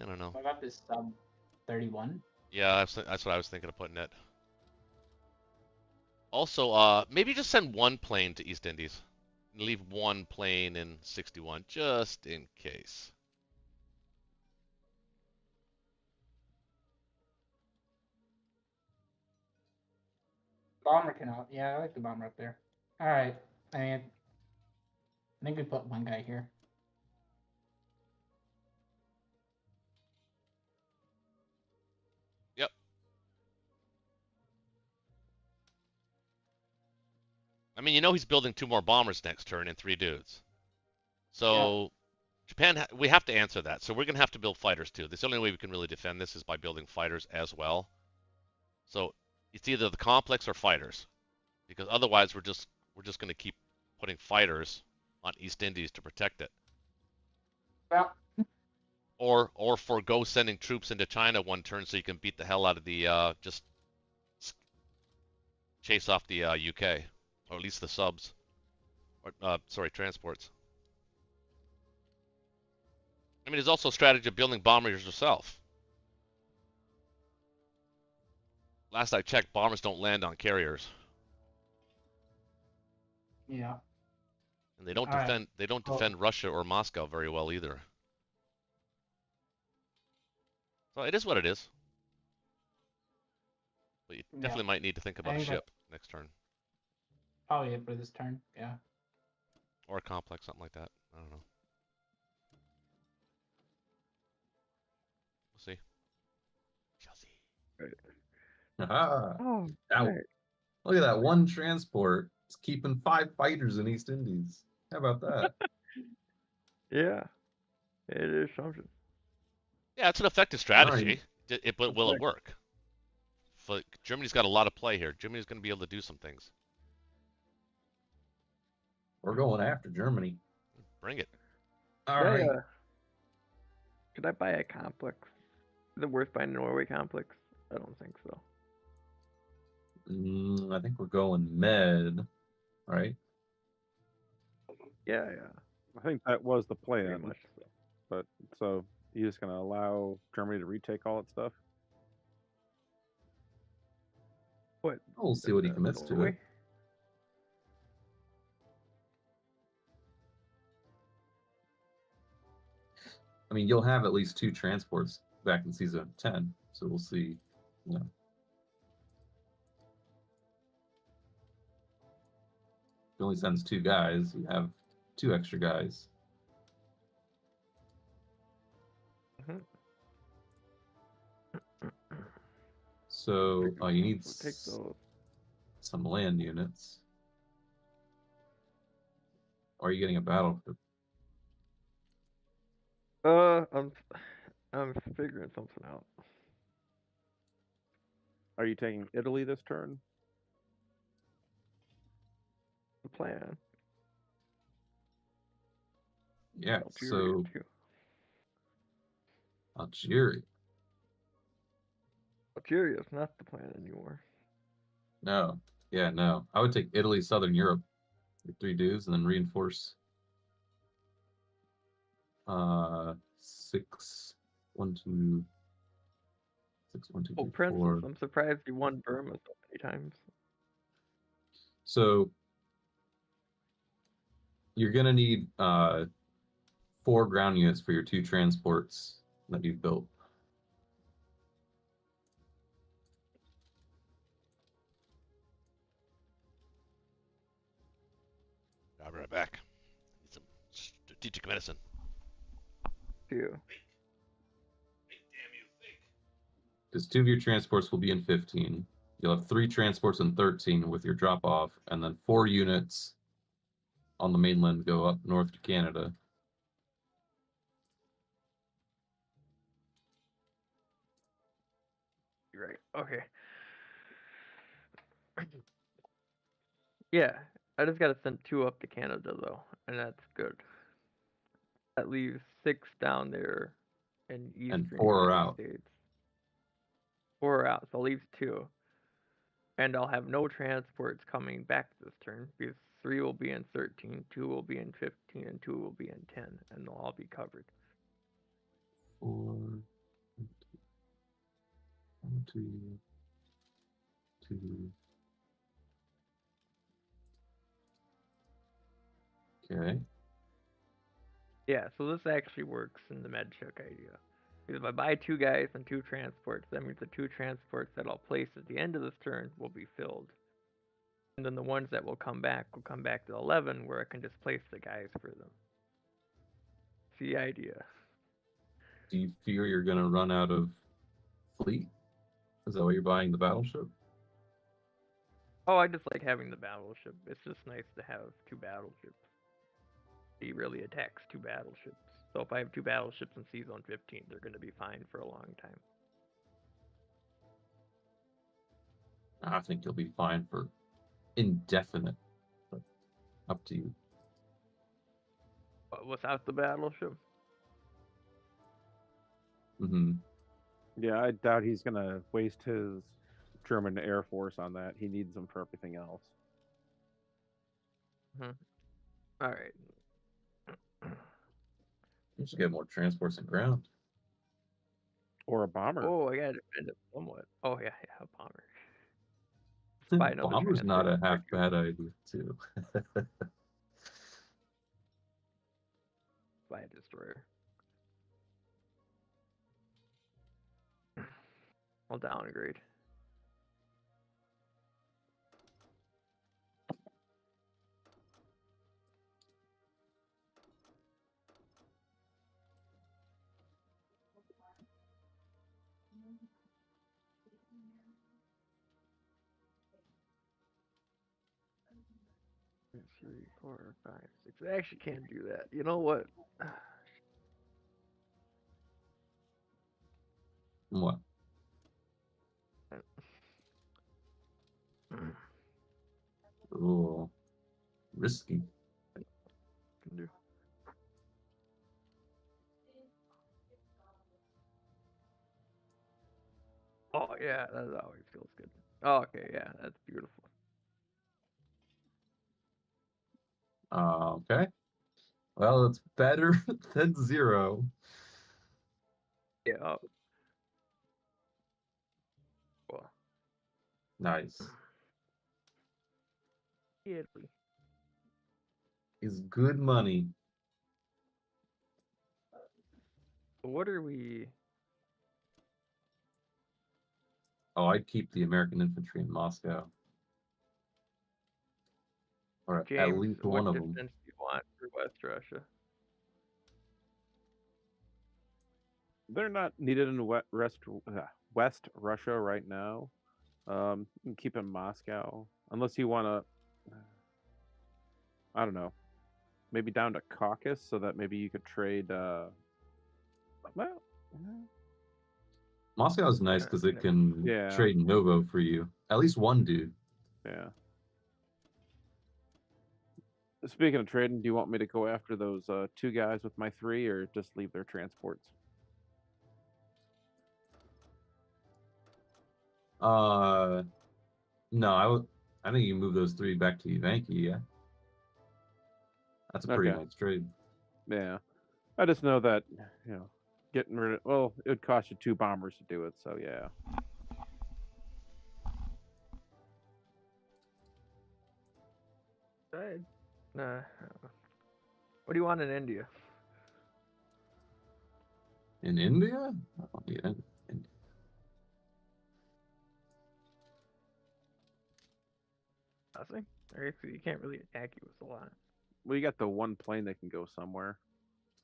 I don't know. What about this sub 31? Yeah, that's what I was thinking of putting it. Also, maybe just send 1 plane to East Indies. And leave 1 plane in 61, just in case. Bomber cannot. Yeah, I like the bomber up there. All right. I think we put one guy here. Yep. I mean, he's building 2 more bombers next turn and 3 dudes. So Japan, we have to answer that. So we're going to have to build fighters too. This the only way we can really defend this is by building fighters as well. So it's either the complex or fighters, because otherwise we're just going to keep putting fighters on East Indies to protect it. Well, Or forego sending troops into China 1 turn so you can beat the hell out of the just chase off the UK, or at least the subs, or sorry, transports. I mean, there's also a strategy of building bombers yourself. Last I checked, bombers don't land on carriers, yeah. and they don't All right. defend. They don't defend Russia or Moscow very well either. So it is what it is. But you Yeah. definitely might need to think about a think that- ship next turn, Probably it for this turn. Yeah. or a complex, something like that. I don't know. We'll see. Chelsea. Ah, Oh, ow. right. Look at that. 1 transport is keeping 5 fighters in East Indies. How about that? Yeah. It is something. Yeah, it's an effective strategy. But will it work? Germany's got a lot of play here. Germany's going to be able to do some things. We're going after Germany. Bring it. All right. Could I buy a complex? Is it worth buying a Norway complex? I don't think so. I think we're going med, right? Yeah. I think that was the Very plan. much so. But so you're just gonna allow Germany to retake all its stuff? What? We'll see what he commits to it. Norway? I mean, you'll have at least 2 transports back in season 10, so we'll see. You know. He only sends 2 guys. You have 2 extra guys. Mhm. So you need We'll take those. some land units. Or are you getting a battleship? I'm figuring something out. Are you taking Italy this turn? The plan. Yeah, Algeria, so too. Algeria. Algeria is not the plan anymore. No. Yeah, no. I would take Italy, Southern Europe with 3 dudes and then reinforce 6, 1, 2, 6, 1, 2, Oh, 3, Princess, 4. I'm surprised you won Burma so many times. So you're gonna need 4 ground units for your 2 transports that you've built. I'll be right back. Need some strategic medicine. Too. Because 2 of your transports will be in 15. You'll have 3 transports in 13 with your drop off, and then 4 units on the mainland go up north to Canada. You're right. Okay. Yeah, I just gotta send 2 up to Canada though, and that's good. That leaves 6 down there in Eastern 4 are United out. States. 4 are out, so it leaves 2. And I'll have no transports coming back this turn because 3 will be in 13, 2 will be in 15, and 2 will be in 10, and they'll all be covered. 4, 1, 2, 2. Okay. Yeah, so this actually works in the Medchuk idea. Because if I buy 2 guys and 2 transports, that means the 2 transports that I'll place at the end of this turn will be filled. And then the ones that will come back to 11, where I can just place the guys for them. It's the idea. Do you fear you're going to run out of fleet? Is that why you're buying the battleship? Oh, I just like having the battleship. It's just nice to have 2 battleships. He really attacks 2 battleships. So if I have 2 battleships in Sea Zone 15, they're going to be fine for a long time. I think you'll be fine for indefinite. But up to you. But without the battleship? Mm-hmm. Yeah, I doubt he's gonna waste his German Air Force on that. He needs them for everything else. All right. You should get more transports and ground. Or a bomber. Oh, I gotta defend it somewhat. Oh yeah, a bomber. Buy another Bomber's not a transport. half bad idea too. Buy a destroyer. I'll downgrade. Three, 4, 5, 6. I actually can't do that. You know what? What? Oh, risky. Can do. Oh yeah, that always feels good. Oh, okay, yeah, that's beautiful. Okay. Well, it's better than 0. Yeah. Well, Nice. Italy. Is good money. What are we? Oh, I'd keep the American infantry in Moscow. Or at James, least what one of defense them. do you want for West Russia? They're not needed in West Russia right now. You can keep in Moscow unless you want to. I don't know. Maybe down to Caucasus so that maybe you could trade. Well, Moscow's nice because it can Yeah. trade Novo for you. At least one dude. yeah. Speaking of trading, do you want me to go after those 2 guys with my 3, or just leave their transports? No, I think you move those 3 back to Ivanki, yeah. That's a pretty Okay. nice trade. Yeah. I just know that, getting rid of, well, it would cost you 2 bombers to do it, so yeah. Nah. What do you want in India? In India? Oh, yeah. Nothing. Actually, you can't really attack you with a lot. Well, you got the one plane that can go somewhere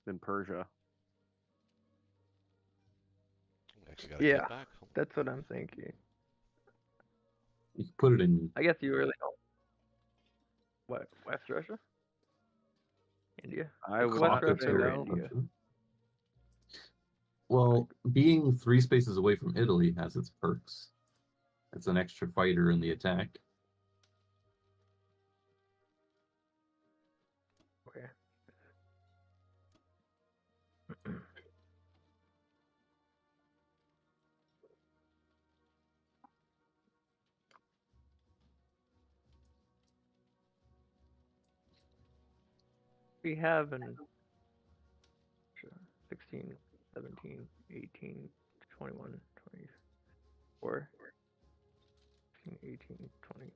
in Persia. We actually got a Yeah. kid back. That's what I'm thinking. You can put it in. I guess you really don't. What, West Russia? India? I would West not Russia consider or it. India? Well, being 3 spaces away from Italy has its perks. It's an extra fighter in the attack. Okay. we have in 16, 17, 18, 21, 24, 16, 18, 20.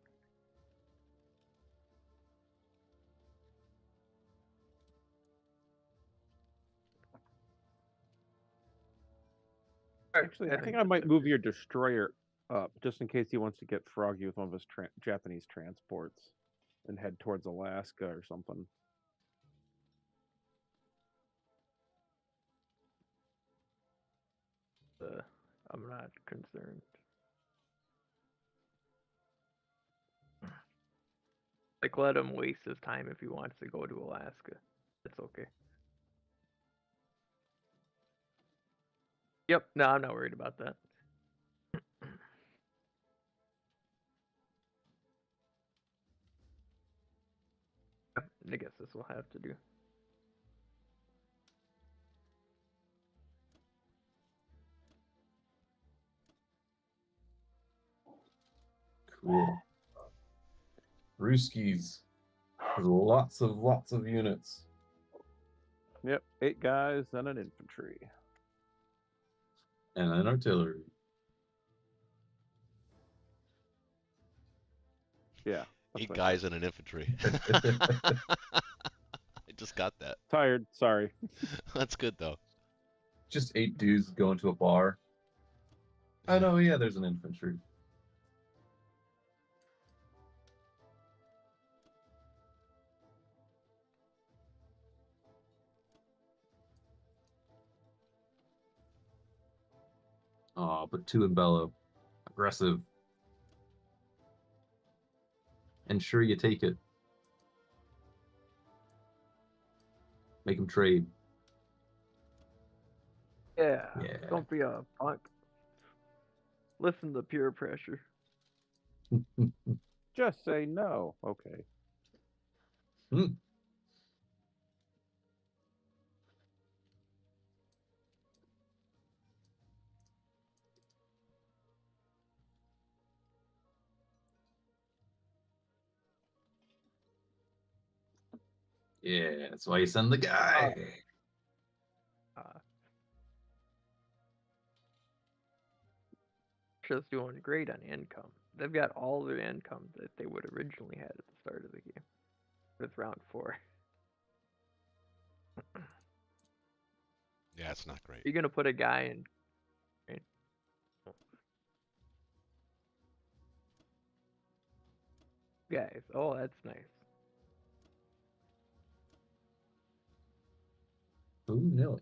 Actually, I think I might move your destroyer up just in case he wants to get froggy with one of his Japanese transports and head towards Alaska or something. I'm not concerned. Like, let him waste his time if he wants to go to Alaska. That's okay. Yep, no, I'm not worried about that. I guess this will have to do. Cool. Ruskies. There's lots of units. Yep, 8 guys and an infantry. And an artillery. Yeah. 8 guys and an infantry. I just got that. Tired, sorry. That's good though. Just 8 dudes going to a bar. Oh no, yeah, there's an infantry. Oh, but 2 in bellow. Aggressive. Ensure you take it. Make them trade. Yeah, Yeah. don't be a punk. Listen to peer pressure. Just say no. Okay. Yeah, that's why you send the guy. Russia's doing great on income. They've got all the income that they would originally had at the start of the game. With round 4. Yeah, it's not great. You're gonna put a guy in. Right? Guys, oh, that's nice. Ooh, Nelly.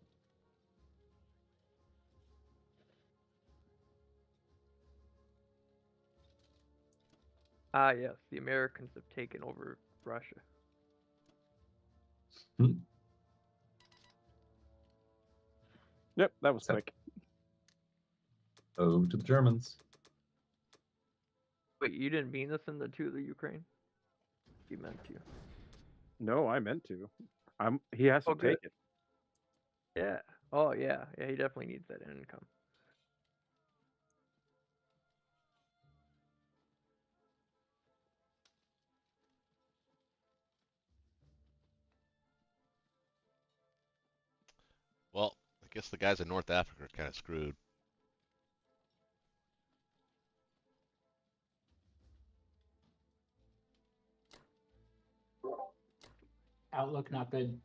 Ah, yes, the Americans have taken over Russia. Yep, that was So- quick. Oh, to the Germans. Wait, you didn't mean this in the to the Ukraine? You meant to. No, I meant to. He has to Okay. take it. Yeah. Oh, yeah. Yeah, he definitely needs that income. Well, I guess the guys in North Africa are kind of screwed. Outlook not good.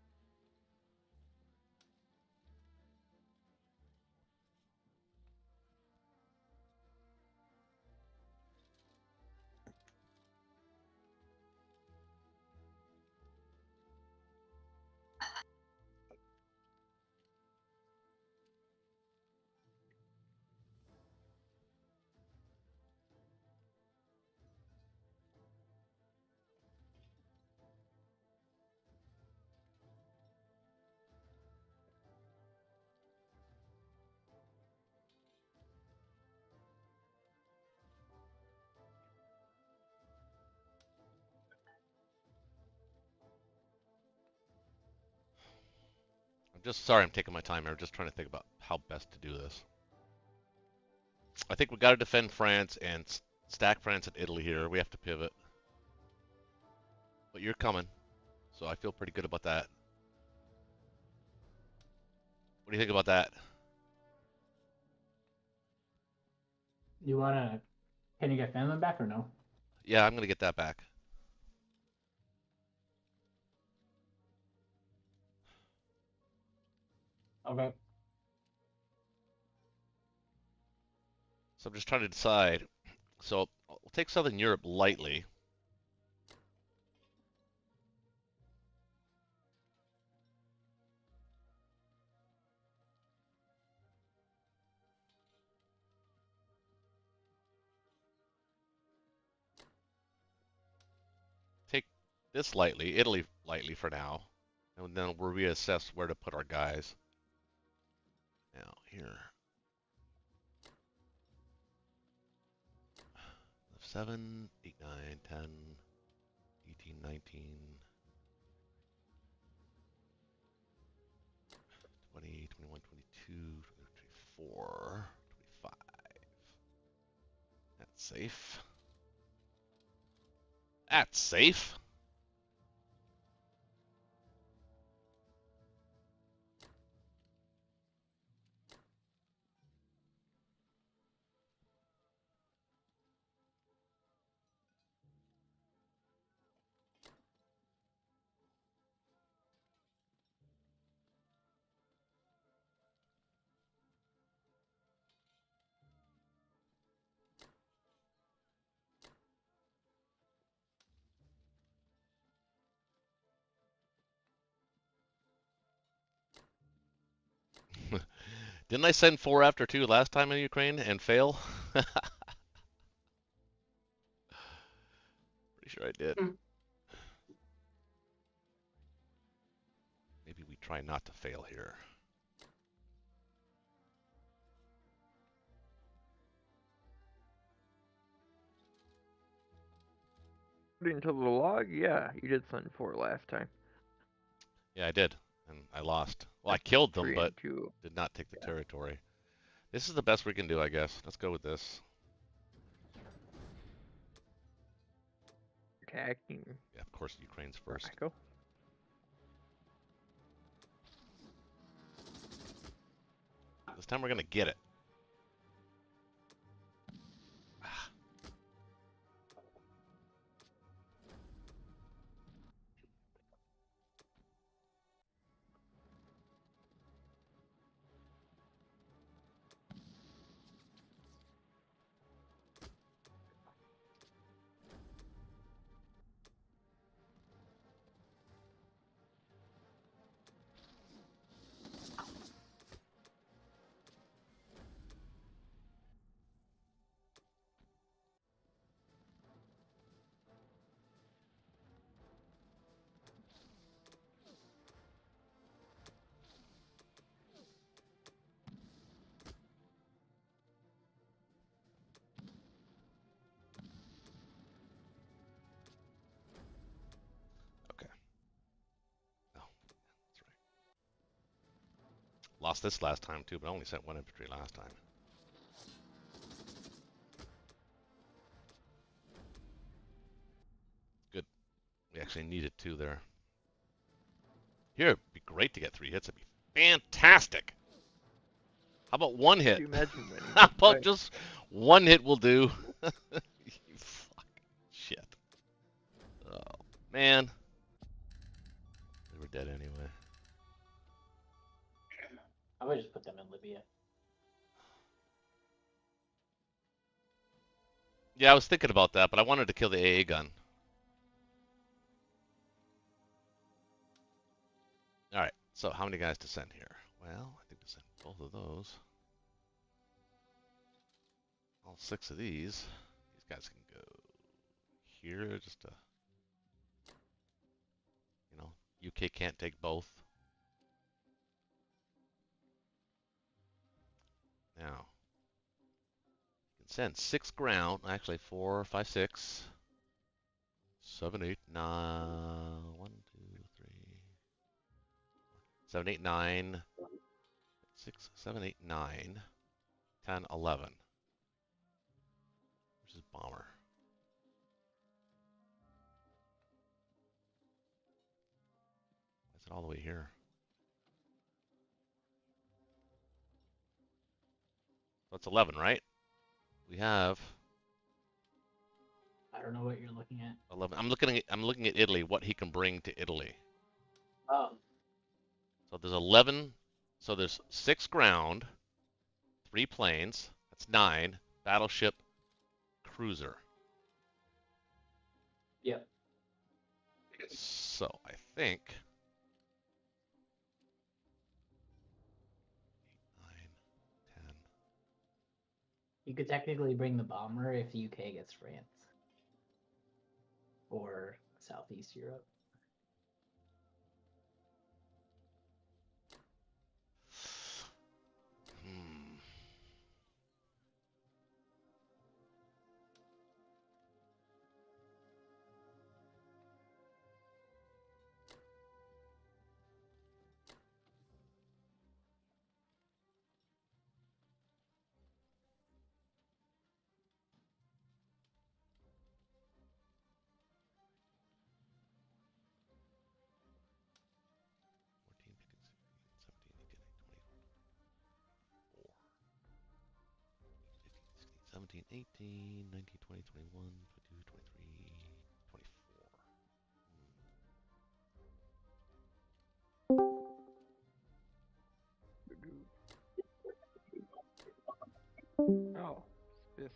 I'm just sorry I'm taking my time. I'm just trying to think about how best to do this. I think we got to defend France and stack France and Italy here. We have to pivot. But you're coming, so I feel pretty good about that. What do you think about that? You wanna? Can you get Finland back or no? Yeah, I'm gonna get that back. Okay. So I'm just trying to decide. So we'll take Southern Europe lightly. Take this lightly, Italy lightly for now, and then we'll reassess where to put our guys. Now here, 7, 8, 9, 10, 18, 19, 20, 21, 22, 24, 25. That's safe. That's safe. Didn't I send 4 after 2 last time in Ukraine and fail? Pretty sure I did. Maybe we try not to fail here. According to the log, yeah, you did send 4 last time. Yeah, I did, and I lost. Well, I killed them, 3 but and 2. did not take the territory. This is the best we can do, I guess. Let's go with this. Attacking Yeah, of course, Ukraine's first. Morocco. This time we're gonna get it. Okay. Oh, that's right. Lost this last time too, but I only sent 1 infantry last time. Good. We actually needed 2 there. Here, it'd be great to get 3 hits. It'd be fantastic. How about 1 hit? Could you imagine winning? How about Right. just 1 hit will do? You fuck. Shit. Oh, man. They were dead anyway. I would just put them in Libya. Yeah, I was thinking about that, but I wanted to kill the AA gun. Alright, so how many guys to send here? Well, I think to send both of those. All 6 of these. These guys can go here just to, you know, UK can't take both. Now, you can send 6 ground, actually 4, 5, 6, 7, 8, 9, 1, 2, 3, 7, 8, 9, 6, 7, 8, 9, 10, 11. Which is bomber. Why is it all the way here? So it's 11, right? We have I don't know what you're looking at. 11. I'm looking at Italy. What he can bring to Italy. Oh, So there's 11. So there's 6 ground, 3 planes. That's 9. Battleship, cruiser. yep. So I think 9, 10. You could technically bring the bomber if the UK gets France or Southeast Europe. Hmm. Seventeen, 18, 19, 20, 21, 22, 23, 24. Oh, this.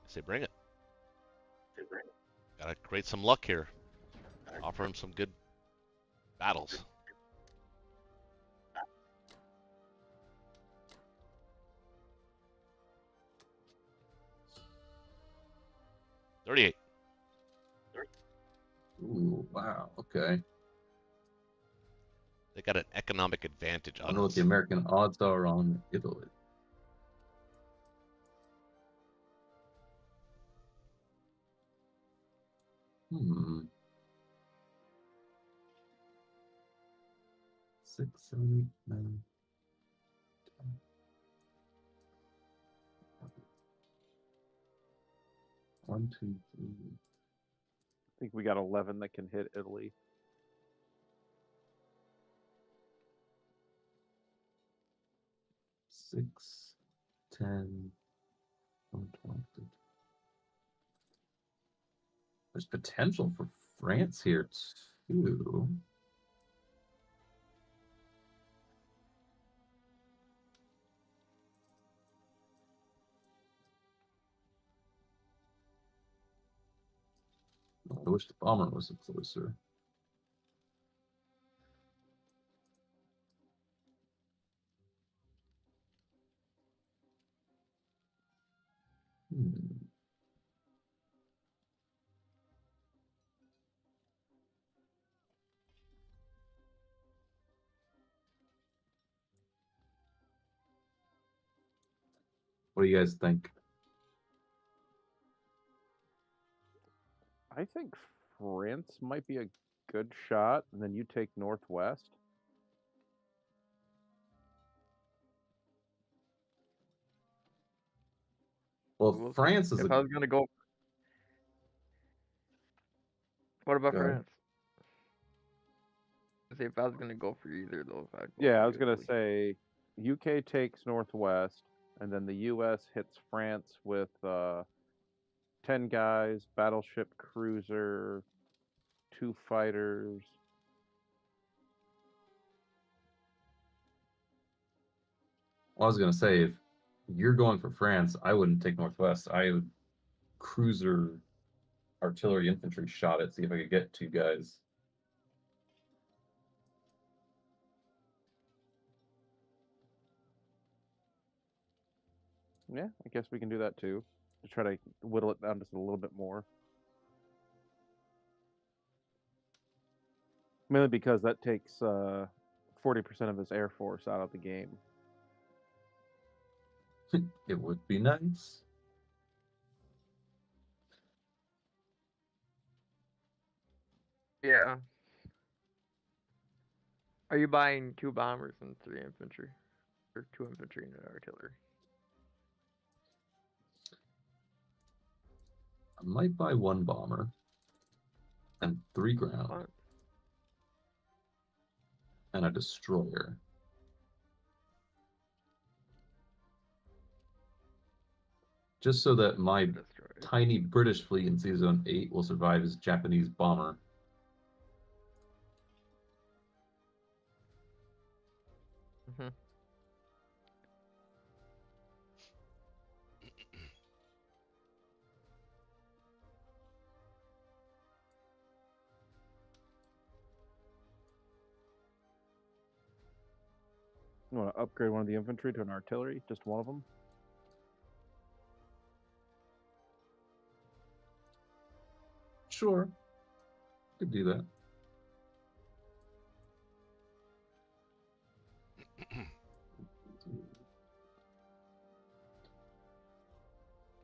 I say bring it. Gotta create some luck here. Offer him some good battles. $38. Ooh, wow. Okay. They got an economic advantage I on wonder what us. the American odds are on Italy. Hmm. 6, 7, 8, 9, 10. 1, 2, 3. I think we got 11 that can hit Italy. 6, 10, 12, 13. There's potential for France here too. I wish the bomber was closer. Hmm. What do you guys think? I think France might be a good shot, and then you take Northwest. Well, We'll see. France is If a I was gonna go, what about Go ahead. France? See, if I was gonna go for either of those, I'd go Yeah, for I was gonna Italy. say UK takes Northwest, and then the US hits France with 10 guys, battleship cruiser, 2 fighters. Well, I was gonna say if you're going for France, I wouldn't take Northwest. I would cruiser artillery infantry shot it, see if I could get 2 guys. Yeah, I guess we can do that too. To try to whittle it down just a little bit more. Mainly because that takes 40% of his air force out of the game. It would be nice. Yeah. Are you buying 2 bombers and 3 infantry? Or 2 infantry and an artillery? I might buy 1 bomber and 3 ground Fun. and a destroyer. Just so that my Destroyer. tiny British fleet in Sea Zone 8 will survive as Japanese bomber. Mm-hmm. You want to upgrade one of the infantry to an artillery? Just one of them? Sure. Could do that.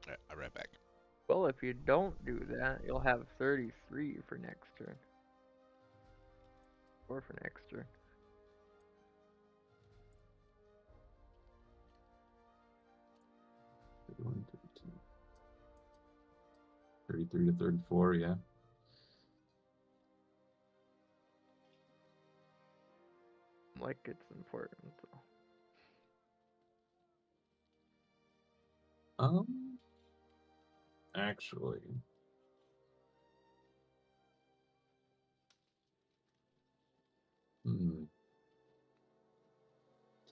Alright, I'll be right back. Well, if you don't do that, you'll have 33 for next turn. Or for next turn. 31, 32. 33 to 34, yeah. Like it's important. So. Actually,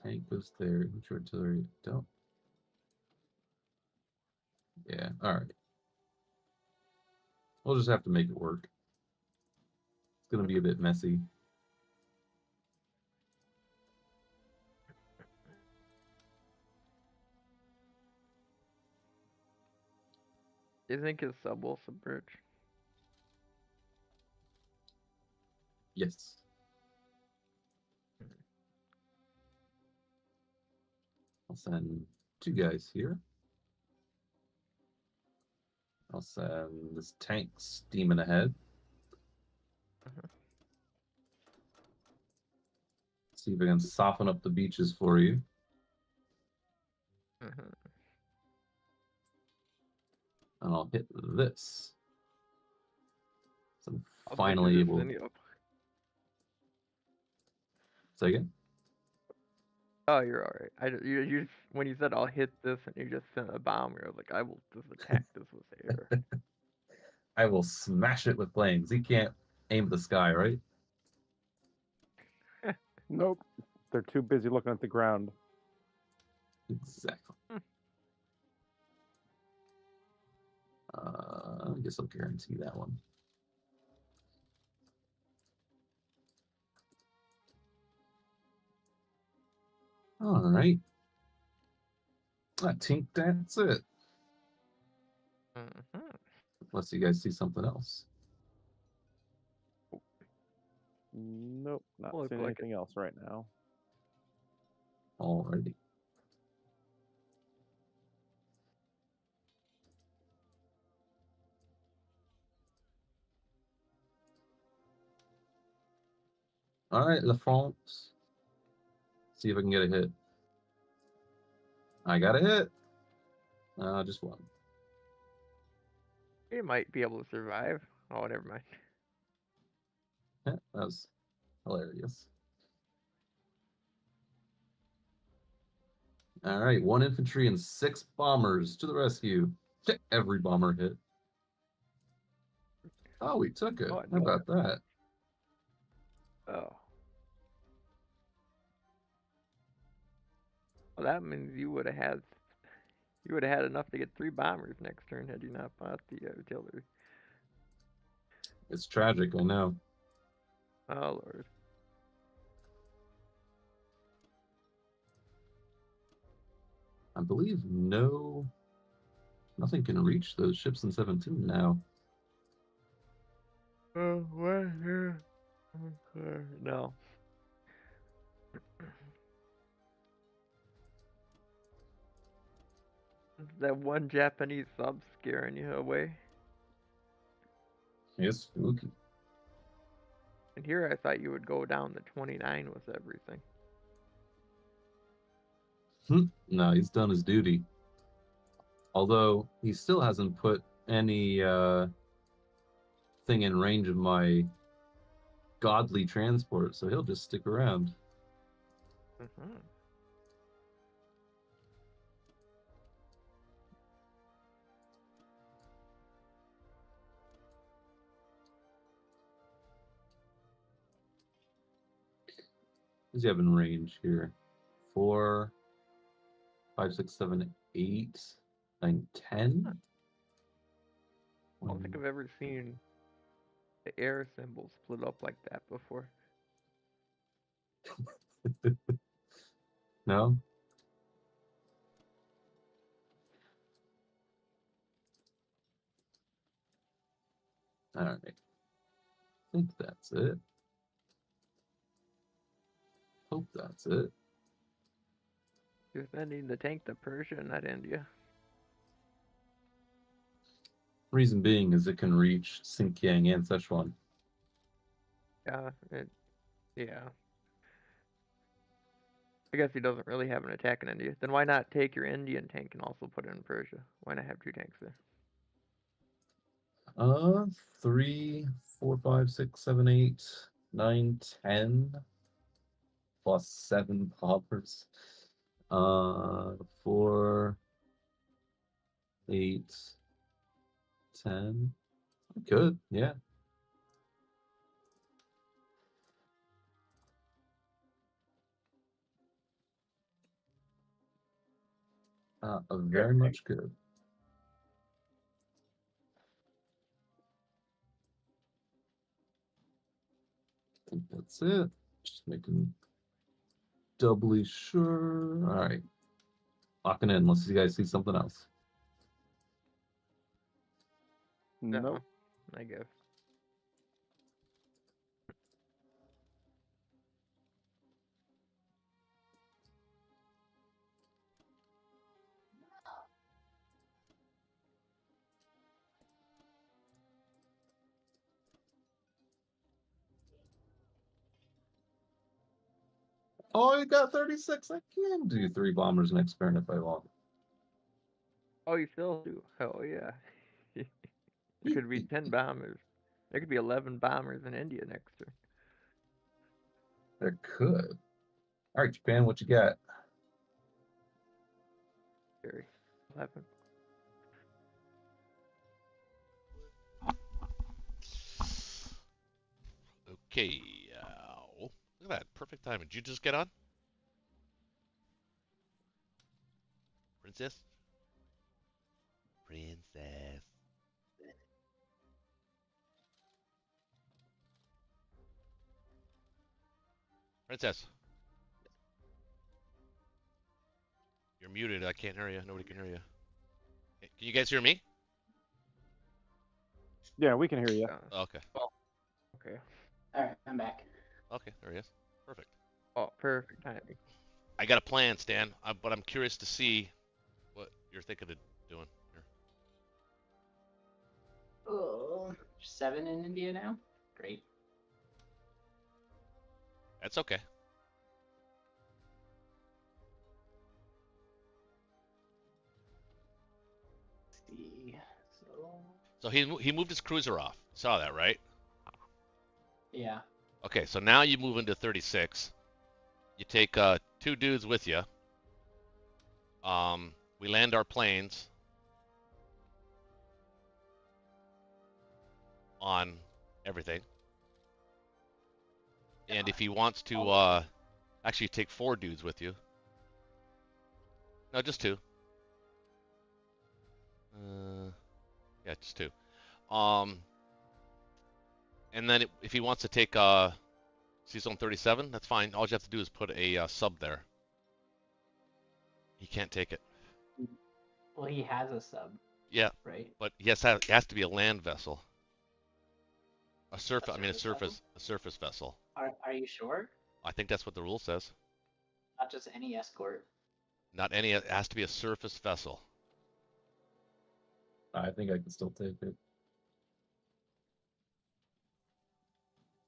tank goes there, infantry artillery, don't. Yeah, alright. We'll just have to make it work. It's gonna be a bit messy. Do you think his sub will submerge? Yes. I'll send 2 guys here. I'll send this tank steaming ahead. See if I can soften up the beaches for you. Mm-hmm. And I'll hit this. So I'm I'll finally able. Say again? Oh, you're alright. You just, when you said I'll hit this and you just sent a bomb, you're like, I will just attack this with air. I will smash it with planes. He can't aim at the sky, right? Nope. They're too busy looking at the ground. Exactly. I guess I'll guarantee that one. All right. I think that's it. Mm-hmm. Unless you guys see something else. Nope, not Look seeing like anything else right now. Alrighty. All right, La France. See if I can get a hit. I got a hit. Just one. He might be able to survive. Oh, never mind. Yeah, that was hilarious. All right, 1 infantry and 6 bombers to the rescue. Every bomber hit. Oh, we took it. Oh, How no. about that? Oh. Well, that means you would have had enough to get 3 bombers next turn had you not bought the artillery. It's tragic, I know. Oh Lord. I believe nothing can reach those ships in 17 now. Oh, what here? No. That one Japanese sub scaring you away. It's spooky. And here I thought you would go down to 29 with everything. No, he's done his duty. Although he still hasn't put any thing in range of my godly transport, so he'll just stick around. Mm-hmm. What does he have in range here? 4, 5, 6, 7, 8, 9, 10? I don't think I've ever seen the air symbol split up like that before. No? Alright. I think that's it. Hope that's it. You're sending the tank to Persia, not India. Reason being is it can reach Xinjiang and Sichuan. Yeah. I guess he doesn't really have an attack in India. Then why not take your Indian tank and also put it in Persia? Why not have 2 tanks there? 3, 4, 5, 6, 7, 8, 9, 10. Plus 7 poppers. 4, 8, 10. Good, yeah. Very much good. I think that's it. Just making doubly sure. All right. Locking in unless you guys see something else. Nope. I guess. Oh, you got 36. I can do 3 bombers next turn if I want. Oh, you still do? Hell yeah. It could be 10 bombers. There could be 11 bombers in India next turn. There could. All right, Japan, what you got? Very 11. Okay. Look at that. Perfect timing. Did you just get on? Princess? Princess. Princess. You're muted. I can't hear you. Nobody can hear you. Hey, can you guys hear me? Yeah, we can hear you. Oh, okay. Okay. All right, I'm back. Okay, there he is. Perfect. Oh, perfect timing. I got a plan, Stan, but I'm curious to see what you're thinking of doing here. Oh, 7 in India now. Great. That's okay. Let's see. So he moved his cruiser off. You saw that, right? Yeah. Okay, so now you move into 36. You take 2 dudes with you. We land our planes on everything. And if he wants to, actually take 4 dudes with you. No, just 2. Yeah, just 2. And then if he wants to take Sea Zone 37, that's fine. All you have to do is put a sub there. He can't take it. Well, he has a sub. Yeah, right? but it has to be a land vessel. A surface vessel. Are you sure? I think that's what the rule says. Not just any escort. Not any. It has to be a surface vessel. I think I can still take it.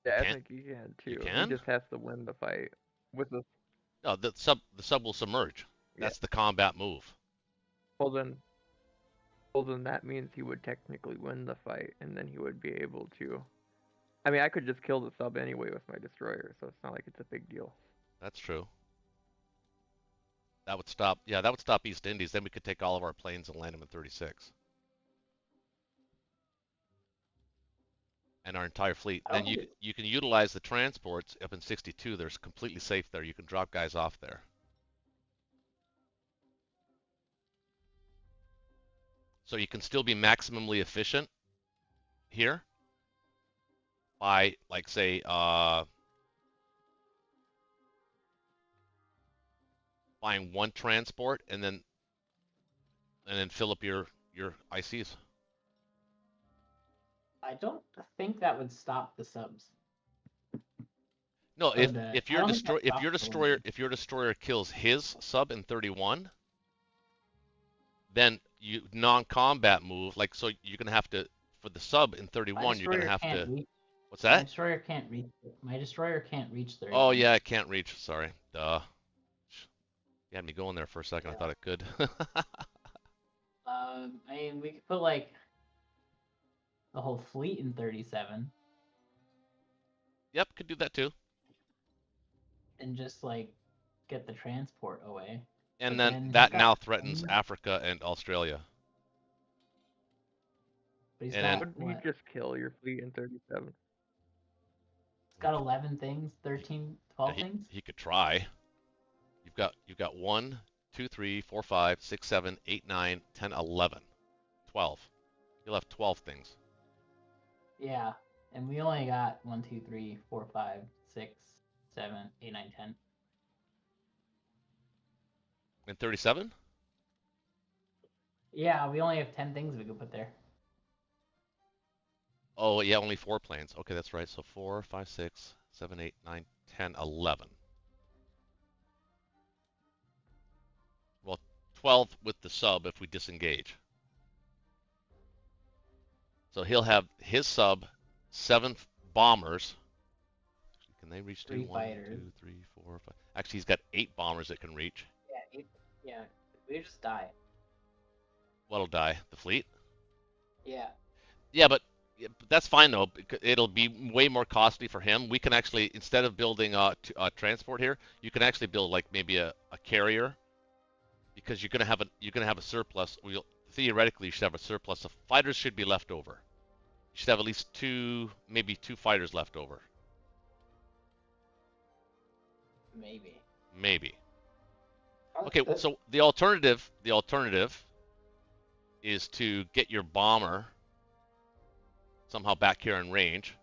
Yeah, I Can't- think you can too. you He can? just has to win the fight with the. No, the sub will submerge. Yeah. That's the combat move. Well then that means he would technically win the fight, and then he would be able to. I mean, I could just kill the sub anyway with my destroyer, so it's not like it's a big deal. That's true. That would stop. Yeah, that would stop East Indies. Then we could take all of our planes and land them in 36. And our entire fleet. I don't Then think you can utilize the transports up in 62. They're completely safe there. You can drop guys off there. So you can still be maximally efficient here by, like, say, buying one transport and then fill up your ICs. I don't think that would stop the subs. No, Or if the- if I your don't think that stops the your destroyer kills his sub in 31, then you non-combat move, like, so you're gonna have to, for the sub in My 31, you're gonna destroyer have can't to. reach. What's My that? destroyer can't reach. My destroyer can't reach 30. Oh yeah, it can't reach. Sorry, duh. You had me going there for a second. I Yeah. thought it could. I mean, we could put like the whole fleet in 37 Yep, could do that too. and just like get the transport away. And But then then that he's got now threatens one- Africa and Australia. But he's and got then- Wouldn't what? you just kill your fleet in 37? He's got 11 things, 13, 12 Yeah, things. he could try. You've got 1, 2, 3, 4, 5, 6, 7, 8, 9, 10, 11, 12. You'll have 12 things. Yeah, and we only got 1, 2, 3, 4, 5, 6, 7, 8, 9, 10. In 37? Yeah, we only have 10 things we could put there. Oh, yeah, only 4 planes. Okay, that's right. So 4, 5, 6, 7, 8, 9, 10, 11. Well, 12 with the sub if we disengage. So he'll have his sub, 7 bombers. Can they reach 3 1, 2, fighters. 3, 4, 5? Actually, he's got 8 bombers that can reach. Yeah, we just die. What'll die? The fleet? Yeah. Yeah, but that's fine though. It'll be way more costly for him. We can actually, instead of building a transport here, you can actually build like maybe a carrier, because you're gonna have a surplus. Theoretically, you should have a surplus of fighters. Should be left over. You should have at least 2, maybe 2 fighters left over. Maybe. Maybe. Okay, so the alternative is to get your bomber somehow back here in range.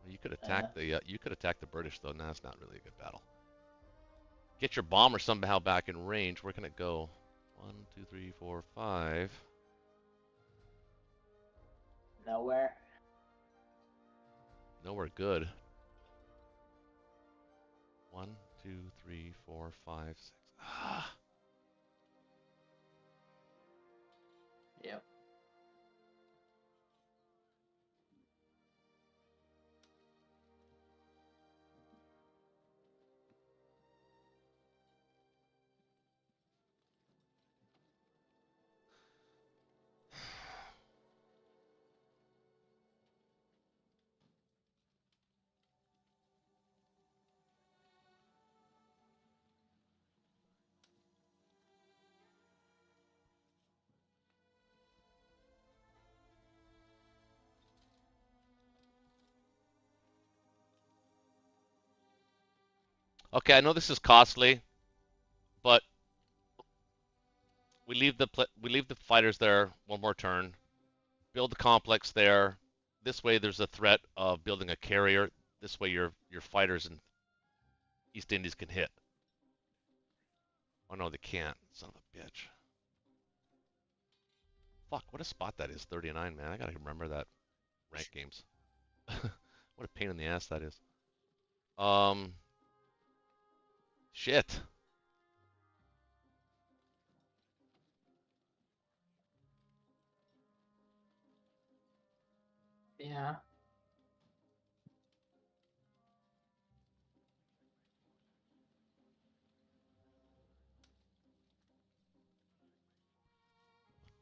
You could attack the British though. Nah, it's not really a good battle. Get your bomber somehow back in range. Where can it go? 1, 2, 3, 4, 5. Nowhere. Nowhere good. 1, 2, 3, 4, 5, 6. Ah. Yep. Okay, I know this is costly, but we leave the fighters there one more turn. Build the complex there. This way, there's a threat of building a carrier. This way, your fighters in East Indies can hit. Oh no, they can't. Son of a bitch. Fuck, what a spot that is. 39, man. I gotta remember that. Rank games. What a pain in the ass that is. Shit. Yeah.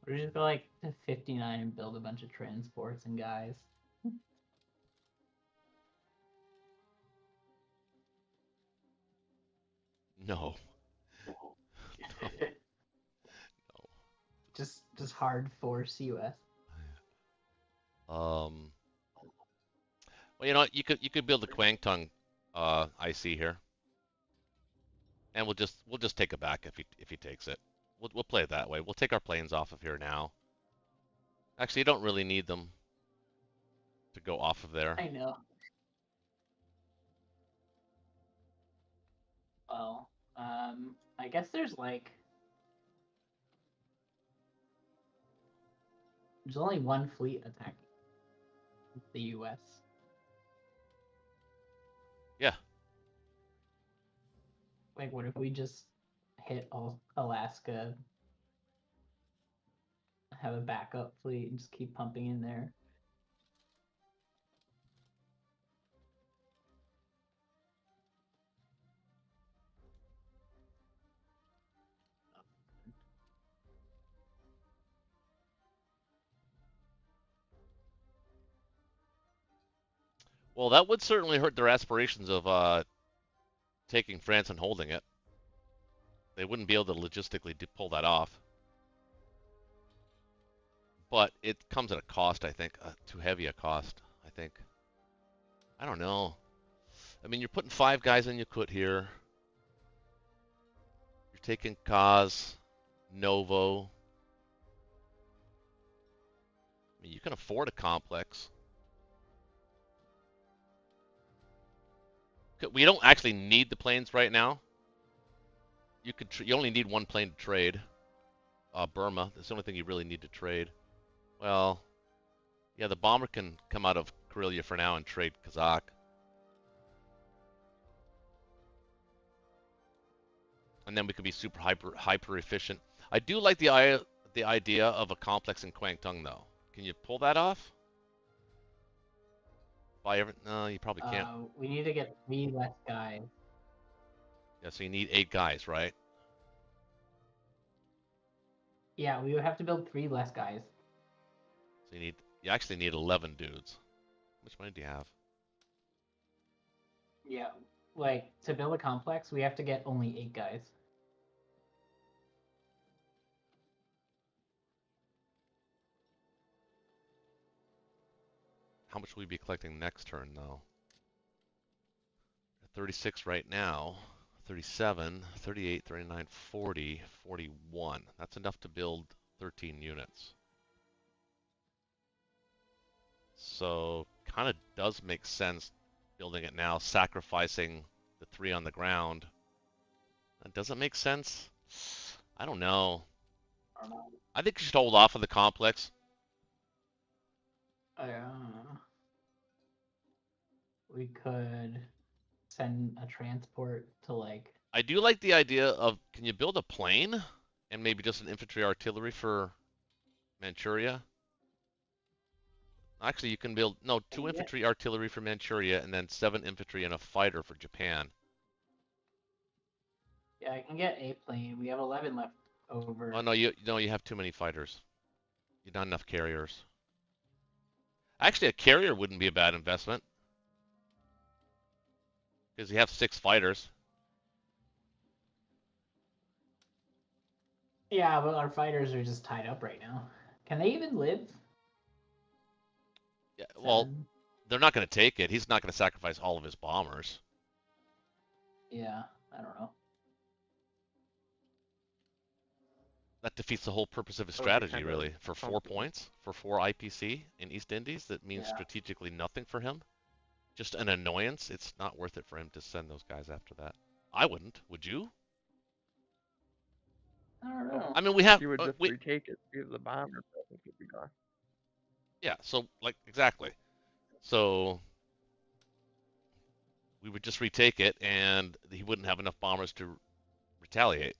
We just go like to 59 and build a bunch of transports and guys. No. Just hard force US. Well, you know what? You could build a Kwangtung IC here, and we'll just take it back if he takes it. We'll play it that way. We'll take our planes off of here now. Actually, you don't really need them to go off of there. I know. Well, I guess there's only one fleet attacking the US. Yeah. Like, what if we just hit all Alaska, have a backup fleet, and just keep pumping in there? Well, that would certainly hurt their aspirations of taking France and holding it. They wouldn't be able to logistically pull that off. But it comes at a cost, I think. Too heavy a cost, I think. I don't know. I mean, you're putting 5 guys in Yakut here. You're taking Kaz, Novo. I mean, you can afford a complex. We don't actually need the planes right now. You only need 1 plane to trade. Burma, that's the only thing you really need to trade. Well, yeah, the bomber can come out of Karelia for now and trade Kazakh. And then we could be super hyper efficient. I do like the idea of a complex in Kwangtung though. Can you pull that off? No, you probably can't. We need to get 3 less guys. Yeah, so you need 8 guys, right? Yeah, we would have to build 3 less guys. So you actually need 11 dudes. How much money do you have? Yeah, like to build a complex, we have to get only 8 guys. How much will we be collecting next turn, though? 36 right now, 37, 38, 39, 40, 41. That's enough to build 13 units. So, kind of does make sense building it now, sacrificing the 3 on the ground. Does it make sense? I don't know. I think you should hold off on the complex. We could send a transport to like. I do like the idea of, can you build a plane and maybe just an infantry artillery for Manchuria? Actually, you can build, no, 2 infantry artillery for Manchuria and then 7 infantry and a fighter for Japan. Yeah, I can get a plane. We have 11 left over. Oh no, you have too many fighters. You don't have enough carriers. Actually, a carrier wouldn't be a bad investment. Because you have 6 fighters. Yeah, but our fighters are just tied up right now. Can they even live? Yeah, well, they're not going to take it. He's not going to sacrifice all of his bombers. Yeah, I don't know. That defeats the whole purpose of his strategy, really. For 4 points, for 4 IPC in East Indies, that means strategically nothing for him. Just an annoyance. It's not worth it for him to send those guys after that. I wouldn't. Would you? I don't know. I mean, we have. You would just retake it because the bomber presence would be gone. Yeah. So, like, exactly. So we would just retake it, and he wouldn't have enough bombers to retaliate.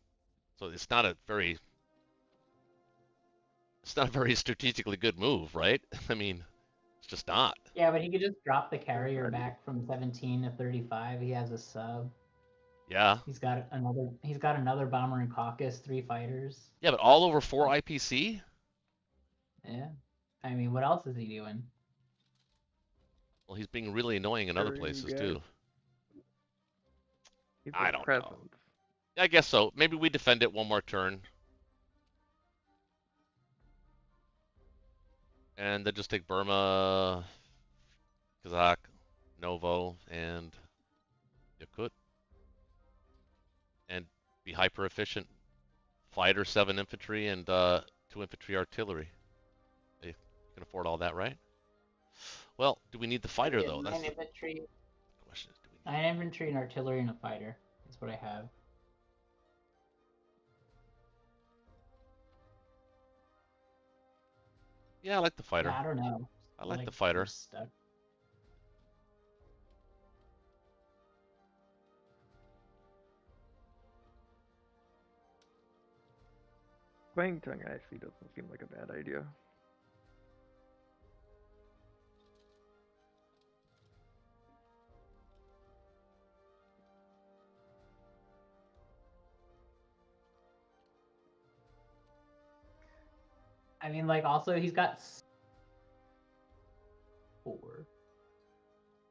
So it's not a very strategically good move, right? I mean, it's just not. Yeah, but he could just drop the carrier back from 17 to 35. He has a sub. Yeah. He's got another bomber in Caucasus, 3 fighters. Yeah, but all over 4 IPC? Yeah. I mean, what else is he doing? Well, he's being really annoying in other Sure, you places guys. too. He's I a don't know. presence. I guess so. Maybe we defend it one more turn. And then just take Burma, Kazakh, Novo, and Yakut. And be hyper efficient. Fighter, 7 infantry, and 2 infantry artillery. You can afford all that, right? Well, do we need the fighter, though? That's 9 the infantry, question. Do we 9 infantry and artillery and a fighter. That's what I have. Yeah, I like the fighter. Yeah, I don't know. I like the I'm fighter. stuck. Guangdong actually doesn't seem like a bad idea. I mean, like, also, he's got 4.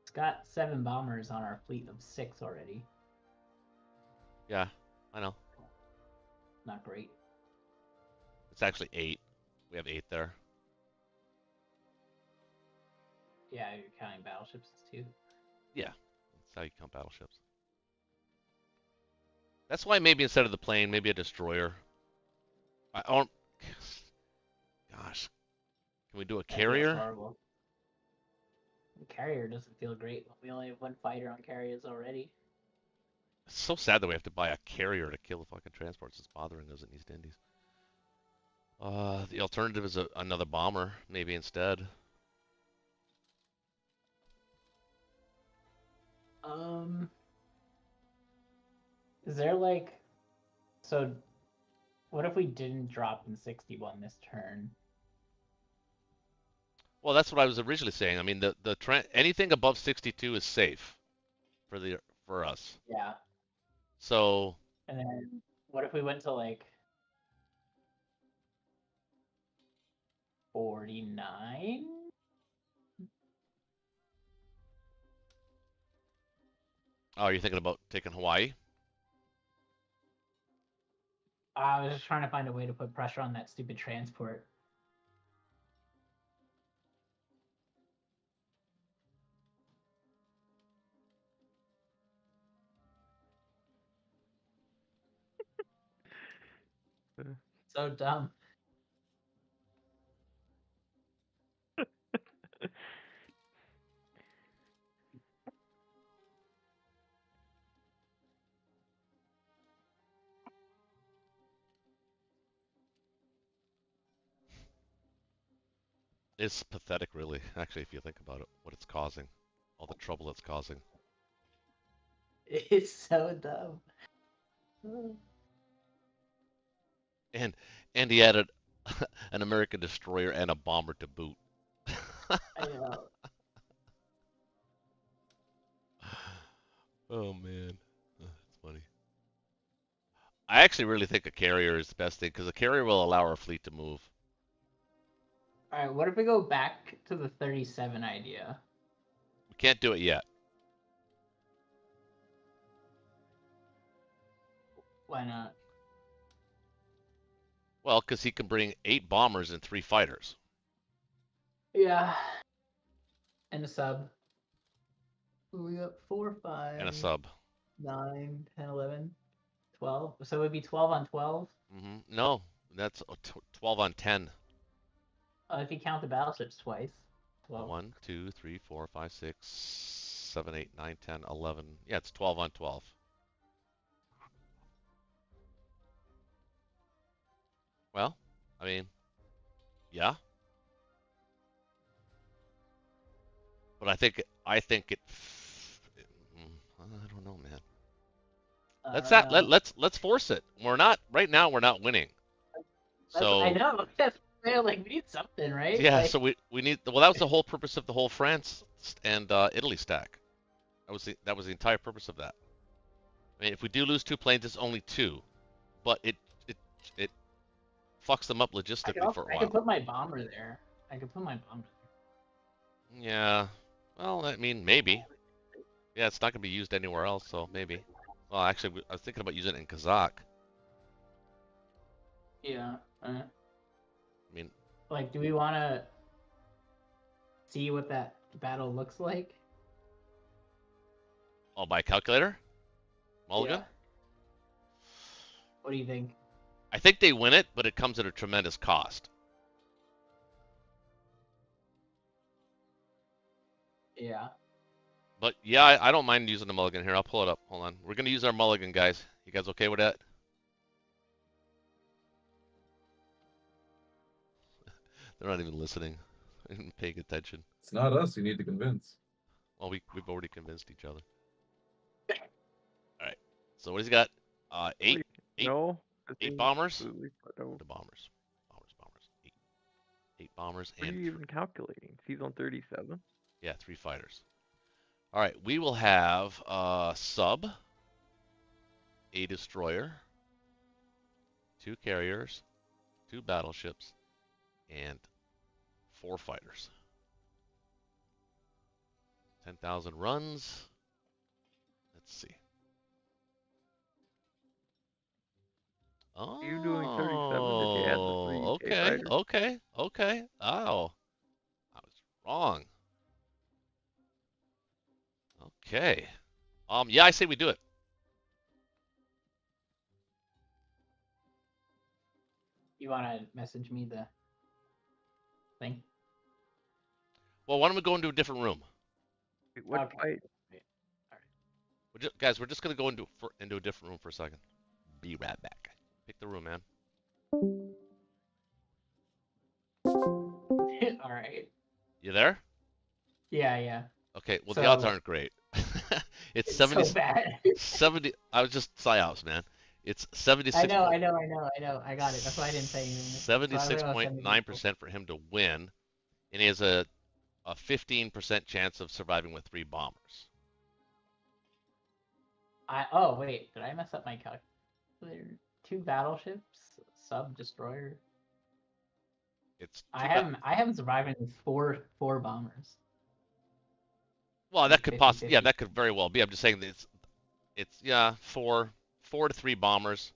He's got 7 bombers on our fleet of 6 already. Yeah, I know. Not great. It's actually 8. We have 8 there. Yeah, you're counting battleships too. Yeah, that's how you count battleships. That's why maybe instead of the plane, maybe a destroyer. I don't. Gosh, can we do a That feels carrier? horrible. The carrier doesn't feel great. We only have 1 fighter on carriers already. It's so sad that we have to buy a carrier to kill the fucking transports. It's bothering us in East Indies. The alternative is another bomber, maybe instead. Is there like, so, what if we didn't drop in 61 this turn? Well, that's what I was originally saying. I mean, anything above 62 is safe for us. Yeah. So And then what if we went to like 49? oh, you're thinking about taking Hawaii? I was just trying to find a way to put pressure on that stupid transport. So dumb. It's pathetic, really. Actually, if you think about it, what it's causing, all the trouble it's causing. It's so dumb. And he added an American destroyer and a bomber to boot. I know. Oh man, that's funny. I actually really think a carrier is the best thing because a carrier will allow our fleet to move. Alright, what if we go back to the 37 idea? We can't do it yet. Why not? Well, because he can bring 8 bombers and 3 fighters. Yeah. And a sub. We got 4, 5. And a sub. 9, 10, 11, 12. So it would be 12 on 12? No, that's 12 on 10. If you count the battleships twice. 12. 1, 2, 3, 4, 5, 6, 7, 8, 9, 10, 11. Yeah, it's 12 on 12. Well, I mean, yeah. But I think it. I don't know, man. Let's force it. We're not right now. We're not winning. So I know. That's like we need something, right? yeah. Like, So we need. Well, that was the whole purpose of the whole France and Italy stack. That was the entire purpose of that. I mean, if we do lose 2 planes, it's only 2, but it fucks them up I logistically for a could while. put my bomber there. I could put my bomber there. Yeah. Well, I mean, maybe. Yeah, it's not gonna be used anywhere else, so maybe. Well, actually, I was thinking about using it in Kazakh. Yeah. I mean, Like, do we want to see what that battle looks like? oh, by calculator? Mulligan? Yeah. What do you think? I think they win it, but it comes at a tremendous cost. Yeah. But yeah, I don't mind using the mulligan here. I'll pull it up. Hold on. We're gonna use our mulligan, guys. You guys okay with that? They're not even listening and paying attention. It's not us you need to convince. Well, we've already convinced each other. All right. So what has he got? Eight No. bombers. Absolutely, but no. The bombers. Eight bombers What are and you even calculating? He's on 37. yeah, 3 fighters. All right, we will have sub, a destroyer, 2 carriers, 2 battleships, and 4 fighters. 10,000 runs. Let's see. Oh, You doing 37? Did you add the 3 okay, fighters? okay. Oh, I was wrong. Okay. Yeah, I say we do it. You want to message me the thing? Well, why don't we go into a different room? Wait, what Okay. fight? Guys, we're just gonna go into a different room for a second. Be right back. Pick the room, man. All right. You there? Yeah. Okay. Well, the odds So- aren't great. It's It's 70. so bad. 70. I was just psyops, man. It's 76. I know. I got it. That's why I didn't say anything. So I wrote 76.9% for him to win, and he has a 15% chance of surviving with 3 bombers. Oh wait, did I mess up my calculator? 2 battleships, sub destroyer. It's I haven't survived with four bombers. well, that could 50-50. possibly, yeah, that could very well be. I'm just saying that it's yeah, 4 to 3 bombers,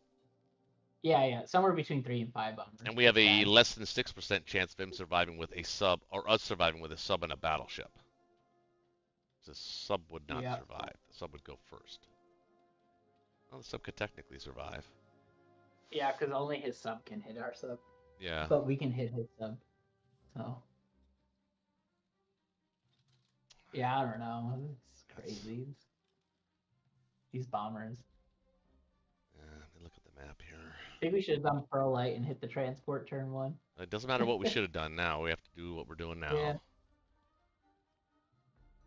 Yeah, somewhere between 3 and 5 bombers. and we have a Bad. less than 6% chance of him surviving with a sub, or us surviving with a sub and a battleship. The sub would not Yeah. survive. The sub would go first. Well, the sub could technically survive. Yeah, because only his sub can hit our sub, Yeah. but we can hit his sub. So. Yeah, I don't know. It's crazy. These bombers. Yeah, let me look at the map here. I think we should have done Pearl Light and hit the transport turn 1. It doesn't matter what we should have done now. We have to do what we're doing now. Yeah.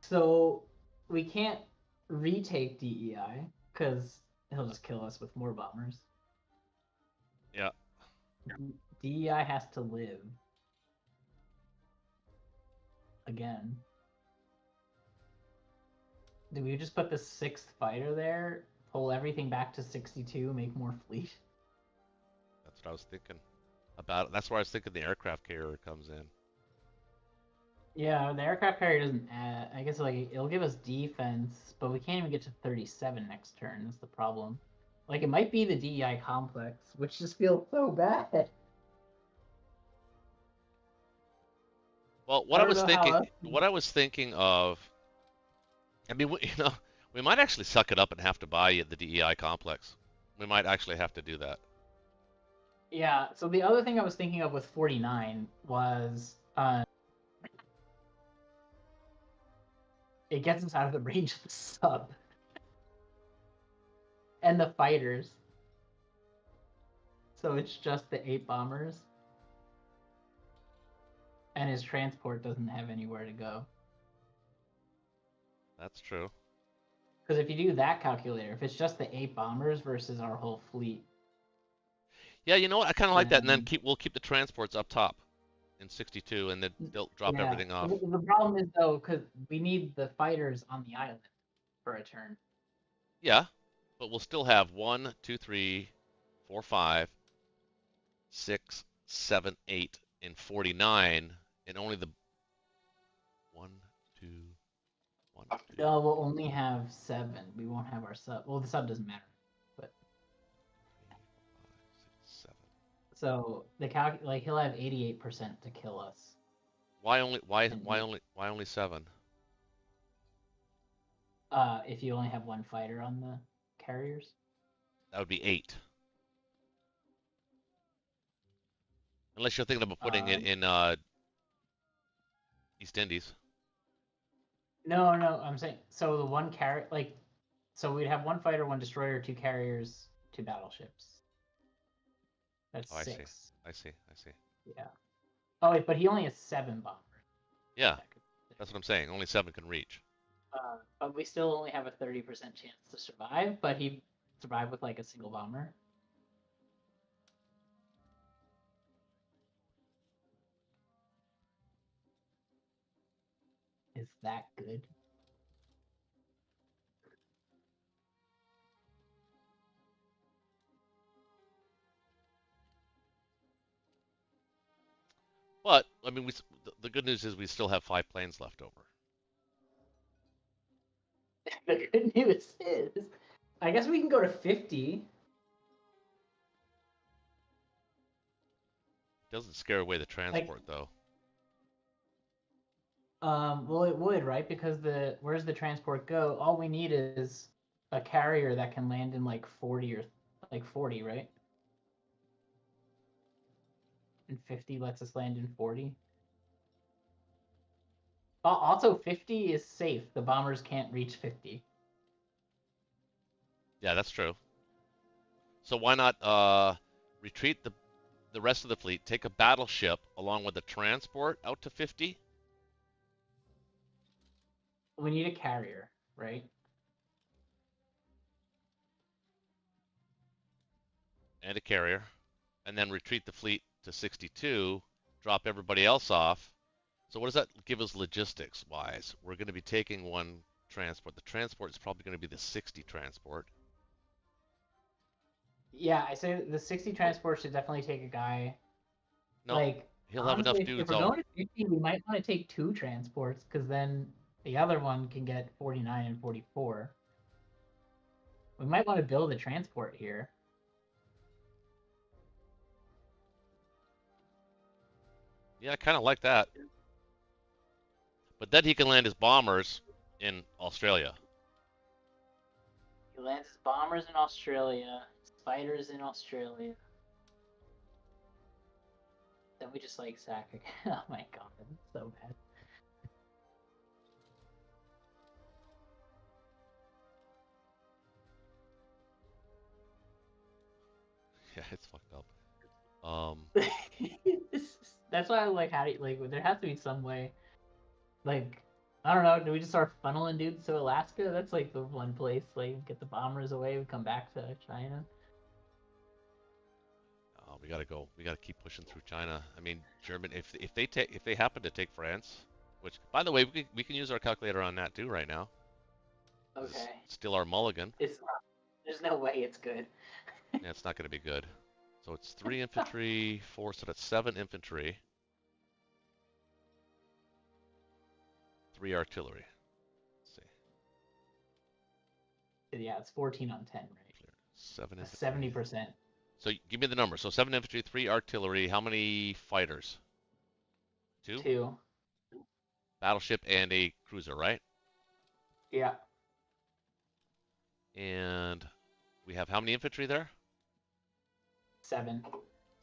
So we can't retake DEI because he'll just kill us with more bombers. Yeah. DEI has to live again. Do we just put the 6th fighter there, pull everything back to 62, make more fleet? That's what I was thinking about. That's where I was thinking the aircraft carrier comes in. Yeah, the aircraft carrier doesn't add. I guess like it'll give us defense, but we can't even get to 37 next turn. That's the problem. Like it might be the DEI complex, which just feels so bad. Well, what I was don't know how thinking, else- what I was thinking of, I mean, we might actually suck it up and have to buy the DEI complex. We might actually have to do that. Yeah. So the other thing I was thinking of with 49 was it gets us out of the range of the sub and the fighters. So it's just the 8 bombers. And his transport doesn't have anywhere to go. That's true. Because if you do that calculator, if it's just the 8 bombers versus our whole fleet. Yeah, you know what? I kind of like that. And then Um, we'll keep the transports up top in 62, and then they'll drop Yeah. everything off. The problem is though, because we need the fighters on the island for a turn. Yeah, but we'll still have 1, 2, 3, 4, 5, 6, 7, 8, and 49, and only the 1, 2, 1, 2. No, we'll only have 7. We won't have our sub. Well, the sub doesn't matter. 5, 6, 7. So the he'll have 88% to kill us. Why only 7? If you only have one fighter on the carriers. That would be 8. Unless you're thinking about putting it in East Indies. No, I'm saying so the one carrier so we'd have one fighter, one destroyer, 2 carriers, 2 battleships. That's Oh, 6. I see. Yeah. Oh wait, but he only has 7 bombers. Yeah, that's what I'm saying. Only 7 can reach. But we still only have a 30% chance to survive. But he survived with like a single bomber. Is that good? But I mean, the good news is we still have 5 planes left over. The good news is, I guess we can go to 50. Doesn't scare away the transport though. Well, it would, right? Because where's the transport go? All we need is a carrier that can land in like 40 or like 40, right? And 50 lets us land in 40. Also, 50 is safe. The bombers can't reach 50. Yeah, that's true. So why not retreat the rest of the fleet, take a battleship along with the transport out to 50? We need a carrier, right? And a carrier, and then retreat the fleet to 62, drop everybody else off. So what does that give us logistics wise? We're going to be taking one transport. The transport is probably going to be the 60 transport. Yeah, I say the 60 transport should definitely take a guy. No, like, he'll have enough honestly, dudes if we're going to 50, we might want to take 2 transports, because then the other one can get 49 and 44. We might want to build a transport here. Yeah, I kind of like that. But then he can land his bombers in Australia. He lands his bombers in Australia, his fighters in Australia. Then we just like sack again. Oh my god, it's so bad. Yeah, it's fucked up. That's why I like how do you, like there has to be some way. Like, I don't know, do we just start funneling dudes to Alaska? That's like the one place like get the bombers away, we come back to China. We gotta go. We gotta keep pushing through China. I mean, Germany. If they happen to take France, which by the way we can use our calculator on that too right now. Okay. It's still our mulligan. It's not, there's no way it's good. Yeah, it's not gonna be good. So it's 3 infantry, 4, so that's 7 infantry. 3 artillery. Let's see. Yeah, it's 14 on 10, right? 7 infantry. 70%. So give me the number. So 7 infantry, 3 artillery. How many fighters? 2? 2. Battleship and a cruiser, right? Yeah. And we have how many infantry there? 7.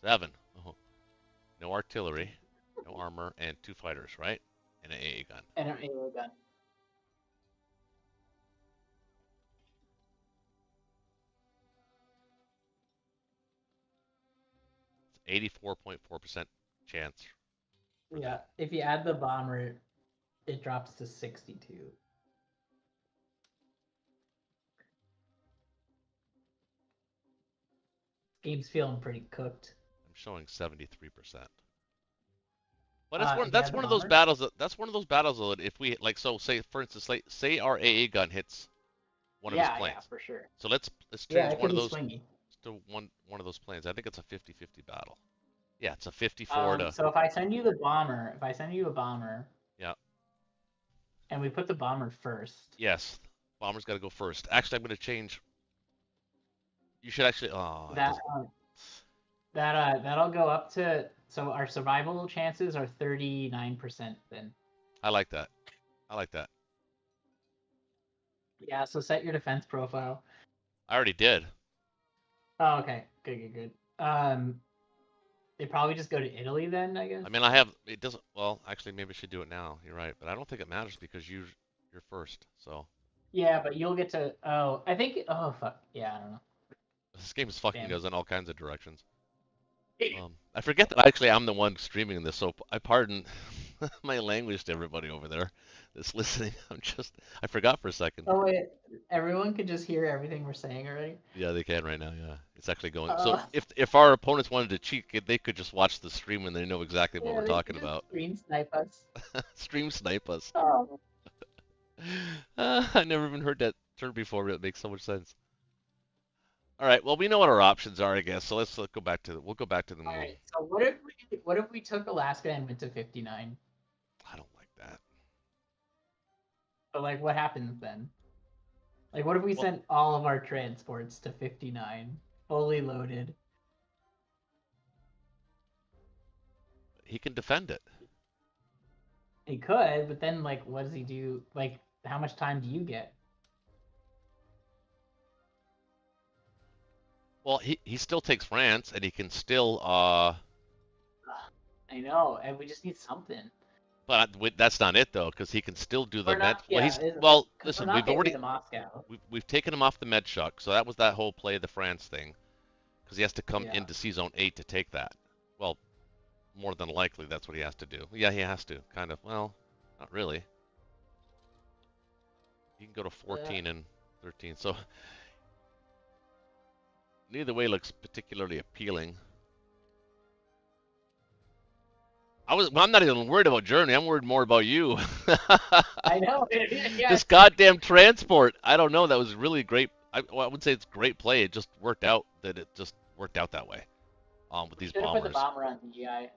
7. Oh. No artillery, no armor, and 2 fighters, right? And an AA gun. And an AA gun. It's 84.4% chance. Yeah, if you add the bomber, it drops to 62. Game's feeling pretty cooked. I'm showing 73%. But that's one of those bomber? battles. That's one of those battles that if we like, so say for instance, like say our AA gun hits one of his planes. Yeah, for sure. So let's Yeah, change it one could of be those swingy. to one of those planes. I think it's a 50-50 battle. Yeah, it's a 54 to. So if I send you a bomber, Yeah. and we put the bomber first. Yes, bomber's got to go first. Actually, I'm going to change. You should actually. Oh, it That doesn't- that'll go up to, so our survival chances are 39% then. I like that. I like that. Yeah, so set your defense profile. I already did. Oh, okay. Good. They probably just go to Italy then, I guess. I mean, I have. It doesn't. Well, actually, maybe I should do it now. You're right, but I don't think it matters because you're first. So Yeah, but you'll get to. Oh, I think. Oh fuck. Yeah, I don't know. this game is fucking Damn. goes in all kinds of directions. I forget that actually I'm the one streaming this, so I pardon my language to everybody over there that's listening. I forgot for a second. Oh wait, everyone can just hear everything we're saying already. Yeah, they can right now. Yeah, it's actually going. So Uh. if our opponents wanted to cheat, they could just watch the stream and they know exactly what we're they talking can just about. Screen snipe us. Stream snipe us. Oh. I never even heard that term before, but it makes so much sense. All right, well we know what our options are, I guess. So let's go back to we'll go back to the All moon. right. So what if we took Alaska and went to 59? I don't like that. But like, what happens then? Like, what if we sent all of our transports to 59, fully loaded? He can defend it. He could, but then like, what does he do? Like, how much time do you get? Well, he still takes France, and he can still I know, and we just need something. But that's not it though, because he can still do the We're med. not- Well, yeah, he's it- well. 'Cause Listen, we're not we've getting already to Moscow. we've taken him off the med shuck, so that was that whole play of the France thing, because he has to come Yeah. into C zone 8 to take that. Well, more than likely that's what he has to do. Yeah, he has to. Kind of. Well, not really. He can go to 14 and 13. So neither way looks particularly appealing. I'm not even worried about Germany. I'm worried more about you. I know. Yeah, This goddamn transport. I don't know. That was really great. I wouldn't say it's great play. It just worked out that that way. With these should have put the bombers, bomber on DGI.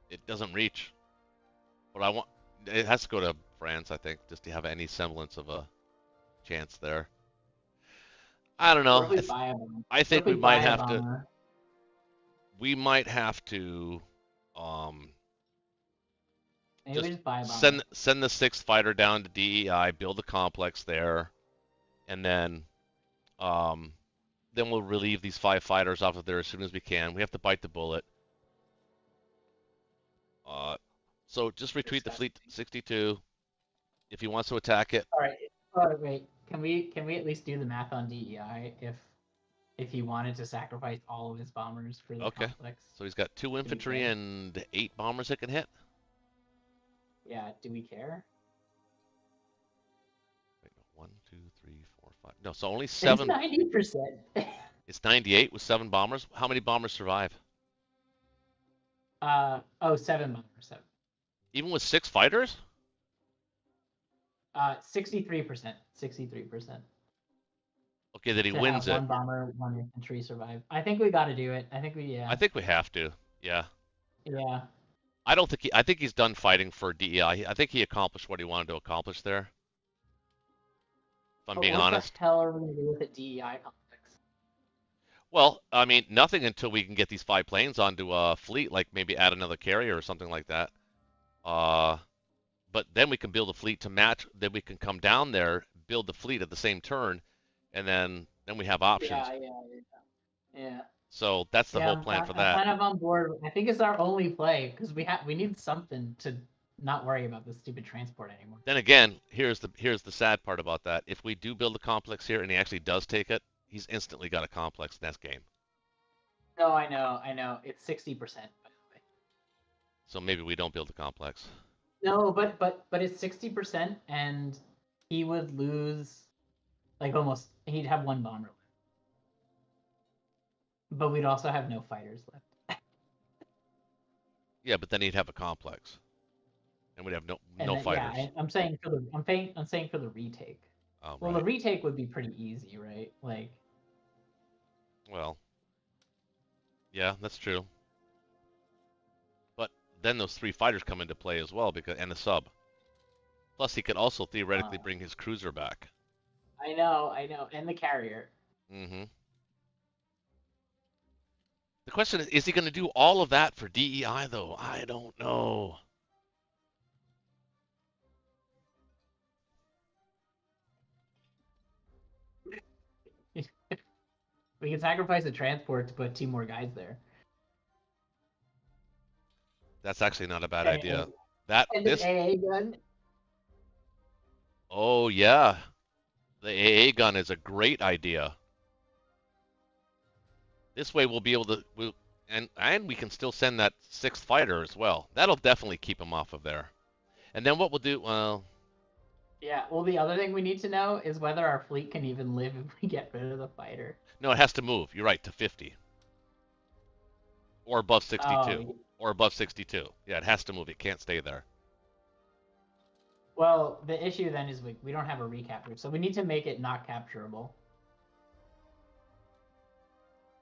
it doesn't reach. But it has to go to France, I think, just to have any semblance of a chance there. I don't know. What if we buy a bomber? I think What if we might buy a have to. bomber? We might have to. Maybe we just buy a bomber. Send the 6th fighter down to DEI, build a complex there, and then we'll relieve these 5 fighters off of there as soon as we can. We have to bite the bullet. So just retreat the fleet 62 if he wants to attack it. All right. Oh, wait. Can we at least do the math on DEI if he wanted to sacrifice all of his bombers for the complex? So he's got 2 infantry and 8 bombers that can hit. Yeah. Do we care? Wait, no, 1, 2, 3, 4, 5. No, so only 7. It's 90%. It's 98 with 7 bombers. How many bombers survive? 7 bombers. 7. Even with 6 fighters? 63%. 63%. Okay, that he To wins have it. One bomber, 1 infantry survive. I think we got to do it. I think we have to. Yeah. Yeah. I think he's done fighting for DEI. I think he accomplished what he wanted to accomplish there. If I'm being honest. What the hell are we gonna do with the DEI complex? Well, I mean, nothing until we can get these 5 planes onto a fleet, like maybe add another carrier or something like that. But then we can build a fleet to match. Then we can come down there, build the fleet at the same turn, and then we have options. Yeah. So that's the whole plan for that. I'm kind of on board. I think it's our only play because we need something to not worry about this stupid transport anymore. Then again, here's the sad part about that. If we do build a complex here and he actually does take it, he's instantly got a complex next game. No, I know. It's 60%, by the way. So maybe we don't build a complex. No, but it's 60%, and he would lose, like almost. He'd have 1 bomber left, but we'd also have no fighters left. Yeah, but then he'd have a complex, and we'd have no fighters. Yeah, I'm saying for the retake. Oh, Well, right. the retake would be pretty easy, right? Like. Well, Yeah, that's true. But then those 3 fighters come into play as well, and a sub. Plus, he could also theoretically bring his cruiser back. I know, and the carrier. Mm-hmm. The question is he going to do all of that for DEI, though? I don't know. We can sacrifice the transport to put 2 more guys there. That's actually not a bad And- idea. and- That And this. an AA gun. Oh yeah, the AA gun is a great idea. This way we'll be able to and we can still send that 6th fighter as well. That'll definitely keep him off of there. And then what we'll do? Well, Yeah, well, the other thing we need to know is whether our fleet can even live if we get rid of the fighter. no, it has to move. You're right, to 50 or above 62 Oh, or above 62. Yeah, it has to move. It can't stay there. well, the issue then is we don't have a recapture, so we need to make it not capturable.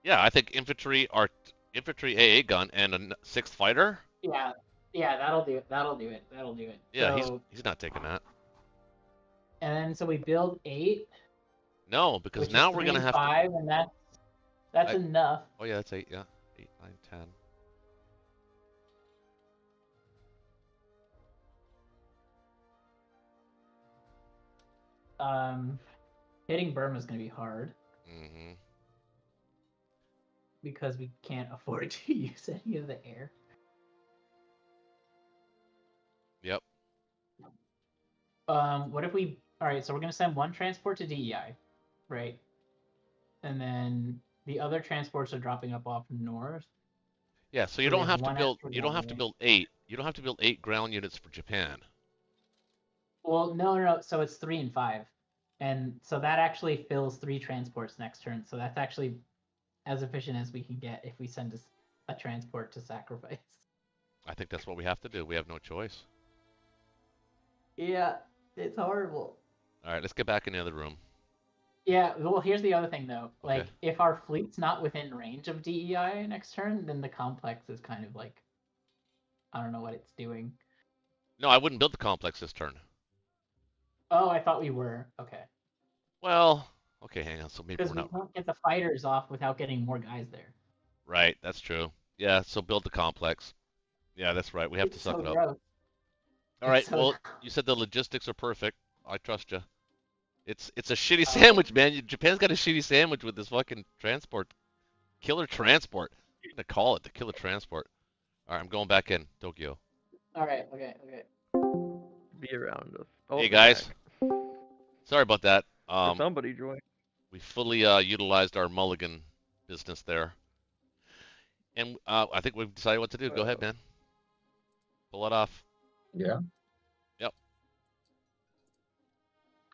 Yeah, I think infantry AA gun and a 6th fighter. Yeah, that'll do it. That'll do it. Yeah, so, he's not taking that. And then so we build 8. No, because Which now is we're 3 gonna and have 5, and that's enough. Oh yeah, that's 8. Yeah, 8, 9, 10. Hitting Burma is going to be hard Mm-hmm. because we can't afford to use any of the air. Yep. What if we? All right, so we're going to send 1 transport to DEI, right? And then the other transports are dropping up off north. Yeah, so you So we don't have have to 1 build. extra You don't have to guy. build 8. You don't have to build 8 ground units for Japan. Well, no. So it's 3 and 5, and so that actually fills 3 transports next turn. So that's actually as efficient as we can get if we send a transport to sacrifice. I think that's what we have to do. We have no choice. Yeah, it's horrible. All right, let's get back in the other room. Yeah, well, here's the other thing though. Like, Okay. if our fleet's not within range of DEI next turn, then the complex is kind of like, I don't know what it's doing. No, I wouldn't build the complex this turn. Oh, I thought we were. Okay. Well, okay, hang on. So maybe Because we're we not. can't get the fighters off without getting more guys there. Right, that's true. Yeah, so build the complex. Yeah, that's right. We have to It's suck so it up. gross. All right. It's so Well, gross. you said the logistics are perfect. I trust you. It's a shitty sandwich, man. Japan's got a shitty sandwich with this fucking transport, killer transport. I'm gonna call it the killer transport. All right, I'm going back in Tokyo. All right. Okay. Be around us. Oh, Hey they're guys, back. sorry about that. Did somebody joined. We fully utilized our mulligan business there, and I think we've decided what to do. Go ahead, man. Pull it off. Yeah.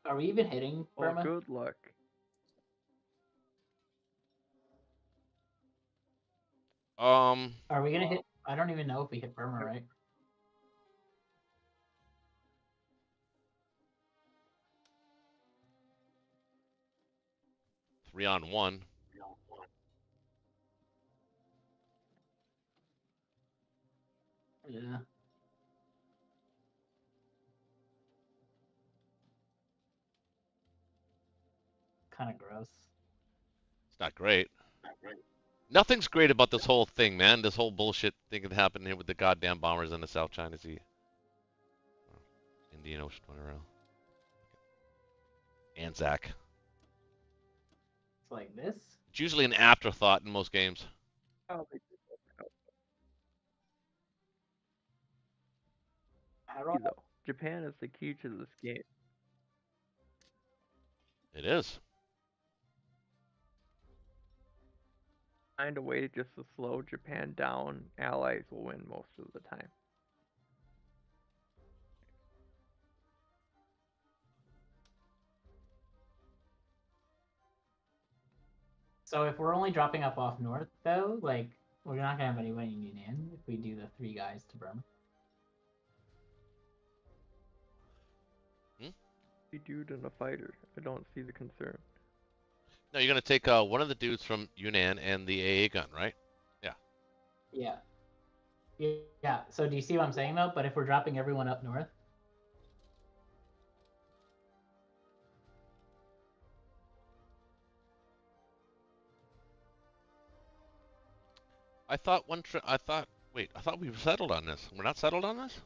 Are we even hitting Well, Burma? good luck. Are we gonna hit? I don't even know if we hit Burma, right? Three on one. Yeah. Kind of gross. It's not great. Nothing's great about this whole thing, man. This whole bullshit thing that happened here with the goddamn bombers in the South China Sea. Indian Ocean, whatever. Anzac. It's like this. It's usually an afterthought in most games. Oh, I don't know. though. Japan is the key to this game. It is. Find a way just to slow Japan down. Allies will win most of the time. So if we're only dropping up off north, though, like we're not gonna have anybody in Yunnan if we do the 3 guys to Burma. A dude and a fighter. I don't see the concern. No, you're gonna take one of the dudes from Yunnan and the AA gun, right? Yeah. Yeah. Yeah. So do you see what I'm saying though? But if we're dropping everyone up north, I thought wait, I thought we were settled on this. We're not settled on this?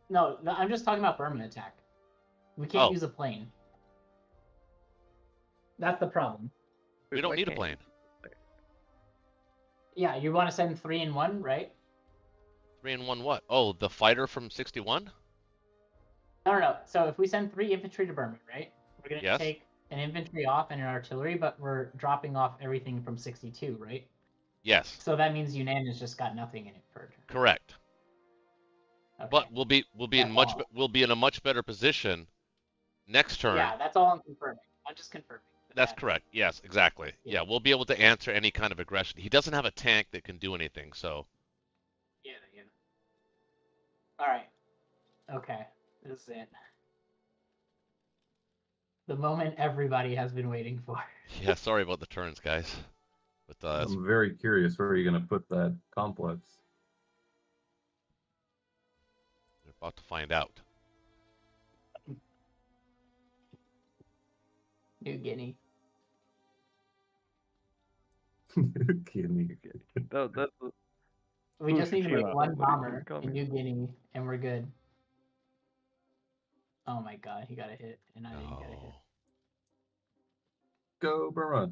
no, I'm just talking about Burma attack. We can't Oh. use a plane. That's the problem. We Wait, don't why need a can't plane. Yeah, you want to send 3 and 1, right? 3 and 1 what? Oh, the fighter from 61? No. So if we send 3 infantry to Burma, right? We're gonna Yes. take an infantry off and an artillery, but we're dropping off everything from 62, right? Yes. So that means Yunnan has just got nothing in it for a turn. Correct. Okay. But we'll be That's all. we'll be in a much better position next turn. Yeah, that's all I'm confirming. I'm just confirming. That's correct. Yes, exactly. Yeah. Yeah, we'll be able to answer any kind of aggression. He doesn't have a tank that can do anything, so Yeah. All right. Okay. This is it. The moment everybody has been waiting for. yeah, sorry about the turns, guys. But I'm very curious where you're going to put that complex. we're about to find out. New Guinea. Kidding. That's We just need to make Fukushima. one Nobody's bomber in coming. New Guinea, and we're good. Oh my god, he got a hit, and I didn't get a hit. No. Go Burma.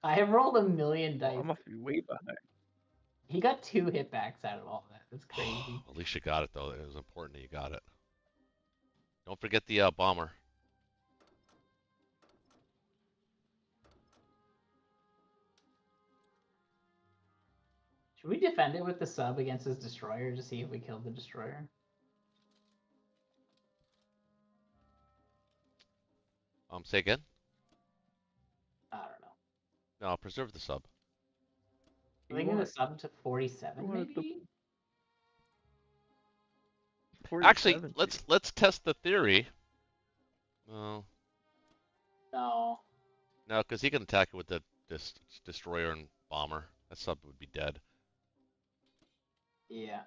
I have rolled 1,000,000 dice. I must be way behind. He got 2 hitbacks out of all that. That's crazy. At least you got it, though. It was important that you got it. Don't forget the bomber. Should we defend it with the sub against his destroyer to see if we killed the destroyer? Say again? I don't know. No, I'll preserve the sub. I think the sub to 47 wanted the- maybe? Actually, 47. let's test the theory. No, No. no, because he can attack it with the destroyer and bomber. That sub would be dead. Yeah.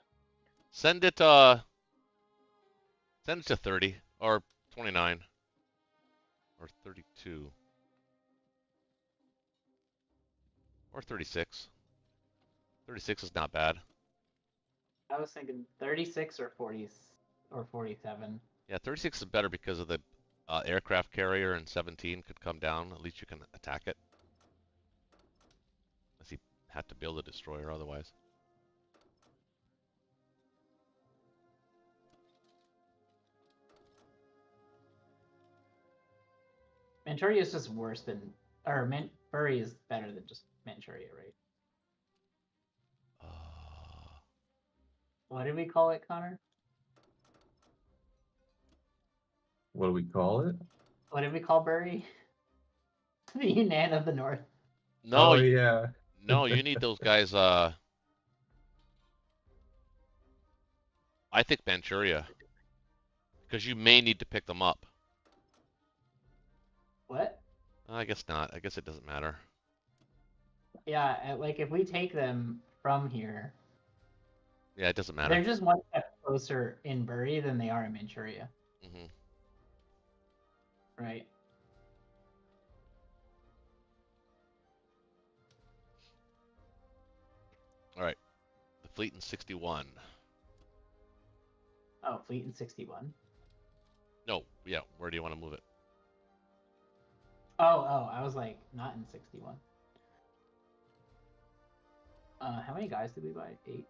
Send it send it to 30 or 29 or 32 or 36. 36 is not bad. I was thinking 36 or 40 or 47. Yeah, 36 is better because of the aircraft carrier, and 17 could come down. At least you can attack it. Unless he had to build a destroyer otherwise. Manchuria is just worse than, or Buri is better than just Manchuria, right? What did we call it, Connor? What do we call it? What did we call Buri? The Yunnan of the North. No, Oh, yeah. no, you need those guys. I think Manchuria, because you may need to pick them up. What? I guess not. I guess it doesn't matter. Yeah, like if we take them from here, Yeah, it doesn't they're matter. just one step closer in Buri than they are in Manchuria, hmm right? All right, the fleet in 61. Oh, fleet in 61. No, yeah. Where do you want to move it? Oh, I was like, not in 61. How many guys did we buy? 8?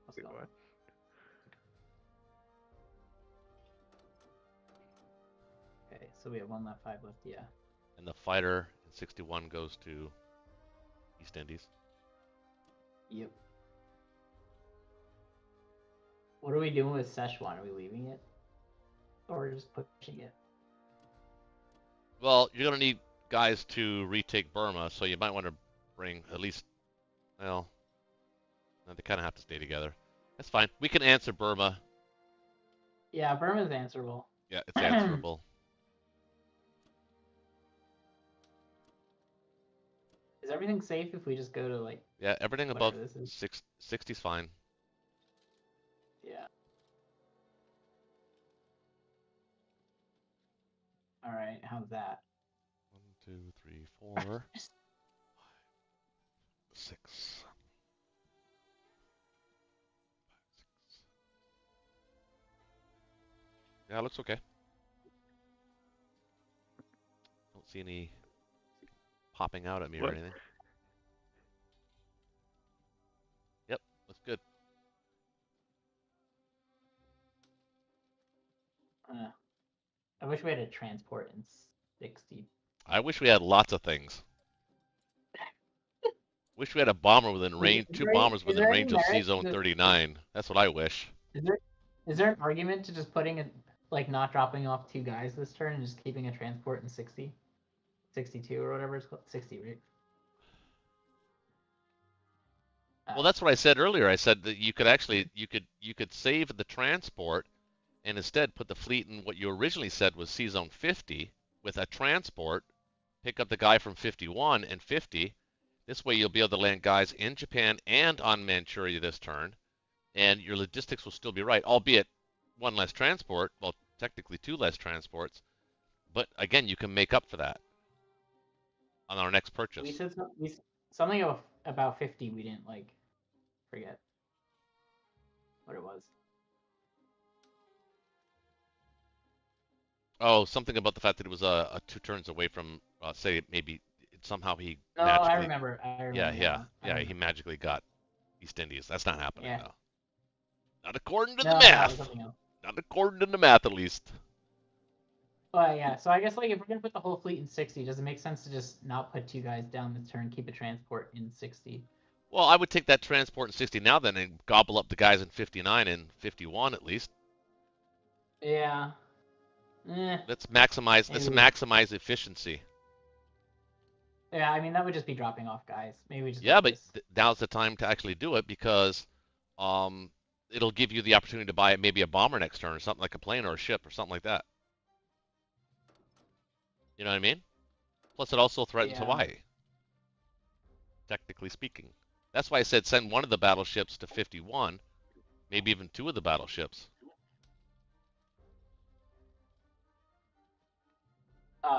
What's Wait, going on? what? Okay, so we have 1 left, 5 left, yeah. And the fighter in 61 goes to East Indies. Yep. What are we doing with Szechuan? Are we leaving it? Or we're just pushing it? Well, you're gonna need guys to retake Burma, so you might want to bring at least, well, no, they kind of have to stay together. That's fine. We can answer Burma. Yeah, Burma's answerable. Yeah, it's answerable. everything safe if we just go to like Yeah, everything above whatever this is? 60's fine. Yeah. All right, how's that? 1, 2, 3, 4, 6. Yeah, it looks okay. Don't see any popping out at me or What? anything. Yep, looks good. I wish we had a transport in 60. I wish we had lots of things. Wish we had a bomber within range, Is two there any- bombers is within there any range of merit C-Zone to- 39. That's what I wish. Is there an argument to just putting it like not dropping off 2 guys this turn and just keeping a transport in 60, 62 or whatever it's called, 60, right? Well, that's what I said earlier. I said that you could actually you could save the transport and instead put the fleet in what you originally said was C-Zone 50 with a transport, pick up the guy from 51 and 50. This way you'll be able to land guys in Japan and on Manchuria this turn, and your logistics will still be right, albeit 1 less transport, well, technically 2 less transports, but again, you can make up for that on our next purchase. We said something about 50 we didn't like. Forget what it was. Oh, something about the fact that it was a 2 turns away from, say, maybe somehow he No, magically. I remember. Yeah. He magically got East Indies. That's not happening Yeah. though. Not according to No, the no, it was math. something else. Not according to the math, at least. Well, yeah. So I guess like if we're gonna put the whole fleet in 60, does it make sense to just not put 2 guys down this turn, keep a transport in 60? Well, I would take that transport in 60 now then and gobble up the guys in 59 and 51 at least. Yeah. Let's maximize. Let's Maybe. maximize efficiency. Yeah, I mean that would just be dropping off guys. Maybe we just Yeah, do but this. now's the time to actually do it because it'll give you the opportunity to buy maybe a bomber next turn or something like a plane or a ship or something like that. You know what I mean? Plus, it also threatens Yeah. Hawaii. Technically speaking, that's why I said send 1 of the battleships to 51, maybe even 2 of the battleships.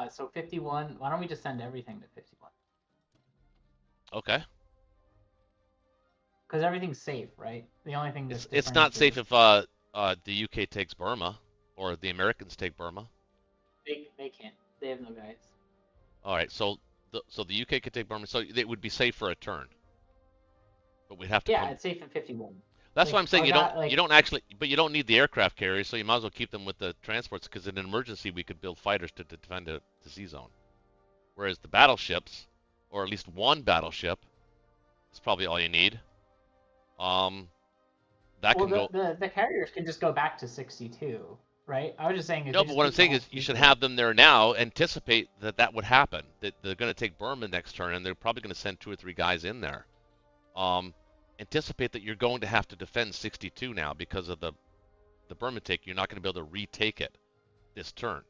So 51. Why don't we just send everything to 51? Okay. Because everything's safe, right? The only thing that's It's different not is safe just- if the UK takes Burma or the Americans take Burma. they can't. They have no guys. All right, so the UK could take Burma, so it would be safe for a turn. But we'd have to. Yeah, it's safe in 51. That's like, what I'm saying. our You guy- don't like- you don't actually, but you don't need the aircraft carriers, so you might as well keep them with the transports because in an emergency we could build fighters to defend the sea zone. Whereas the battleships, or at least 1 battleship, is probably all you need. That Well, can go. the carriers can just go back to 62, right? I was just saying. If No, we but just what I'm keep the saying whole is you fleet should there- have them there now. Anticipate that would happen. That they're going to take Burma next turn, and they're probably going to send 2 or 3 guys in there. Anticipate that you're going to have to defend 62 now because of the Burma take. You're not going to be able to retake it this turn.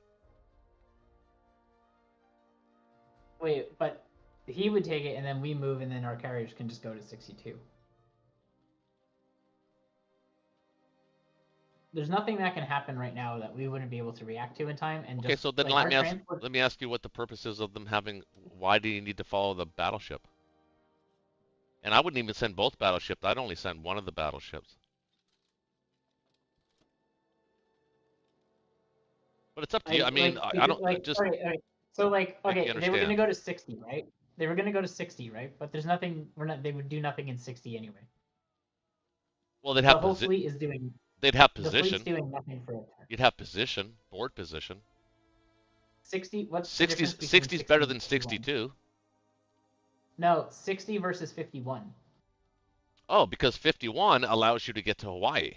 Wait, but he would take it, and then we move, and then our carriers can just go to 62. There's nothing that can happen right now that we wouldn't be able to react to in time. And Okay, just, so then like, let our me ask transport- let me ask you what the purpose is of them having. Why do you need to follow the battleship? And I wouldn't even send both battleships. I'd only send 1 of the battleships. But it's up to you. I mean, I don't just. Okay. So like, Make you okay, they were gonna understand. go to 60, right? They were gonna go to 60, right? But there's nothing. They would do nothing in 60 anyway. Well, they'd The have whole fleet is doing. they'd have The position. fleet's doing nothing for a turn. You'd have position, board position. 60. What's the 60's difference between 60's better 60 than and 51? 62. No, 60 versus 51. Oh, because 51 allows you to get to Hawaii.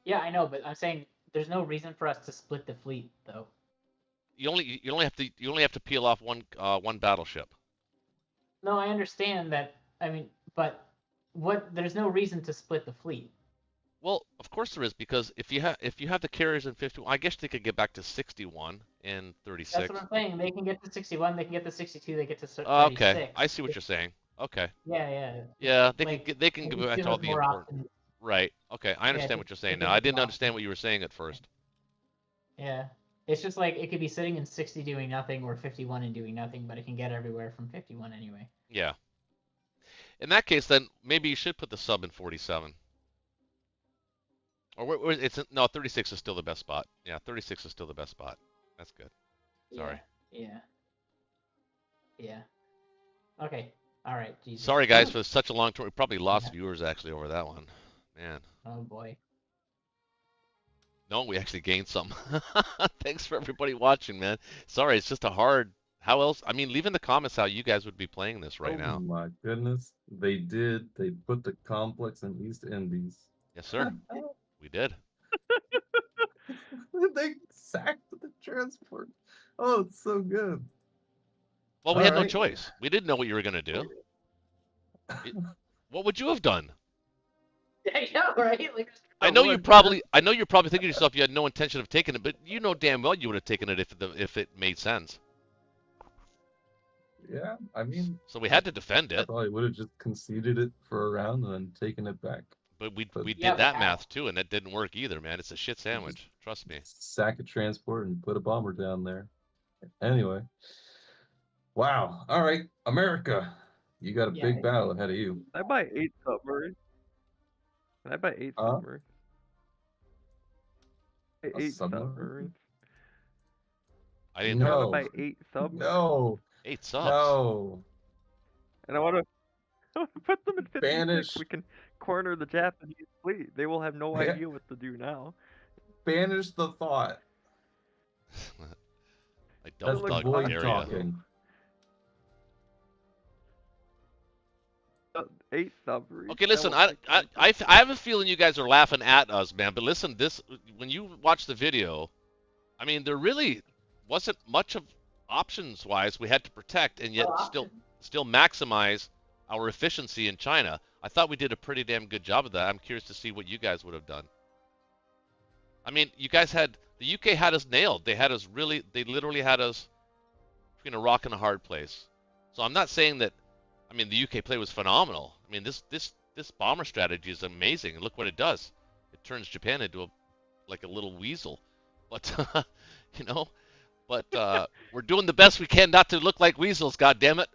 Yeah, I know, but I'm saying there's no reason for us to split the fleet, though. You only have to peel off 1 battleship. No, I understand that. I mean, but there's no reason to split the fleet. Well, of course there is, because if you have the carriers in 51, I guess they could get back to 61 and That's 36. what I'm saying. They can get to 61. They can get to 62. They get to Okay, 36. I see what you're saying. Okay. Yeah, yeah. Yeah, they Like, can maybe go back give to all us the more important. options. Right. Okay, I Yeah, understand what you're saying to now. give I us didn't more understand options. what you were saying at first. Yeah. It's just like it could be sitting in 60 doing nothing or 51 and doing nothing, but it can get everywhere from 51 anyway. Yeah. In that case, then maybe you should put the sub in 47. Or it's no, 36 is still the best spot. Yeah, 36 is still the best spot. That's good. Sorry. Yeah. Yeah. Okay. All right. Jesus. Sorry guys for such a long tour. We probably lost Yeah. viewers actually over that one. Man. Oh boy. No, we actually gained some. Thanks for everybody watching, man. Sorry, it's just a hard. How else? I mean, leave in the comments how you guys would be playing this right Oh now. my goodness. They did. They put the complex in East Indies. Yes, sir. We did. They sacked the transport. Oh, it's so good. Well, we All had no right. choice. We didn't know what you were gonna do. What would you have done? Yeah, yeah, right? Like, I know you're probably thinking to yourself you had no intention of taking it, but you know damn well you would have taken it if it made sense. Yeah, I mean, So we had to defend I it, probably would have just conceded it for a round and then taken it back. but we Yeah, did that but- math too, and that didn't work either, man. It's a shit sandwich. Trust me. Sack a transport and put a bomber down there. Anyway. Wow. All right, America. You got a Yeah. big battle ahead of you. Can I buy 8 submarines? Can I buy 8 Huh? submarines? A 8 submarine? submarines. I didn't I know. want No. to buy 8 submarines. No. 8 subs. No. And I want to put them in 56. Banish. We can corner the Japanese fleet. They will have no Yeah. idea what to do now. Banish the thought. I That's double the dog void area. talking. 8 submarines. Okay, that listen. will I have a feeling you guys are laughing at us, man. But listen, when you watch the video, I mean, there really wasn't much of options wise we had to protect and yet No still maximize our efficiency in China. I thought we did a pretty damn good job of that. I'm curious to see what you guys would have done. I mean, you guys had the UK had us nailed. They literally had us between a rock and a hard place. So I'm not saying that. I mean, the UK play was phenomenal. I mean, this bomber strategy is amazing. And look what it does. It turns Japan into a little weasel. But you know, but we're doing the best we can not to look like weasels. God damn it!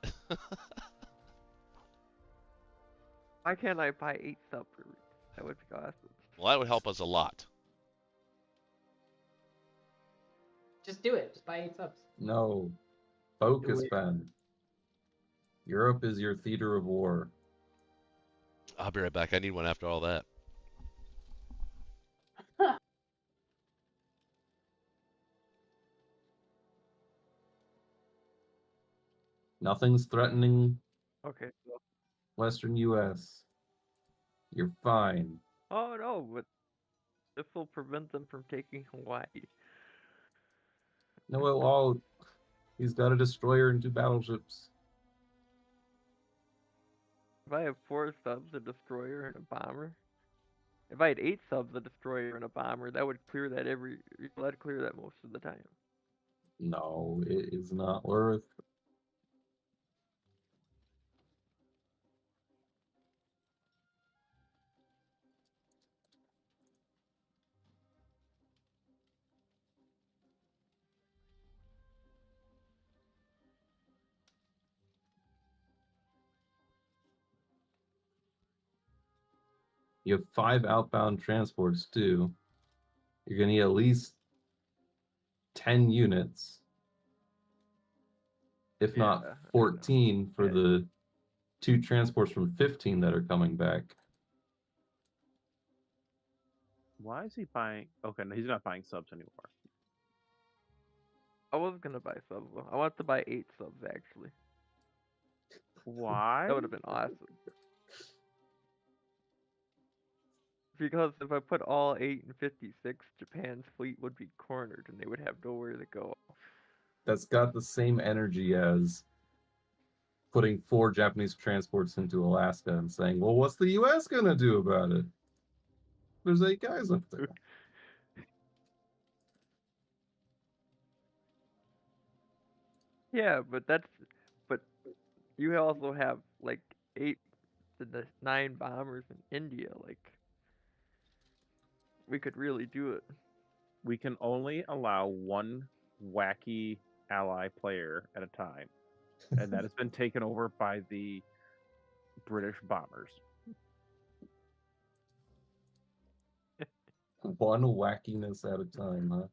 Why can't I buy 8 submarines? That would be awesome. Well, that would help us a lot. Just do it. Just buy 8 subs. No. Focus, it. Ben. Europe is your theater of war. I'll be right back. I need one after all that. Nothing's threatening Okay. So, Western U.S. You're fine. oh no, but this will prevent them from taking Hawaii. No, well, he's got a destroyer and 2 battleships. If I have 4 subs, a destroyer, and a bomber. If I had 8 subs, a destroyer, and a bomber, that would clear that that'd clear that most of the time. No, it is not worth. You have 5 outbound transports too. You're gonna need at least 10 units, if Yeah, I not know. 14 for Yeah. the 2 transports from 15 that are coming back. Why is he buying? Okay, no, he's not buying subs anymore. I was gonna buy subs though. I wanted to buy 8 subs actually. Why? That would have been awesome. Because if I put all 8 and 56, Japan's fleet would be cornered and they would have nowhere to go. That's got the same energy as putting 4 Japanese transports into Alaska and saying, well, what's the US gonna do about it? There's 8 guys up there. Yeah, but you also have like 8 to the 9 bombers in India. Like, we could really do it. We can only allow one wacky ally player at a time, and that has been taken over by the British bombers. One wackiness at a time, huh?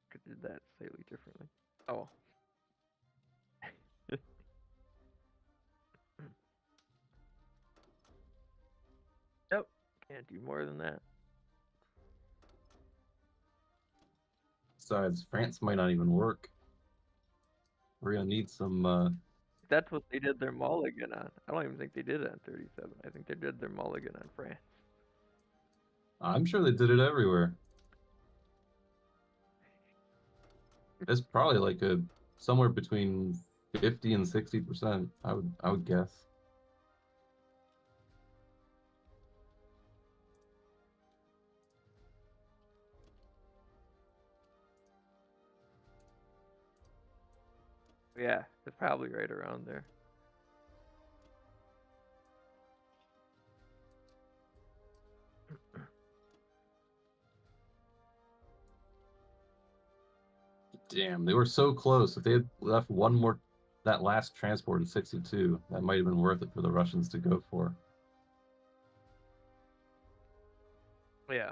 Could do that slightly differently. Oh. Nope. Can't do more than that. Besides, France might not even work. We're gonna need some. That's what they did their mulligan on. I don't even think they did it on 37. I think they did their mulligan on France. I'm sure they did it everywhere. It's probably like a somewhere between 50 and 60%. I would guess. Yeah, it's probably right around there. Damn, they were so close. If they had left one more, that last transport in 62, that might have been worth it for the Russians to go for. Yeah.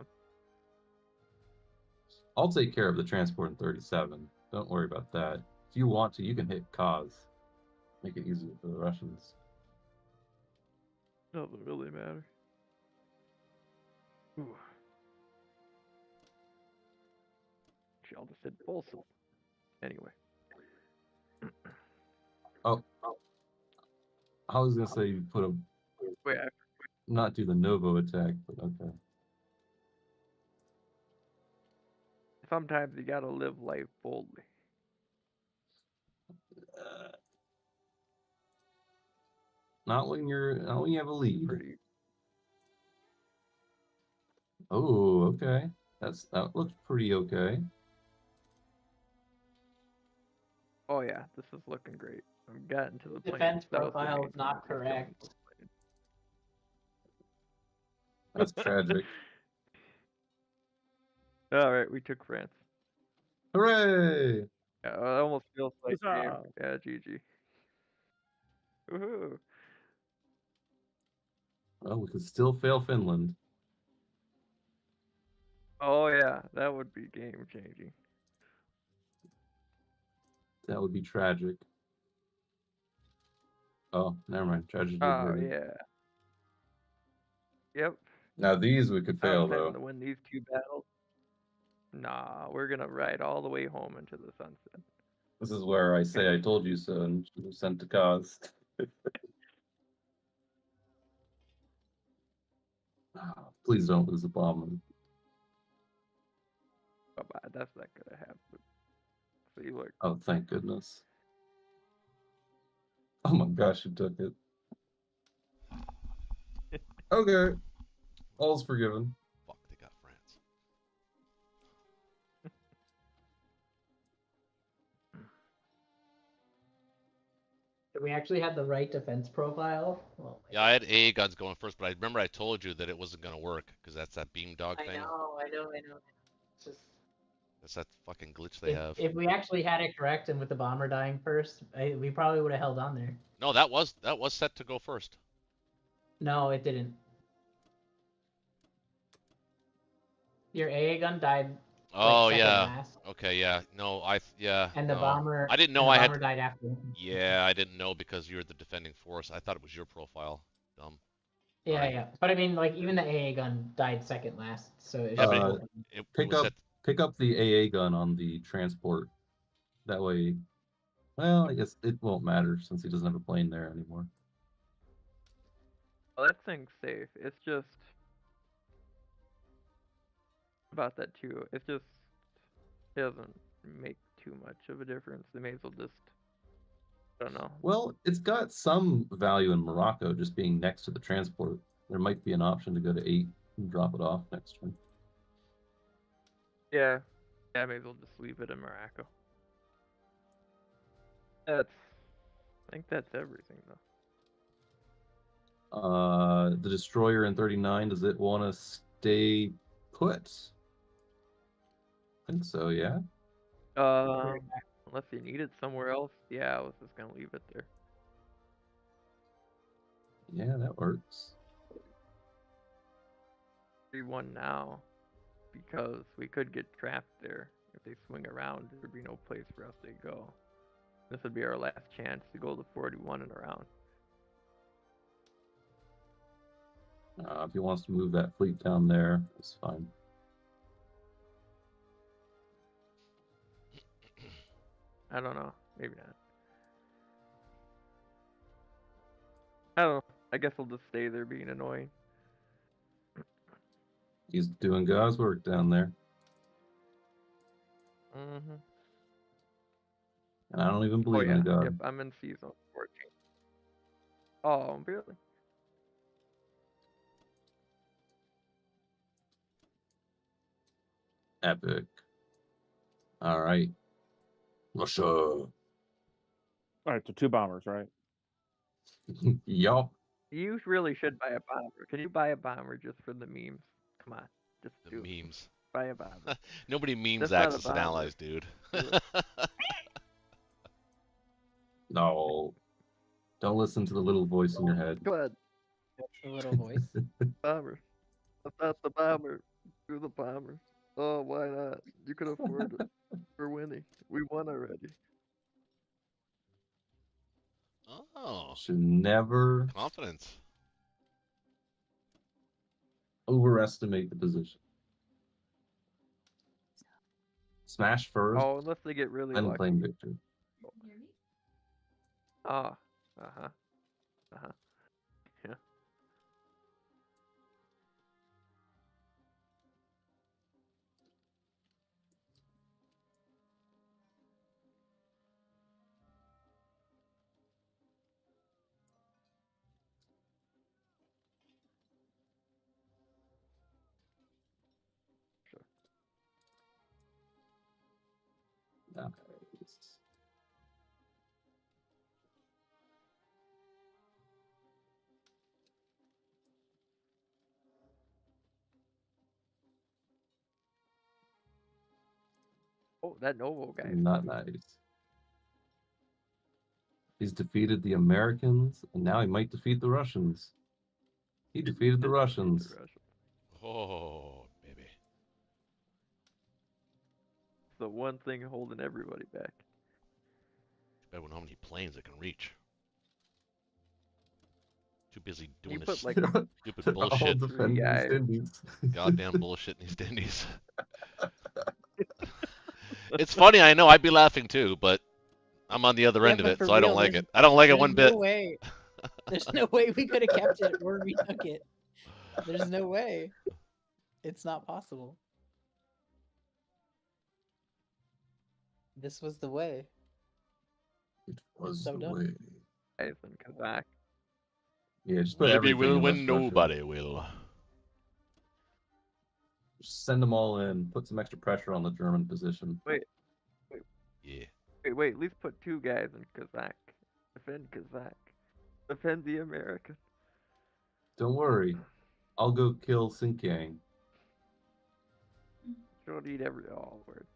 I'll take care of the transport in 37. Don't worry about that. If you want to, you can hit Kaz. Make it easier for the Russians. Doesn't really matter. Ooh. I'll just hit Folsom. Anyway. Oh, I was gonna say you put a Wait, not do the Novo attack, but okay. sometimes you gotta live life boldly. Not when you have a lead. Pretty. Oh, okay. That looks pretty okay. Oh yeah, this is looking great. I've gotten to the point. Defense south of profile me, is not so I'm killing correct. both sides. That's tragic. All right, we took France. Hooray! Yeah, it almost feels like game. Huzzah! Yeah, GG. Woohoo! Well, we could still fail Finland. Oh yeah, that would be game changing. That would be tragic. Oh, never mind. Tragedy Oh averted. yeah. Yep. Now these we could I fail was having though. to win these 2 battles. Nah, we're gonna ride all the way home into the sunset. This is where I say I told you so and you sent to cause. Please don't lose the bomb. Bye-bye. That's not gonna happen. See, look. Oh, thank goodness. Oh my gosh, you took it. Okay. All's forgiven. Fuck, they got France. Do we actually have the right defense profile? Well, Yeah, I had AA guns going first, but I remember I told you that it wasn't gonna work because that's that beam dog I thing. know. It's just That's that fucking glitch they have. if we actually had it correct and with the bomber dying first, we probably would have held on there. No, that was set to go first. No, it didn't. Your AA gun died. Oh second yeah. last. Okay, yeah. No, yeah. And the no. bomber. I didn't know and the I bomber had. died after. Yeah, I didn't know because you were the defending force. I thought it was your profile. Dumb. Yeah, Sorry. yeah. But I mean, like even the AA gun died second last, so it Yeah, should but have it Pick was up set. pick up the AA gun on the transport. That way, well, I guess it won't matter since he doesn't have a plane there anymore. Well, that thing's safe. It's just about that too. It's just, it doesn't make too much of a difference. They may as well just. Uh, Just. pick up the AA gun on the transport. That way, well, I guess it won't matter since he doesn't have a plane there anymore. About that too. It's just. It doesn't make too much of a difference. They may as well just. I don't know. Well, it's got some value in Morocco, just being next to the transport. There might be an option to go to 8 and drop it off next turn. Yeah. Yeah, maybe we'll just leave it in Morocco. I think that's everything though. The destroyer in 39, does it want to stay put? I think so, yeah. Unless you need it somewhere else. Yeah, I was just gonna leave it there. Yeah, that works. 3-1 now, because we could get trapped there if they swing around. There'd be no place for us to go. This would be our last chance to go to 41 and around. If he wants to move that fleet down there, it's fine. I don't know. Maybe not. I don't know. I guess I'll just stay there being annoying. He's doing God's work down there. Mm-hmm. And I don't even Oh believe yeah. in a God. Yep, I'm in season 14. Oh, really? Epic. All right. Russia. All right, so 2 bombers, right? Yup. You really should buy a bomber. Can you buy a bomber just for the memes? Come on, just The do it. memes. Buy a bomber. Nobody memes That's not a Axis and bomber. allies, dude. Do it. No. Don't listen to the little voice in your head. Go ahead, A little voice. bomber. That's not the bomber. Do the bomber. Oh, why not? You can afford it. We're winning. We won already. Oh, Should never confidence. overestimate the position. Smash first, Oh, unless they get really then lucky. claim victory. Ah. Uh-huh. Uh-huh. Yeah. Sure. Nice. Oh, that Novo guy. Not nice. He's defeated the Americans, and now he might defeat the Russians. He defeated the Russians. Oh, baby. The one thing holding everybody back. Bet we know how many planes it can reach. Too busy You doing put this like stupid All bullshit. defending the guys. Indies. Goddamn bullshit in East Indies. It's funny, I know. I'd be laughing too, but I'm on the other end of but it, for so I don't real, like it. I don't like it there's one bit. no way. There's no way we could have kept it or retook it. There's no way. It's not possible. This was the way. It was So the dumb. way. guys in Kazakh. Yeah, just put Maybe everything we'll in win, West Russia. nobody will. Just send them all in. Put some extra pressure on the German position. Yeah. Wait, at least put 2 guys in Kazakh. Defend Kazakh. Defend the American. Don't worry. I'll go kill Xinjiang. Don't eat every word.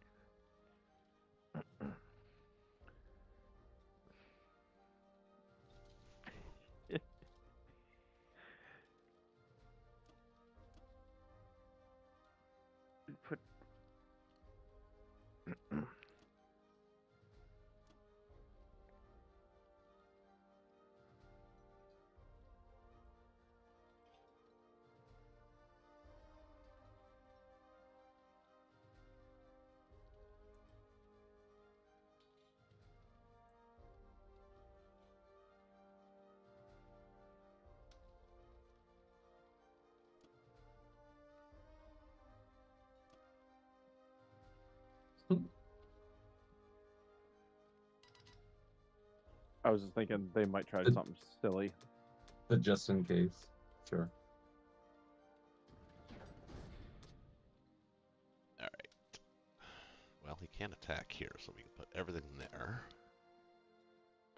Put I was just thinking they might try The- something silly. But just in case. Sure. All right. Well, he can't attack here, so we can put everything there.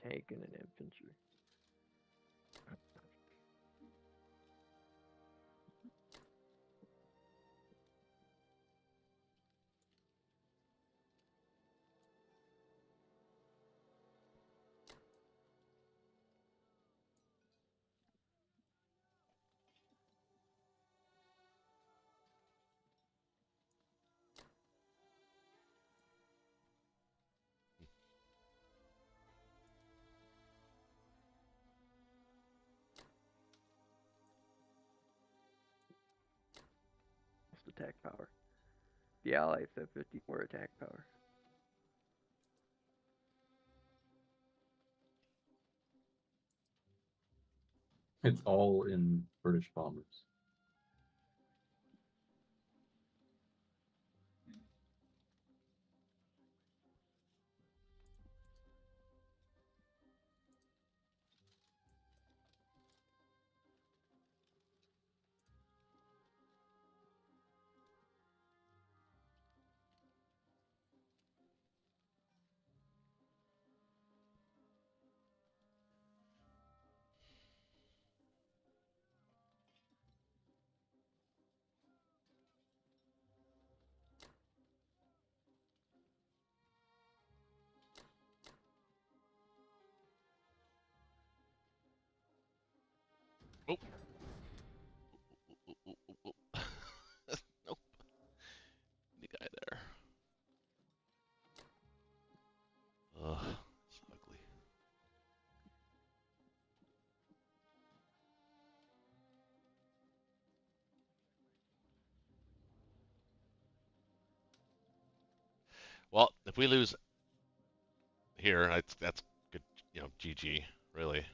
Tank and an infantry. Most attack power. The allies have 54 attack power. It's all in British bombers. Oh. Ooh, ooh, ooh, ooh. Nope. The guy there. Ugh, it's ugly. Well, if we lose here, that's good. You know, GG. Really,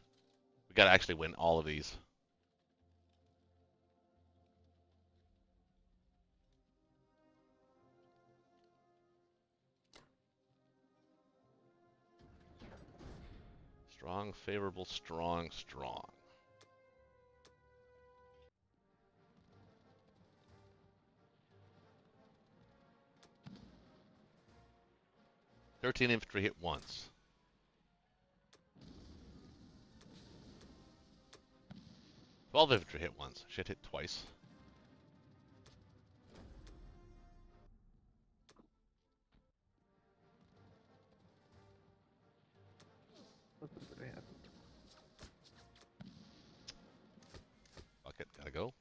we got to actually win all of these. Strong, favorable, strong, strong. "13 infantry hit once. 12 infantry hit once. Shit hit twice. Nothing gonna happen. Fuck it, gotta go.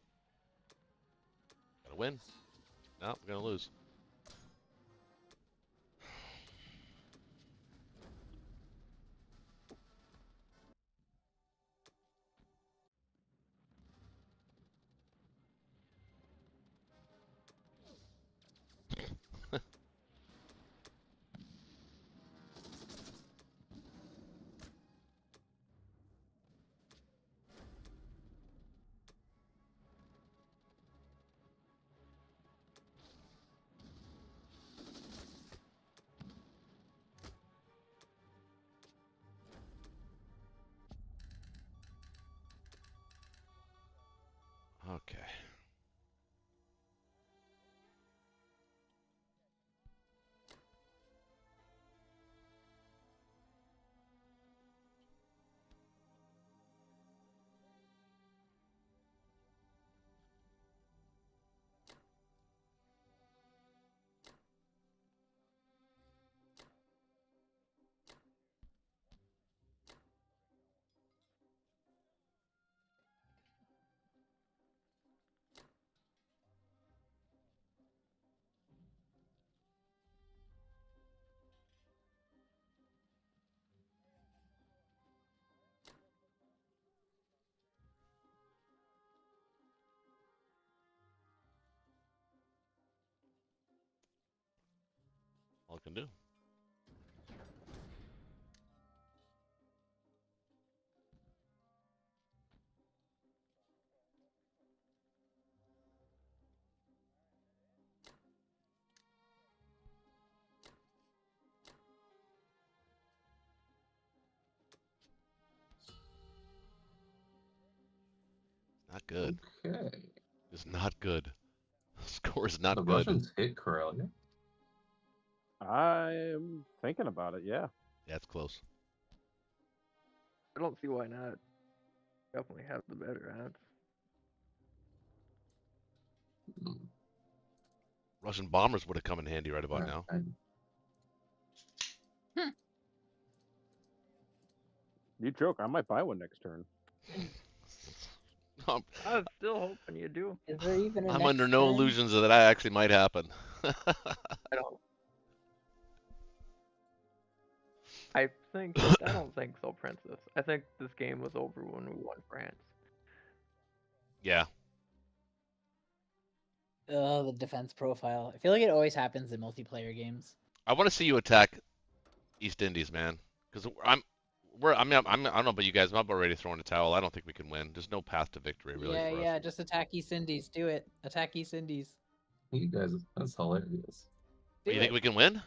Gotta win. No, we're gonna lose. Okay. All I can do. Not good. Okay. It's not good. Score is not The good. Russians hit Karelia. I'm thinking about it. Yeah. Yeah, it's close. I don't see why not. Definitely have the better odds. Hmm. Russian bombers would have come in handy right about Alright, now. You joke. I might buy one next turn. I'm, I was still hoping you do. Is there even a I'm next under no turn? illusions that that actually might happen. I don't. I don't think so, Princess. I think this game was over when we won France. Yeah. Oh, the defense profile. I feel like it always happens in multiplayer games. I want to see you attack East Indies, man. Because I don't know about you guys. I'm about ready to throw in a towel. I don't think we can win. There's no path to victory, really, for Yeah, us. just attack East Indies. Do it. Attack East Indies. You guys, that's hilarious. Do You think it. we can win?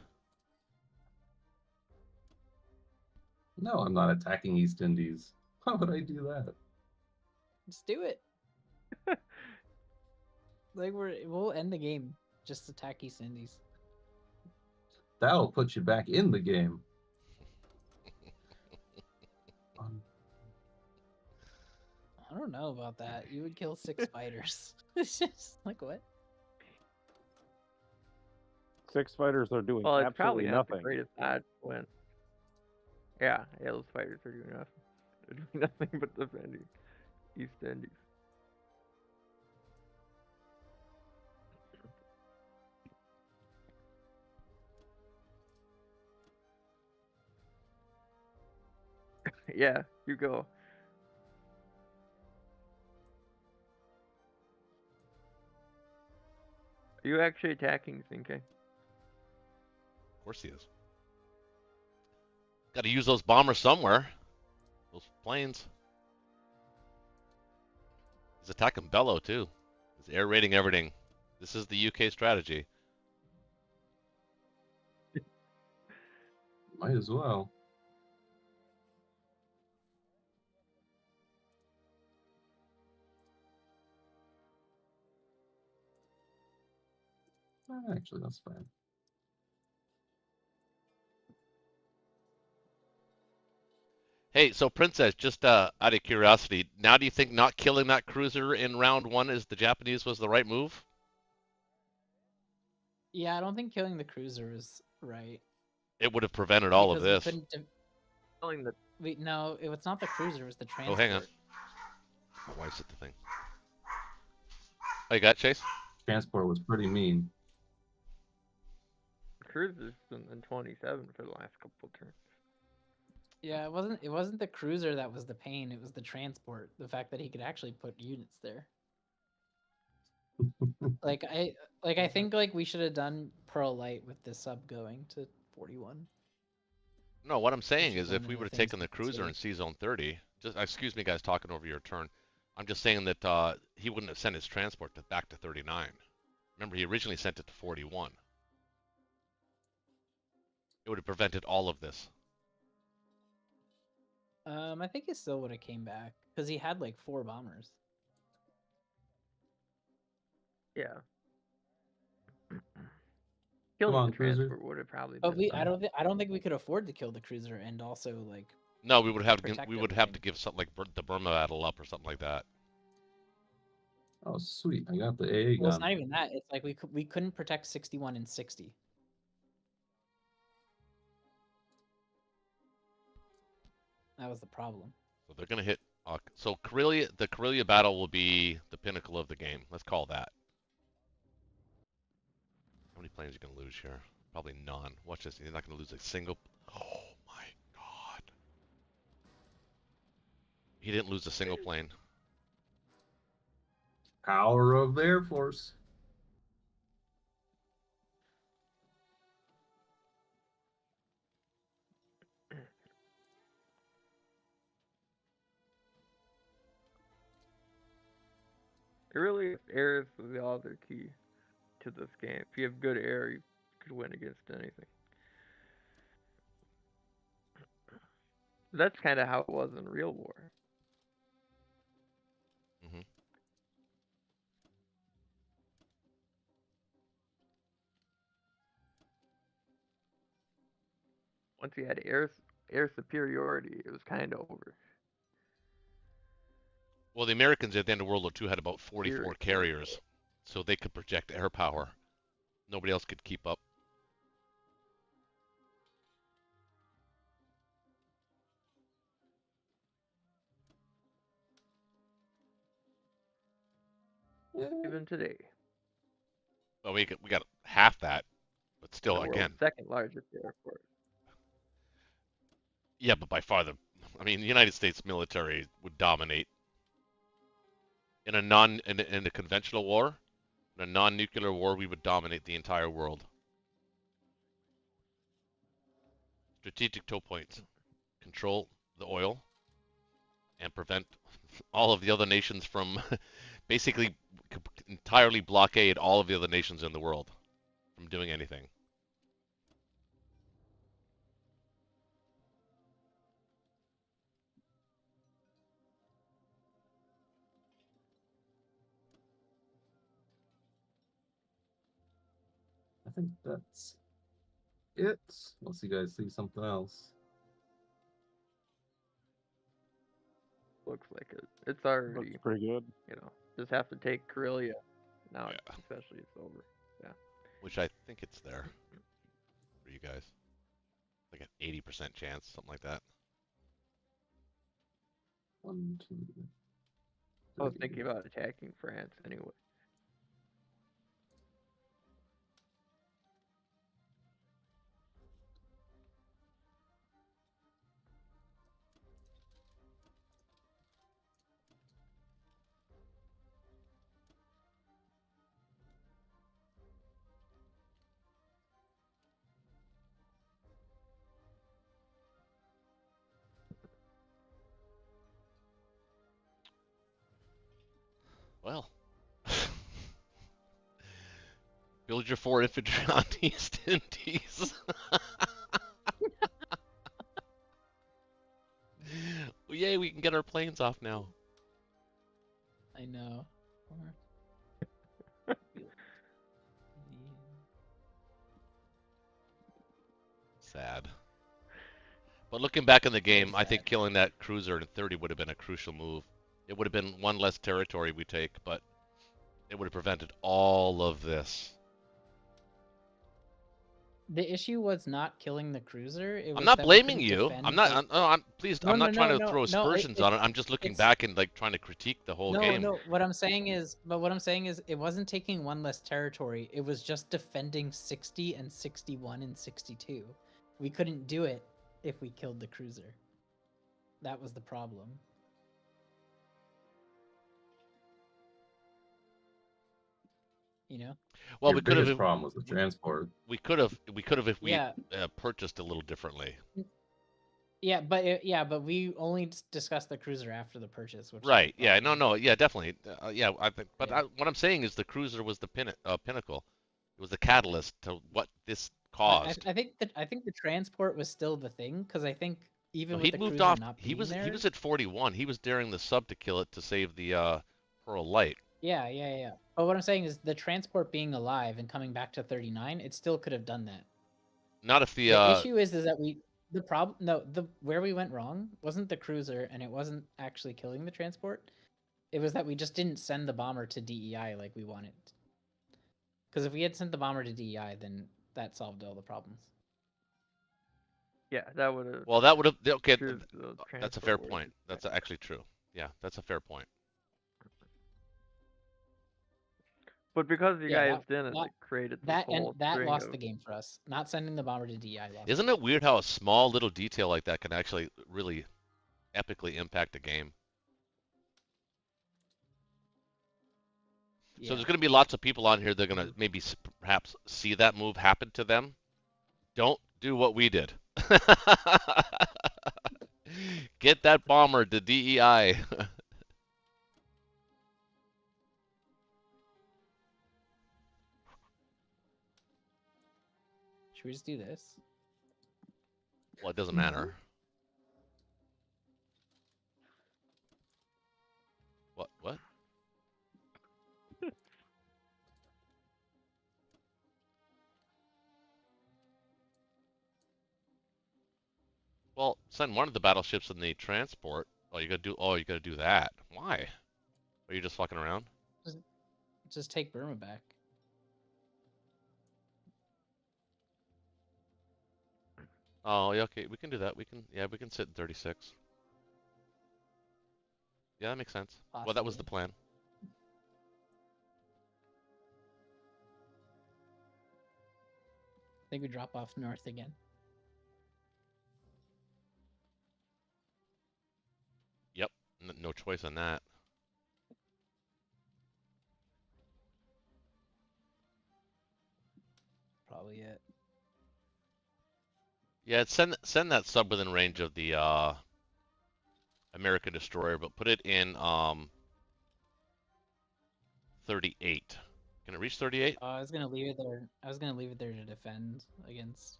No, I'm not attacking East Indies. Why would I do that? Just do it. Like we'll end the game. Just attack East Indies. That'll put you back in the game. I don't know about that. You would kill 6 fighters. It's just like what? 6 fighters are doing Well, it's probably absolutely not nothing. the greatest odds to win. Yeah, those fighters are doing nothing. They're doing nothing but defending East Indies. Yeah, you go. Are you actually attacking Zinke? Of course he is. Got to use those bombers somewhere. Those planes. He's attacking Bello, too. He's air raiding everything. This is the UK strategy. Might as well. Actually, that's fine. Hey, so Princess, just out of curiosity, now do you think not killing that cruiser in round 1 as the Japanese was the right move? Yeah, I don't think killing the cruiser is right. It would have prevented all of Because we this. couldn't Killing the no, it's not the cruiser, it's the Oh, transport. hang on. Why is it the thing? Oh, you got it, Chase? Transport was pretty mean. cruiser's in 27 for the last couple turns. Yeah, it wasn't the cruiser that was the pain, it was the transport. The fact that he could actually put units there. I think we should have done Pearl Light with this sub going to 41. No, what I'm saying is is one if of we the would have things taken we the could cruiser see. in C Zone 30, just excuse me guys talking over your turn. I'm just saying that he wouldn't have sent his transport back to 39. Remember, he originally sent it to 41. It would have prevented all of this. I think he still would have came back because he had 4 bombers. Yeah. Come Killing on, the cruiser. transport would have probably But been. I don't think we could afford to kill the cruiser and also No, we would have to protect we would have to everything. give something like the Burma battle up or something like that. Oh, sweet. I got the AA Well, it's gun. not even that. It's we couldn't protect 61 and 60. That was the problem. So they're gonna hit. So Karelia, the Karelia battle will be the pinnacle of the game. Let's call that. How many planes are you gonna lose here? Probably none. Watch this. You're not gonna lose a single. Oh my god. He didn't lose a single plane. Power of the Air Force. It really is air is the other key to this game. If you have good air, you could win against anything. That's kind of how it was in real war. Mhm. once he had air superiority, it was kind of over. Well, the Americans at the end of World War II had about 44 Superior. carriers, so they could project air power. Nobody else could keep up. Even today, Well, we got half that, but still, the world's again, second largest airport. yeah, but by far I mean, the United States military would dominate in a conventional war, in a non-nuclear war, we would dominate the entire world. Strategic tow points, control the oil, and prevent all of the other nations from basically entirely blockade all of the other nations in the world from doing anything. I think that's it. Unless you guys see something else. Looks like it. It's already, Looks pretty good. just have to take Karelia. Now, Yeah. especially, it's over. Which I think it's there for you guys. Like an 80% chance, something like that. 1, 2. I was 3. thinking about attacking France anyway. Well, build your 4 infantry on the East Indies. Well, yay, we can get our planes off now. I know. Sad. But looking back in the Very game, I think sad. killing that cruiser in 30 would have been a crucial move. It would have been one less territory we take, but it would have prevented all of this. The issue was not killing the cruiser. It was I'm not that we blaming couldn't you. defend I'm not. the- Please. No, I'm no, not trying no, to no, throw no, aspersions on it. it's- I'm just looking it's- back and like trying to critique the whole No, game. no. What I'm saying is it wasn't taking one less territory. It was just defending 60 and 61 and 62. We couldn't do it if we killed the cruiser. That was the problem. You know? Well, Your we could biggest have. problem was the transport. We could have if we Yeah. purchased a little differently. Yeah, but we only discussed the cruiser after the purchase, which is the Right. Yeah. No. problem. No. Yeah. Definitely. Yeah. I think. But Yeah. what I'm saying is the cruiser was the pinnacle. It was the catalyst to what this But caused. I think the transport was still the thing, because I think even No, with he'd the moved cruiser off. not He being there. was at 41. He was daring the sub to kill it to save the Pearl Light. Yeah. But what I'm saying is the transport being alive and coming back to 39, it still could have done that. Not if the The issue is that where we went wrong wasn't the cruiser, and it wasn't actually killing the transport. It was that we just didn't send the bomber to DEI like we wanted. Because if we had sent the bomber to DEI, then that solved all the problems. Yeah, that would have. Well, that would have okay. That's a fair transport point. That's actually true. Yeah, that's a fair point. But because you Yeah, guys didn't, it created this That whole string lost of, the game for us. Not sending the bomber to DEI lost. Isn't it weird how a small little detail like that can actually really epically impact a game? So there's going to be lots of people on here that are going to maybe perhaps see that move happen to them. Don't do what we did. Get that bomber to DEI. Should we just do this? Well, it doesn't matter. What? Well, send one of the battleships in the transport. Oh, you gotta do that. Why? Are you just fucking around? Just take Burma back. Oh, yeah, okay, we can do that. We can sit in 36. Yeah, that makes sense. Well, that was the Possibly. plan. I think we drop off north again. Yep, no choice on that. Probably it. Yeah, send that sub within range of the American destroyer, but put it in 38. Can it reach 38? I was gonna leave it there. I was gonna leave it there to defend against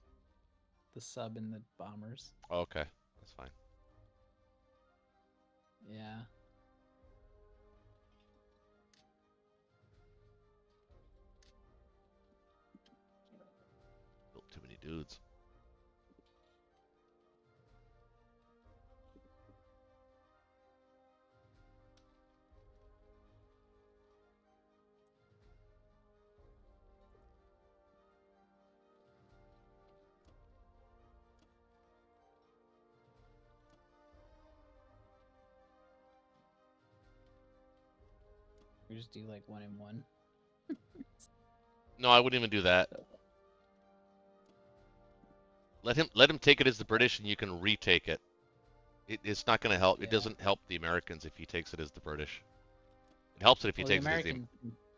the sub and the bombers. Oh, okay, that's fine. Yeah. Built too many dudes. We just do like 1 and 1. No, I wouldn't even do that. Let him take it as the British, and you can retake it. It's not going to help. Yeah. It doesn't help the Americans if he takes it as the British. It helps it if he Well, takes the it as the. American.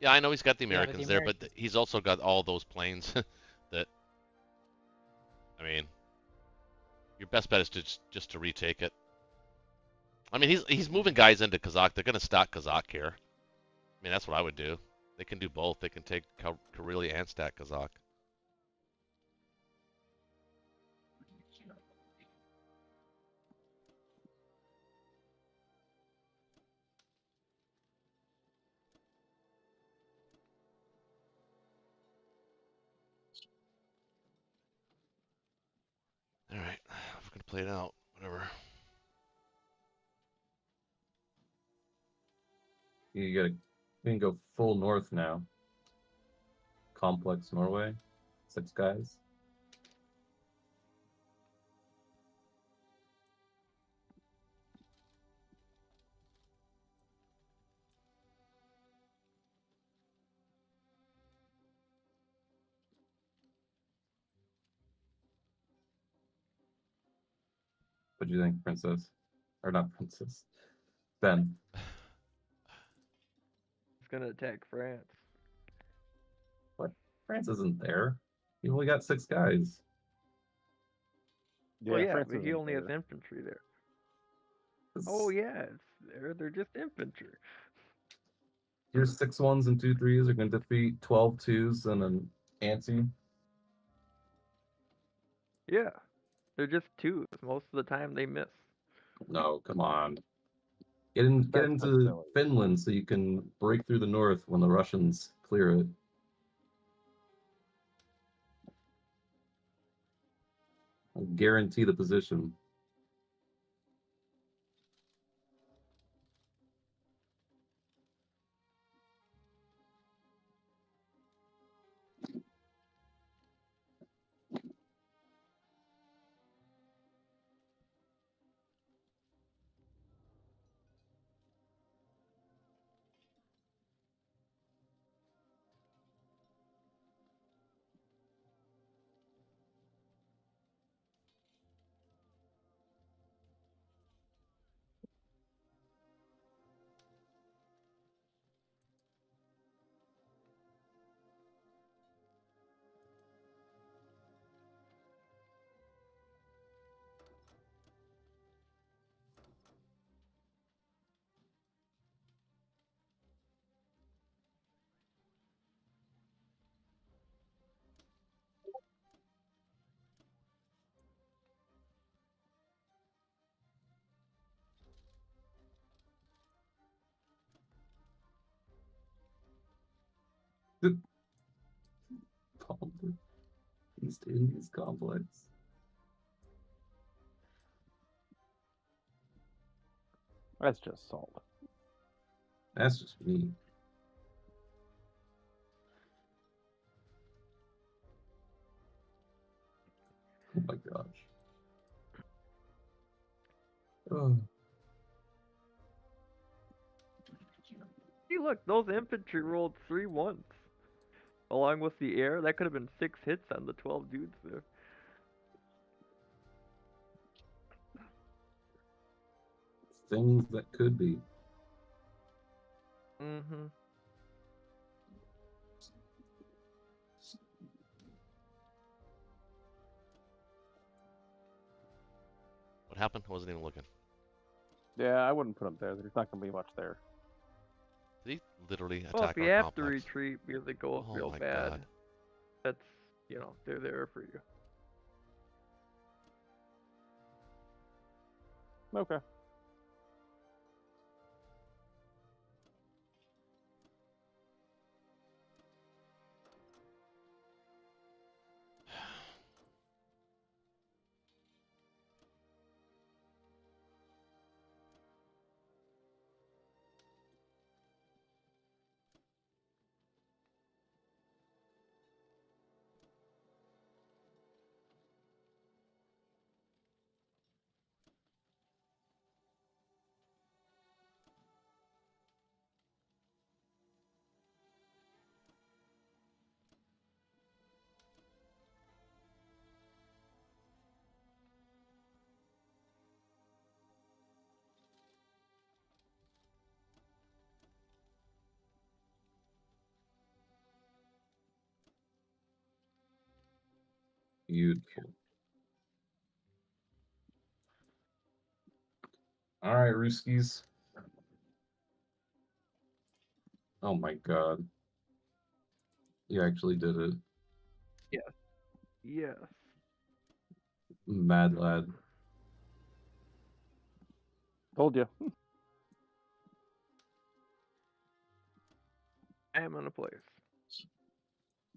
Yeah, I know he's got the Yeah, but the Americans there, but Americans- he's also got all those planes that. I mean, your best bet is to just to retake it. I mean, he's moving guys into Kazakh. They're going to stack Kazakh here. I mean, that's what I would do. They can do both. They can take Karelia and stack Kazakh. All right, we're gonna play it out. Whatever. You can go full north now. Complex Norway, 6 guys. What do you think, Princess? Or not Princess? Ben. It's gonna attack France. What? France isn't there. You only got 6 guys. Well, yeah, France but he isn't only has there. infantry there. It's- Oh yeah, they're just infantry. Your 6 1s and 2 3s are going to defeat 12 2s and an anti. Yeah, they're just twos. Most of the time they miss. No, come on. Get That's into silly. Finland so you can break through the north when the Russians clear it. I'll guarantee the position. East Indies complex. That's just salt. That's just me. Oh my gosh. Oh. See, look, those infantry rolled 3 once. Along with the air, that could have been 6 hits on the 12 dudes there. Things that could be. Mm-hmm. What happened? I wasn't even looking. Yeah, I wouldn't put them there. There's not going to be much there. Did he literally Well, attack if our you have to complex? retreat because they go Oh real my bad, God. that's, you know, they're there for you. Okay. Beautiful. All right, Ruskies. Oh my god. You actually did it. Yes. Mad lad. Told you. I am in a place.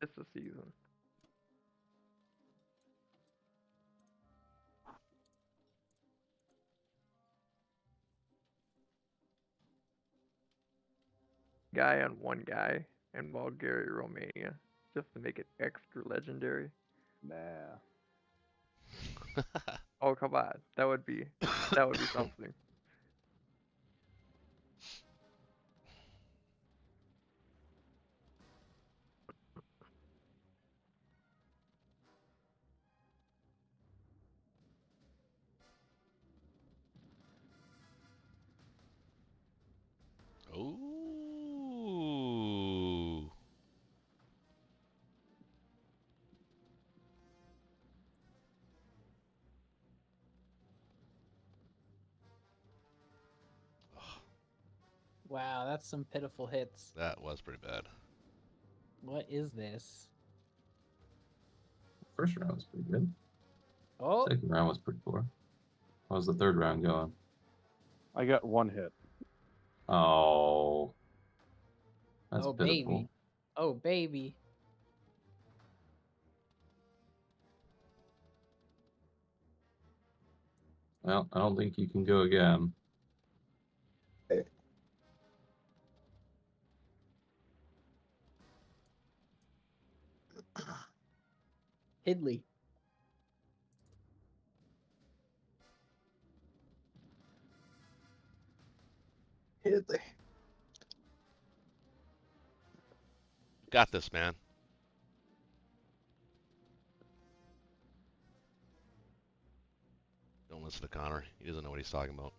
It's the season. Guy on one guy in Bulgaria, Romania, just to make it extra legendary. Nah. Oh, come on, that would be something. Ooh. Wow, that's some pitiful hits. That was pretty bad. What is this? First round was pretty good. Oh, Second round was pretty poor. How's the third round going? I got 1 hit. Oh. That's oh pitiful. baby. Oh baby. Well, I don't think you can go again. Hidley. Hidley. Got this, man. Don't listen to Connor. He doesn't know what he's talking about.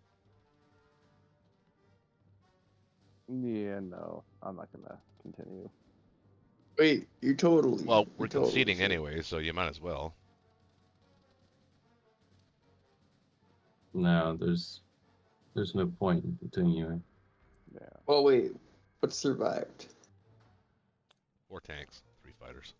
Yeah, no. I'm not going to continue. Wait, you totally. Well, you we're totally conceding should. anyway, so you might as well. No, there's no point in continuing. Yeah. Well, wait. What survived? 4 tanks, 3 fighters.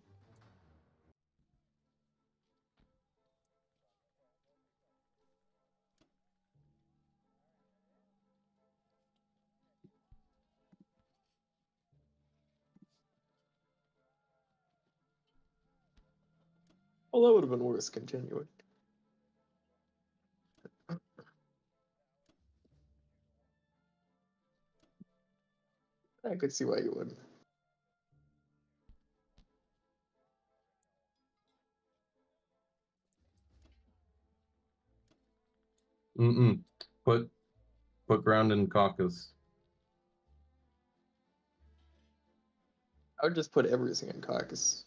Well, that would have been worse continuing. I could see why you wouldn't. Mm-mm. Put ground in caucus. I would just put everything in caucus.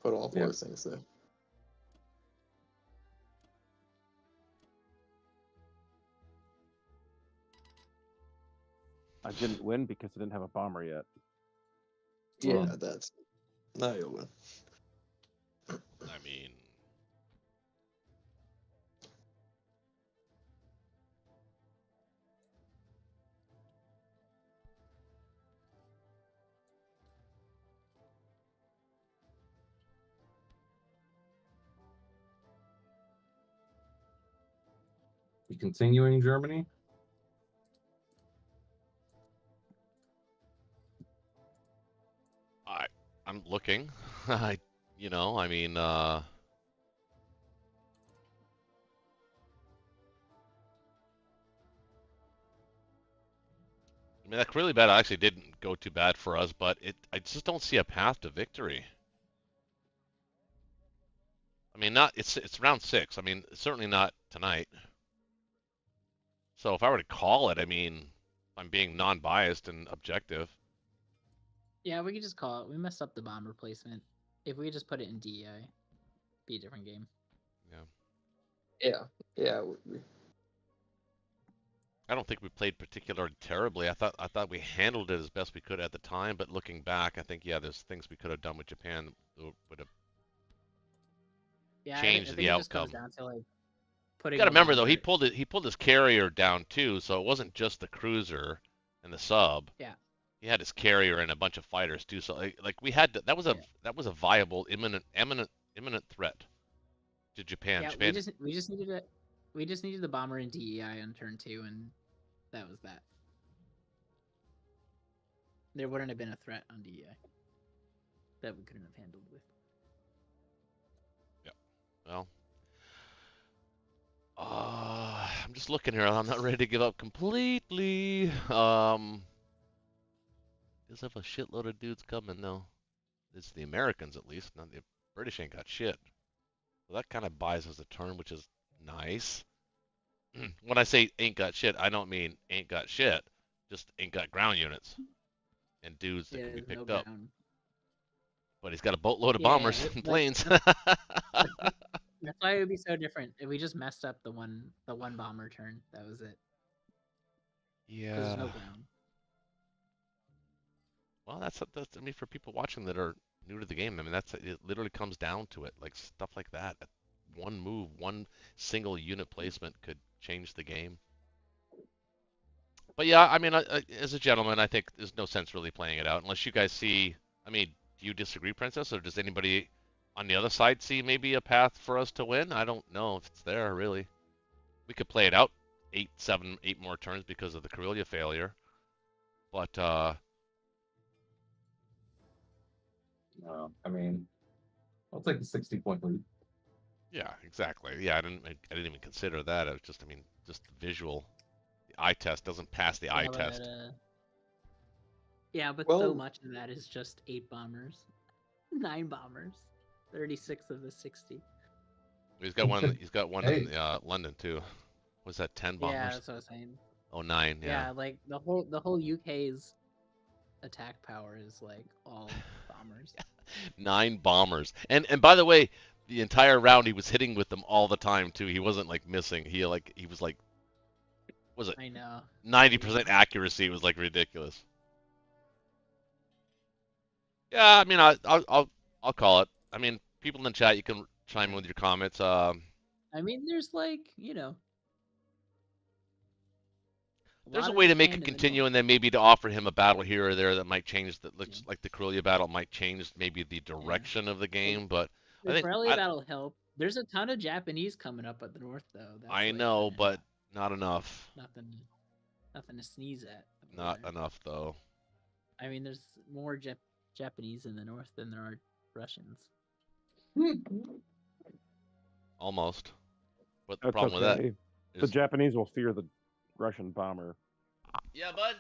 Put all four Yeah. things there. I didn't win because I didn't have a bomber yet. Yeah, Oh. that's now you'll win. I mean, You continuing Germany? I'm looking. I mean, that really bad actually didn't go too bad for us, but I just don't see a path to victory. I mean, it's round 6. I mean, certainly not tonight. So if I were to call it, I mean, I'm being non-biased and objective. Yeah, we could just call it. We messed up the bomb replacement. If we just put it in DEI, be a different game. Yeah, it would be. I don't think we played particularly terribly. I thought we handled it as best we could at the time, but looking back, I think there's things we could have done with Japan that would have Yeah, changed I think the it just comes outcome. down to like You putting. got to the remember though, bomber- he pulled his carrier down too, so it wasn't just the cruiser and the sub. Yeah. He had his carrier and a bunch of fighters too. So like we had to, that was a viable imminent threat to Japan. Yeah, Japan, we just needed it. We just needed the bomber in DEI on turn 2, and that was that. There wouldn't have been a threat on DEI that we couldn't have handled with. well, I'm just looking here. I'm not ready to give up completely. Does have a shitload of dudes coming though. It's the Americans at least. Now the British ain't got shit. So that kind of buys us a turn, which is nice. When I say ain't got shit, I don't mean ain't got shit. Just ain't got ground units and dudes that can be picked up. But he's got a boatload of bombers and planes. That's why it would be so different if we just messed up the one bomber turn. That was it. Yeah. There's no ground. Well, that's I mean, for people watching that are new to the game, I mean, it literally comes down to it, like stuff like that. One move, one single unit placement could change the game. But yeah, I mean, as a gentleman, I think there's no sense really playing it out unless you guys see. I mean, do you disagree, Princess, or does anybody on the other side see maybe a path for us to win? I don't know if it's there really. We could play it out 8 more turns because of the Karelia failure, but No, I mean, I'll take the 60-point lead. yeah, exactly. Yeah, I didn't even consider that. It was just, I mean, just the visual. The eye test doesn't pass the eye test. Yeah, but Well- so much of that is just 8 bombers, 9 bombers, 36 of the 60. He's got one. He's got one Hey. in London too. Was that 10 bombers? Yeah, that's what I was saying. Oh, 9. Yeah, Yeah. like the whole UK's attack power is like all bombers. 9 bombers. And by the way, the entire round he was hitting with them all the time too. He wasn't like missing. He was like, was it I know. 90% accuracy? It was like ridiculous. Yeah, I mean, I'll call it. I mean, people in the chat, you can chime in with your comments. I mean, there's like There's a lot way of to make Japan it in the continue, north. and then maybe to offer him a battle here or there that might change. That looks like the Karelia battle might change maybe the direction of the game. But The I think Karelia battle help. There's a ton of Japanese coming up at the north though. That's I like know, kinda but not enough. nothing to sneeze at. up Not there. enough though. I mean, there's more Japanese in the north than there are Russians. Almost. But the That's problem with that okay. The is Japanese will fear the Russian bomber. yeah, bud.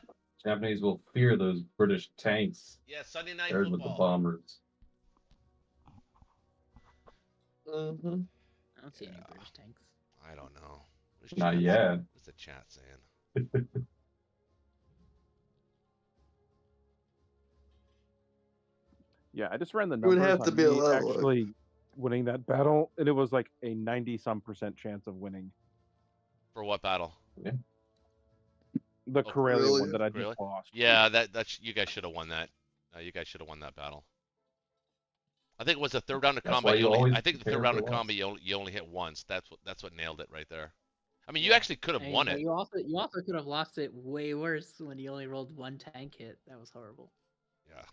Japanese will fear those British tanks. Yeah, Sunday night Paired with the football. bombers. Mm-hmm. I don't see any Yeah. British tanks. I don't know. Not yet. What's the chat saying? Yeah, I just ran the It would numbers have to on be a me lot of luck. actually winning that battle, and it was like a 90-some% chance of winning. For what battle? The Oh, Karelia really? one that I Really? just lost. Yeah, that's you guys should have won that. You guys should have won that battle. I think it was the third round of That's combat. why you always I think the third prepare round for of combat loss. you only hit once. That's what nailed it right there. I mean, you Yeah. actually could have won but it. You also could have lost it way worse when you only rolled one tank hit. That was horrible. Yeah.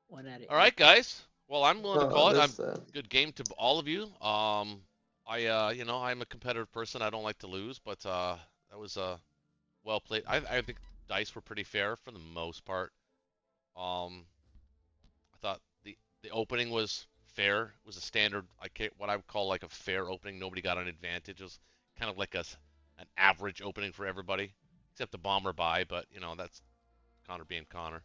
1 out of 8. All right, guys. Well, I'm willing to call it. That's Good game to all of you. I'm a competitive person. I don't like to lose, but that was well played. I think dice were pretty fair for the most part. I thought the opening was fair. It was a standard, what I would call like a fair opening. Nobody got an advantage. It was kind of like an average opening for everybody, except the bomber buy. But that's Connor being Connor.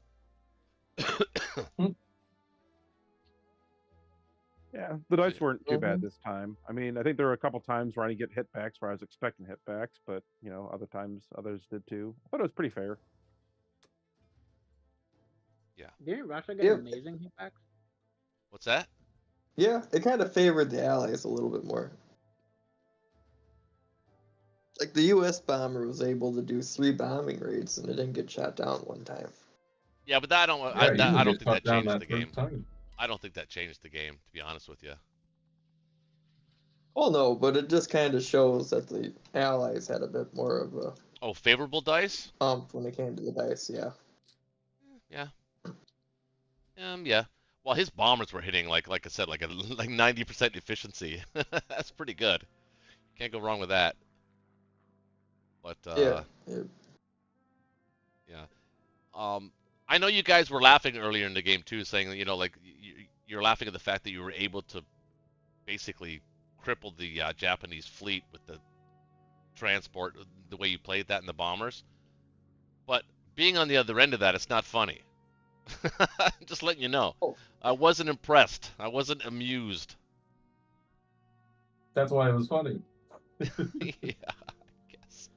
Yeah, the dice weren't too bad Mhm. this time. I mean, I think there were a couple times where I didn't get hitbacks where I was expecting hitbacks, but other times others did too. I thought it was pretty fair. Didn't Russia get Yep. amazing hitbacks? What's that? Yeah, it kind of favored the Allies a little bit more. Like the U.S. bomber was able to do 3 bombing raids and it didn't get shot down one time. Yeah, but I don't Yeah, you I will don't get think that shot down changed that the game. first time. I don't think that changed the game, to be honest with you. Oh no, but it just kind of shows that the Allies had a bit more of a Oh, favorable dice? when it came to the dice. Yeah. Yeah. Yeah. Well, his bombers were hitting like I said, like 90% efficiency. That's pretty good. Can't go wrong with that. But Yeah. yeah. I know you guys were laughing earlier in the game too, saying that like you're laughing at the fact that you were able to basically cripple the Japanese fleet with the transport, the way you played that in the bombers. But being on the other end of that, it's not funny. Just letting you know. Oh. I wasn't impressed. I wasn't amused. That's why it was funny. Yeah, I guess.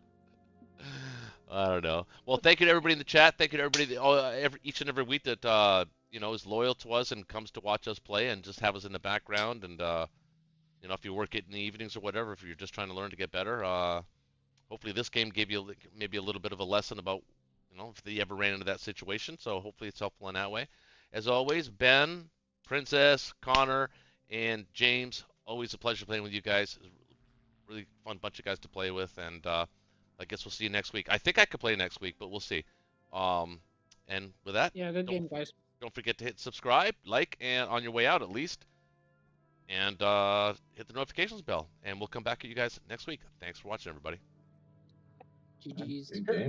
I don't know. Well, thank you to everybody in the chat. Thank you to everybody each and every week that is loyal to us and comes to watch us play and just have us in the background. And if you work it in the evenings or whatever, if you're just trying to learn to get better, hopefully this game gave you maybe a little bit of a lesson about if they ever ran into that situation. So hopefully it's helpful in that way. As always, Ben, Princess, Connor, and James, always a pleasure playing with you guys. Really fun bunch of guys to play with, and I guess we'll see you next week. I think I could play next week, but we'll see. And with that, Yeah, good game, guys. don't forget to hit subscribe, like, and on your way out at least, and hit the notifications bell. And we'll come back at you guys next week. Thanks for watching, everybody. GG's. Good game.